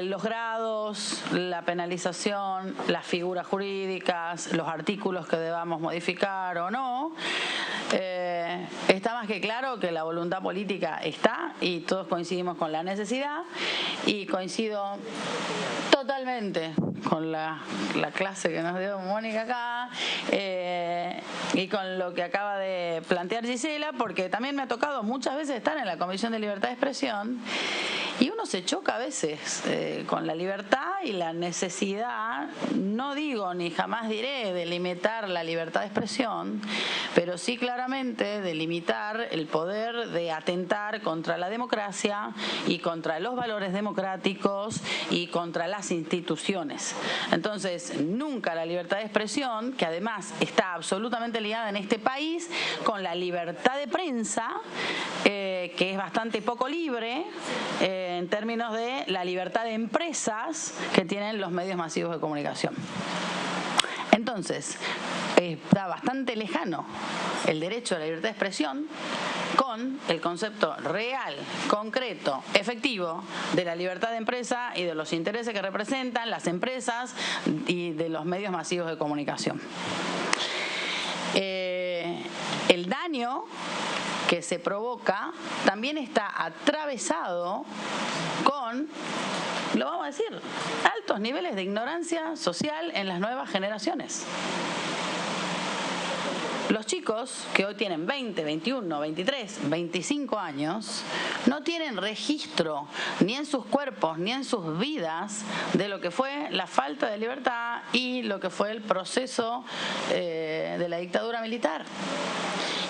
los grados, la penalización, las figuras jurídicas, los artículos que debamos modificar o no, está más que claro que la voluntad política está y todos coincidimos con la necesidad, y coincido totalmente con la clase que nos dio Mónica acá y con lo que acaba de plantear Gisela, porque también me ha tocado muchas veces estar en la Comisión de Libertad de Expresión y uno se choca a veces con la libertad y la necesidad, no digo ni jamás diré de limitar la libertad de expresión, pero sí claramente de limitar el poder de atentar contra la democracia y contra los valores democráticos y contra las instituciones. Entonces, nunca la libertad de expresión, que además está absolutamente ligada en este país con la libertad de prensa, que es bastante poco libre en términos de la libertad de empresas que tienen los medios masivos de comunicación. Entonces, está bastante lejano el derecho a la libertad de expresión con el concepto real, concreto, efectivo de la libertad de empresa y de los intereses que representan las empresas y de los medios masivos de comunicación. El daño que se provoca también está atravesado con, lo vamos a decir, altos niveles de ignorancia social en las nuevas generaciones. Los chicos que hoy tienen 20, 21, 23, 25 años no tienen registro ni en sus cuerpos ni en sus vidas de lo que fue la falta de libertad y lo que fue el proceso de la dictadura militar.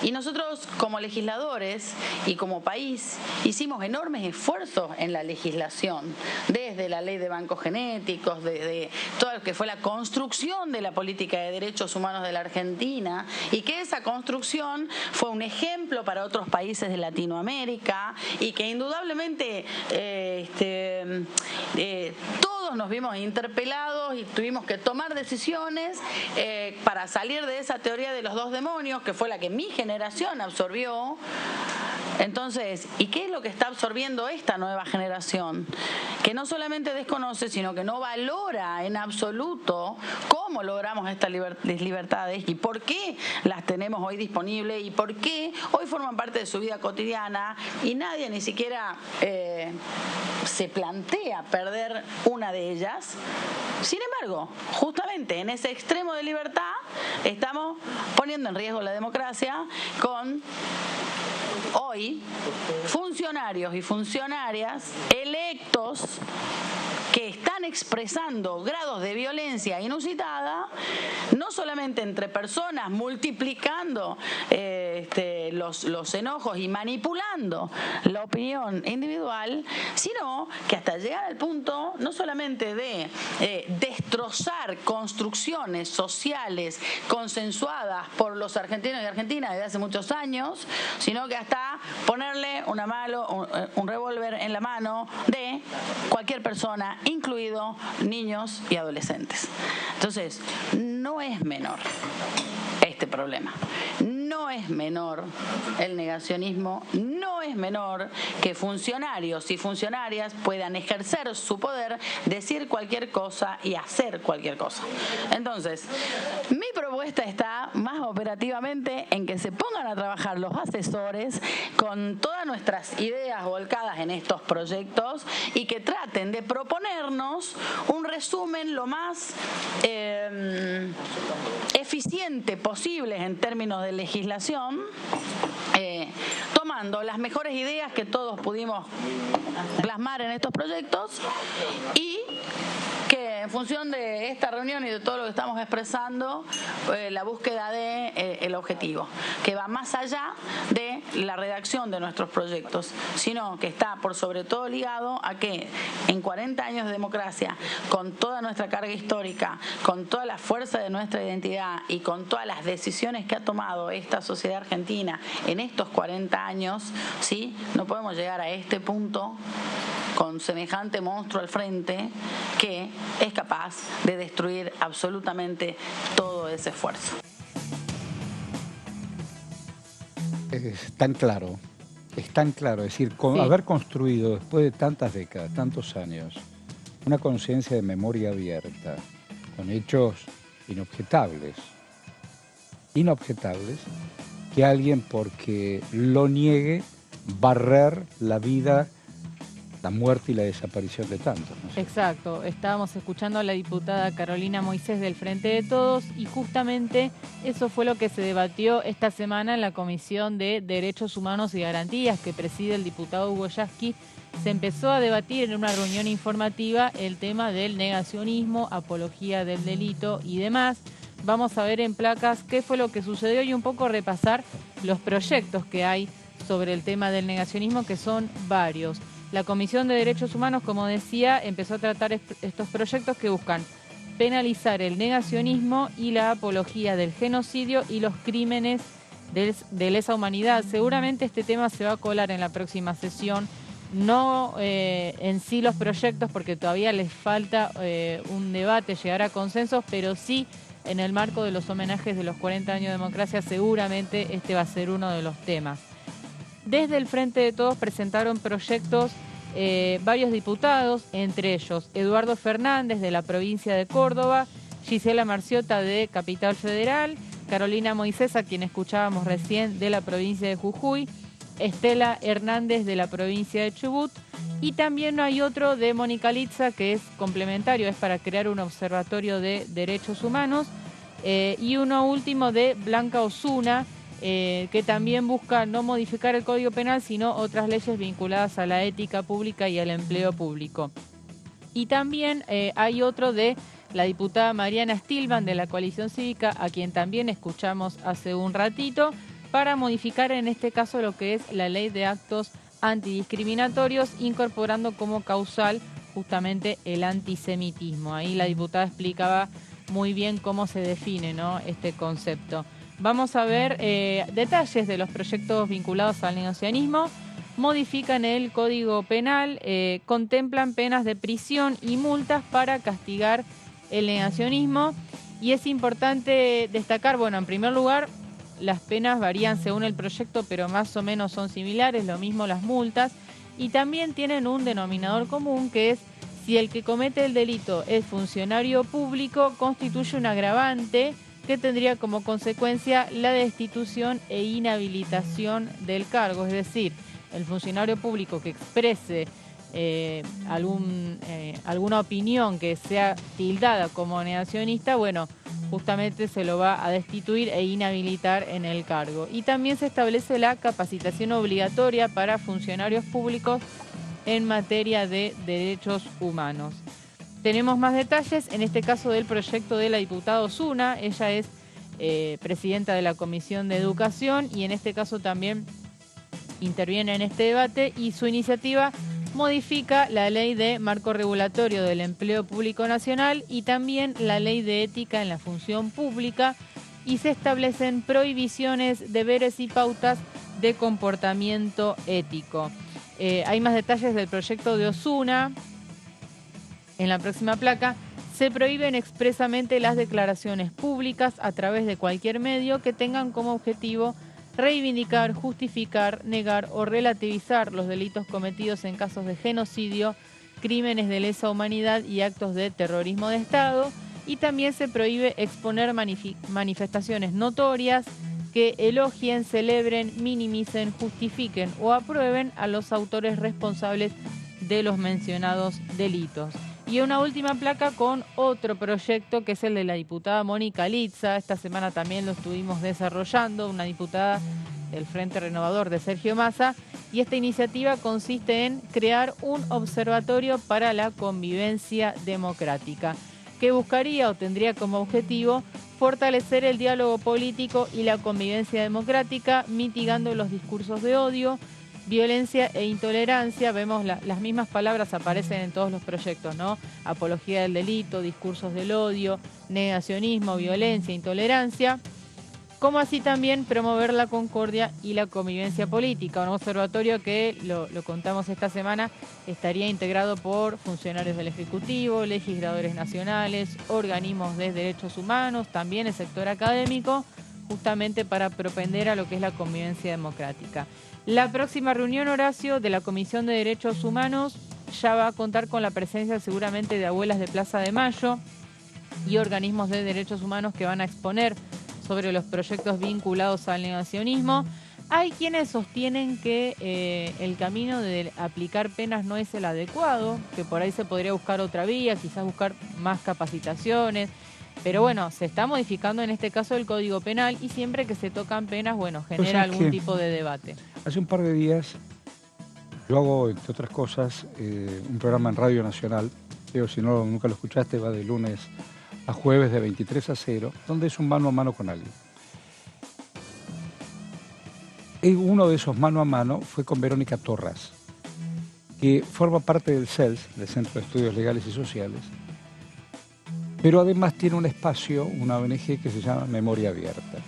Y nosotros como legisladores y como país hicimos enormes esfuerzos en la legislación, desde la ley de bancos genéticos, de todo lo que fue la construcción de la política de derechos humanos de la Argentina, y que esa construcción fue un ejemplo para otros países de Latinoamérica y que indudablemente todos nos vimos interpelados y tuvimos que tomar decisiones para salir de esa teoría de los dos demonios, que fue la que mi generación absorbió. Entonces, ¿y qué es lo que está absorbiendo esta nueva generación? Que no solamente desconoce, sino que no valora en absoluto cómo logramos estas libertades y por qué las tenemos hoy disponibles y por qué hoy forman parte de su vida cotidiana, y nadie ni siquiera se plantea perder una de ellas. Sin embargo, justamente en ese extremo de libertad estamos poniendo en riesgo la democracia con hoy funcionarios y funcionarias electos que están expresando grados de violencia inusitada, no solamente entre personas, multiplicando los enojos y manipulando la opinión individual, sino que hasta llegar al punto no solamente de destrozar construcciones sociales consensuadas por los argentinos y argentinas desde hace muchos años, sino que hasta ponerle un revólver en la mano de cualquier persona, incluido niños y adolescentes. Entonces, no es menor este problema. No es menor el negacionismo, no es menor que funcionarios y funcionarias puedan ejercer su poder, decir cualquier cosa y hacer cualquier cosa. Entonces, mi propuesta está más operativamente en que se pongan a trabajar los asesores con todas nuestras ideas volcadas en estos proyectos y que traten de proponernos un resumen lo más eficiente posible en términos de legislación, tomando las mejores ideas que todos pudimos plasmar en estos proyectos y que en función de esta reunión y de todo lo que estamos expresando, la búsqueda de el objetivo, que va más allá de la redacción de nuestros proyectos, sino que está por sobre todo ligado a que en 40 años de democracia, con toda nuestra carga histórica, con toda la fuerza de nuestra identidad y con todas las decisiones que ha tomado esta sociedad argentina en estos 40 años, ¿sí? No podemos llegar a este punto con semejante monstruo al frente que es capaz de destruir absolutamente todo ese esfuerzo. Es tan claro, es decir, haber construido después de tantas décadas, tantos años, una conciencia de memoria abierta, con hechos inobjetables, que alguien porque lo niegue, barrer la vida, la muerte y la desaparición de tantos, ¿no? Exacto, estábamos escuchando a la diputada Carolina Moisés del Frente de Todos y justamente eso fue lo que se debatió esta semana en la Comisión de Derechos Humanos y Garantías que preside el diputado Hugo Yasky. Se empezó a debatir en una reunión informativa el tema del negacionismo, apología del delito y demás. Vamos a ver en placas qué fue lo que sucedió y un poco repasar los proyectos que hay sobre el tema del negacionismo, que son varios. La Comisión de Derechos Humanos, como decía, empezó a tratar estos proyectos que buscan penalizar el negacionismo y la apología del genocidio y los crímenes de lesa humanidad. Seguramente este tema se va a colar en la próxima sesión, no en sí los proyectos, porque todavía les falta un debate, llegar a consensos, pero sí en el marco de los homenajes de los 40 años de democracia, seguramente este va a ser uno de los temas. Desde el Frente de Todos presentaron proyectos varios diputados, entre ellos Eduardo Fernández de la provincia de Córdoba, Gisela Marciota de Capital Federal, Carolina Moisés, a quien escuchábamos recién, de la provincia de Jujuy, Estela Hernández de la provincia de Chubut, y también hay otro de Mónica Litza que es complementario, es para crear un observatorio de derechos humanos. y uno último de Blanca Osuna, que también busca no modificar el Código Penal, sino otras leyes vinculadas a la ética pública y al empleo público. Y también hay otro de la diputada Mariana Stilman de la Coalición Cívica, a quien también escuchamos hace un ratito, para modificar en este caso lo que es la ley de actos antidiscriminatorios, incorporando como causal justamente el antisemitismo. Ahí la diputada explicaba muy bien cómo se define, ¿no?, este concepto. Vamos a ver detalles de los proyectos vinculados al negacionismo. Modifican el Código Penal, contemplan penas de prisión y multas para castigar el negacionismo. Y es importante destacar, bueno, en primer lugar, las penas varían según el proyecto, pero más o menos son similares, lo mismo las multas. Y también tienen un denominador común, que es si el que comete el delito es funcionario público, constituye un agravante que tendría como consecuencia la destitución e inhabilitación del cargo. Es decir, el funcionario público que exprese alguna opinión que sea tildada como negacionista, bueno, justamente se lo va a destituir e inhabilitar en el cargo. Y también se establece la capacitación obligatoria para funcionarios públicos en materia de derechos humanos. Tenemos más detalles, en este caso del proyecto de la diputada Osuna. Ella es presidenta de la Comisión de Educación y en este caso también interviene en este debate, y su iniciativa modifica la ley de marco regulatorio del empleo público nacional y también la ley de ética en la función pública, y se establecen prohibiciones, deberes y pautas de comportamiento ético. Hay más detalles del proyecto de Osuna. En la próxima placa se prohíben expresamente las declaraciones públicas a través de cualquier medio que tengan como objetivo reivindicar, justificar, negar o relativizar los delitos cometidos en casos de genocidio, crímenes de lesa humanidad y actos de terrorismo de Estado. Y también se prohíbe exponer manifestaciones notorias que elogien, celebren, minimicen, justifiquen o aprueben a los autores responsables de los mencionados delitos. Y una última placa con otro proyecto, que es el de la diputada Mónica Litza. Esta semana también lo estuvimos desarrollando, una diputada del Frente Renovador de Sergio Massa. Y esta iniciativa consiste en crear un observatorio para la convivencia democrática, que buscaría o tendría como objetivo fortalecer el diálogo político y la convivencia democrática, mitigando los discursos de odio, violencia e intolerancia. Vemos las mismas palabras aparecen en todos los proyectos, ¿no? Apología del delito, discursos del odio, negacionismo, violencia, intolerancia. Como así también promover la concordia y la convivencia política. Un observatorio que, lo contamos esta semana, estaría integrado por funcionarios del Ejecutivo, legisladores nacionales, organismos de derechos humanos, también el sector académico, justamente para propender a lo que es la convivencia democrática. La próxima reunión, Horacio, de la Comisión de Derechos Humanos ya va a contar con la presencia seguramente de abuelas de Plaza de Mayo y organismos de derechos humanos que van a exponer sobre los proyectos vinculados al negacionismo. Hay quienes sostienen que el camino de aplicar penas no es el adecuado, que por ahí se podría buscar otra vía, quizás buscar más capacitaciones. Pero bueno, se está modificando en este caso el Código Penal y siempre que se tocan penas, bueno, genera algún tipo de debate. Hace un par de días yo hago, entre otras cosas, un programa en Radio Nacional. Pero si no, nunca lo escuchaste, va de lunes a jueves de 23 a 0, donde es un mano a mano con alguien. Uno de esos mano a mano fue con Verónica Torras, que forma parte del CELS, del Centro de Estudios Legales y Sociales, pero además tiene un espacio, una ONG que se llama Memoria Abierta.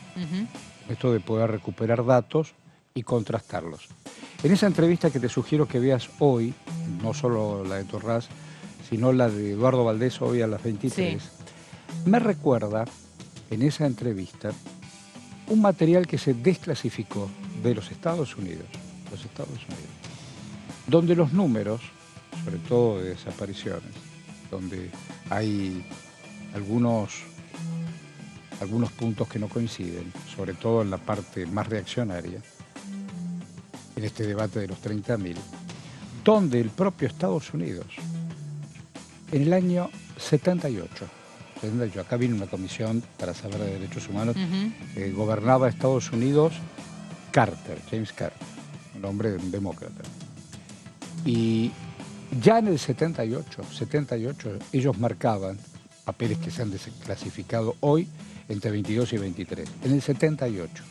Esto de poder recuperar datos y contrastarlos. En esa entrevista que te sugiero que veas hoy, no solo la de Torras, sino la de Eduardo Valdés hoy a las 23, sí, me recuerda en esa entrevista un material que se desclasificó de los Estados Unidos, donde los números, sobre todo de desapariciones, donde hay algunos puntos que no coinciden, sobre todo en la parte más reaccionaria, en este debate de los 30.000, donde el propio Estados Unidos, en el año 78, 70, yo acá vine una comisión para saber de derechos humanos, gobernaba Estados Unidos Carter, James Carter, un hombre demócrata. Y ya en el 78, ellos marcaban papeles que se han desclasificado hoy entre 22 y 23. En el 78,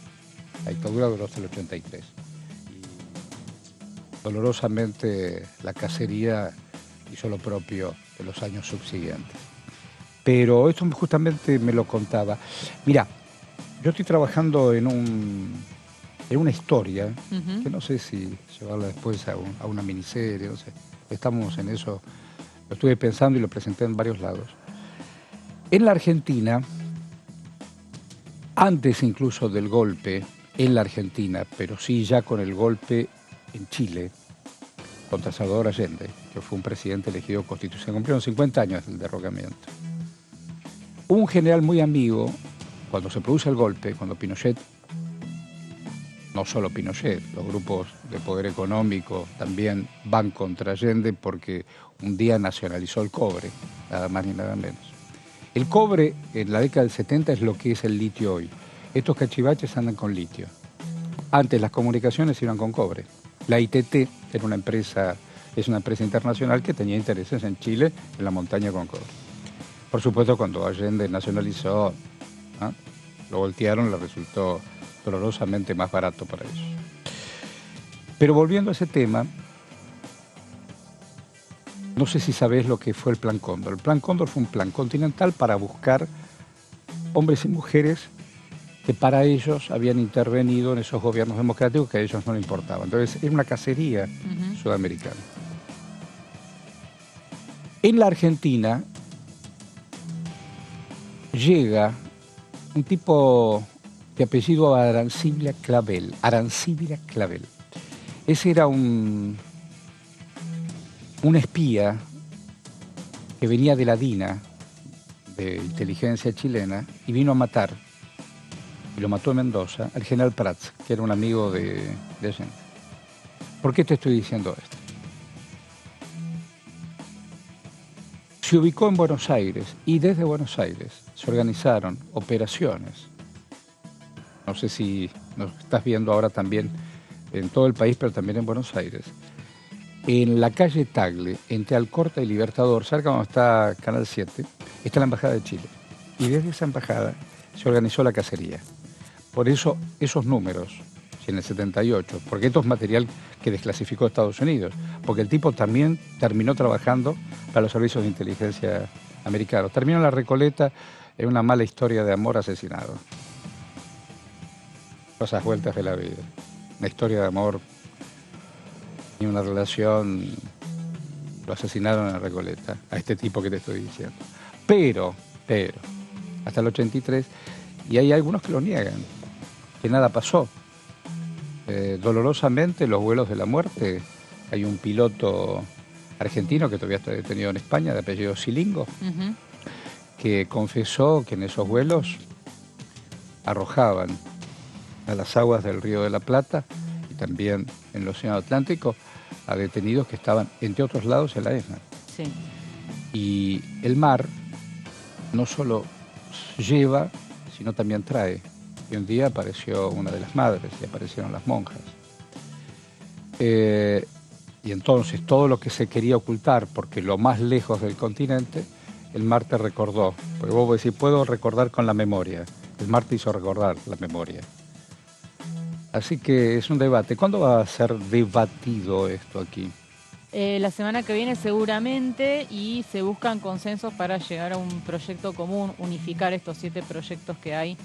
la dictadura duró hasta el 83. Y dolorosamente la cacería hizo lo propio en los años subsiguientes. Pero esto justamente me lo contaba. Mira, yo estoy trabajando en una historia, que no sé si llevarla después a una miniserie, no sé. Estamos en eso, lo estuve pensando y lo presenté en varios lados. En la Argentina, antes incluso del golpe en la Argentina, pero sí ya con el golpe en Chile, contra Salvador Allende, que fue un presidente elegido constitucional, cumplieron 50 años del derrocamiento. Un general muy amigo, cuando se produce el golpe, cuando Pinochet, no solo Pinochet, los grupos de poder económico también van contra Allende porque un día nacionalizó el cobre, nada más ni nada menos. El cobre en la década del 70 es lo que es el litio hoy. Estos cachivaches andan con litio. Antes las comunicaciones iban con cobre. La ITT era una empresa, es una empresa internacional que tenía intereses en Chile, en la montaña con cobre. Por supuesto, cuando Allende nacionalizó, lo voltearon, le resultó dolorosamente más barato para ellos. Pero volviendo a ese tema, no sé si sabés lo que fue el Plan Cóndor. El Plan Cóndor fue un plan continental para buscar hombres y mujeres que para ellos habían intervenido en esos gobiernos democráticos que a ellos no les importaban. Entonces, era una cacería sudamericana. En la Argentina llega un tipo de apellido Arancibia Clavel. Arancibia Clavel. Ese era un espía que venía de la DINA, de inteligencia chilena, y vino a matar, y lo mató en Mendoza, al general Prats, que era un amigo de Allende. ¿Por qué te estoy diciendo esto? Se ubicó en Buenos Aires y desde Buenos Aires se organizaron operaciones. No sé si nos estás viendo ahora también en todo el país, pero también en Buenos Aires. En la calle Tagle, entre Alcorta y Libertador, cerca donde está Canal 7, está la Embajada de Chile. Y desde esa embajada se organizó la cacería. Por eso esos números, en el 78, porque esto es material que desclasificó Estados Unidos, porque el tipo también terminó trabajando para los servicios de inteligencia americanos. Terminó en la Recoleta en una mala historia de amor asesinado. Cosas vueltas de la vida. Una historia de amor y una relación, lo asesinaron en la Recoleta, a este tipo que te estoy diciendo. Pero, hasta el 83, y hay algunos que lo niegan, que nada pasó. Dolorosamente, los vuelos de la muerte, hay un piloto argentino que todavía está detenido en España, de apellido Silingo, que confesó que en esos vuelos arrojaban a las aguas del Río de la Plata y también en el Océano Atlántico a detenidos que estaban, entre otros lados, en la ESMA. Sí. Y el mar no solo lleva, sino también trae. Y un día apareció una de las madres y aparecieron las monjas. Y entonces todo lo que se quería ocultar, porque lo más lejos del continente, el mar te recordó. Porque vos decís, puedo recordar con la memoria. El mar te hizo recordar la memoria. Así que es un debate. ¿Cuándo va a ser debatido esto aquí? La semana que viene seguramente, y se buscan consensos para llegar a un proyecto común, unificar estos 7 proyectos que hay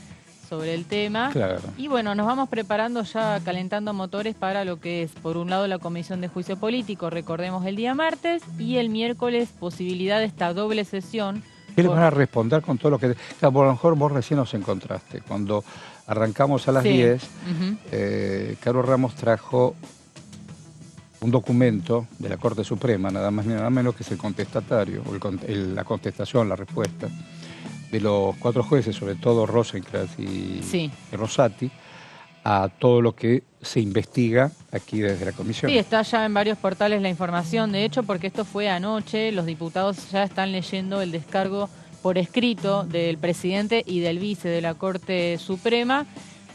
sobre el tema. Claro. Y bueno, nos vamos preparando ya, calentando motores para lo que es, por un lado, la Comisión de Juicio Político, recordemos el día martes, y el miércoles posibilidad de esta doble sesión. ¿Qué les van a responder con todo lo que... Claro, a lo mejor vos recién nos encontraste. Cuando arrancamos a las 10, Carlos Ramos trajo un documento de la Corte Suprema, nada más ni nada menos, que es el contestatario, o la contestación, la respuesta, de los 4 jueces, sobre todo Rosencrantz y Rosati, a todo lo que se investiga aquí desde la Comisión. Sí, está ya en varios portales la información, de hecho, porque esto fue anoche, los diputados ya están leyendo el descargo por escrito del presidente y del vice de la Corte Suprema,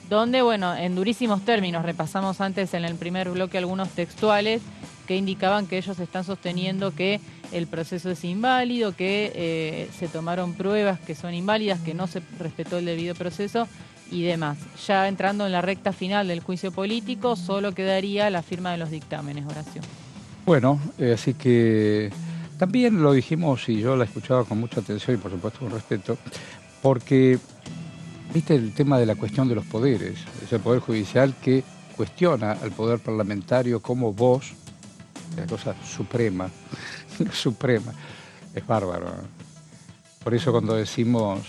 donde, bueno, en durísimos términos, repasamos antes en el primer bloque algunos textuales que indicaban que ellos están sosteniendo que el proceso es inválido, que se tomaron pruebas que son inválidas, que no se respetó el debido proceso y demás. Ya entrando en la recta final del juicio político, solo quedaría la firma de los dictámenes, Horacio. Bueno, así que también lo dijimos y yo la escuchaba con mucha atención y por supuesto con respeto, porque, viste, el tema de la cuestión de los poderes, es el Poder Judicial que cuestiona al Poder Parlamentario como voz, la cosa suprema, suprema, es bárbaro, ¿no? Por eso cuando decimos,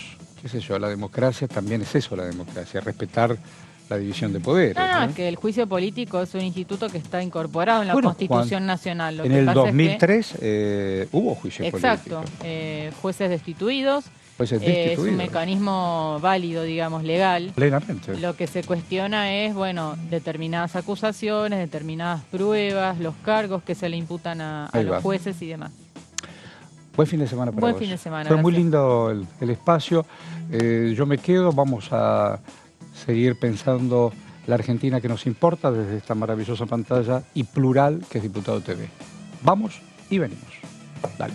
qué sé yo, la democracia también es eso, la democracia, respetar la división de poderes. No, que el juicio político es un instituto que está incorporado en la Constitución Nacional. En el 2003 hubo juicio político. Exacto, jueces destituidos. Es un mecanismo válido, digamos, legal. Plenamente. Lo que se cuestiona es, bueno, determinadas acusaciones, determinadas pruebas, los cargos que se le imputan a los jueces y demás. Buen fin de semana para vos. Buen fin de semana. Fue muy lindo el espacio. Yo me quedo, vamos a seguir pensando la Argentina que nos importa desde esta maravillosa pantalla y plural que es Diputado TV. Vamos y venimos. Dale.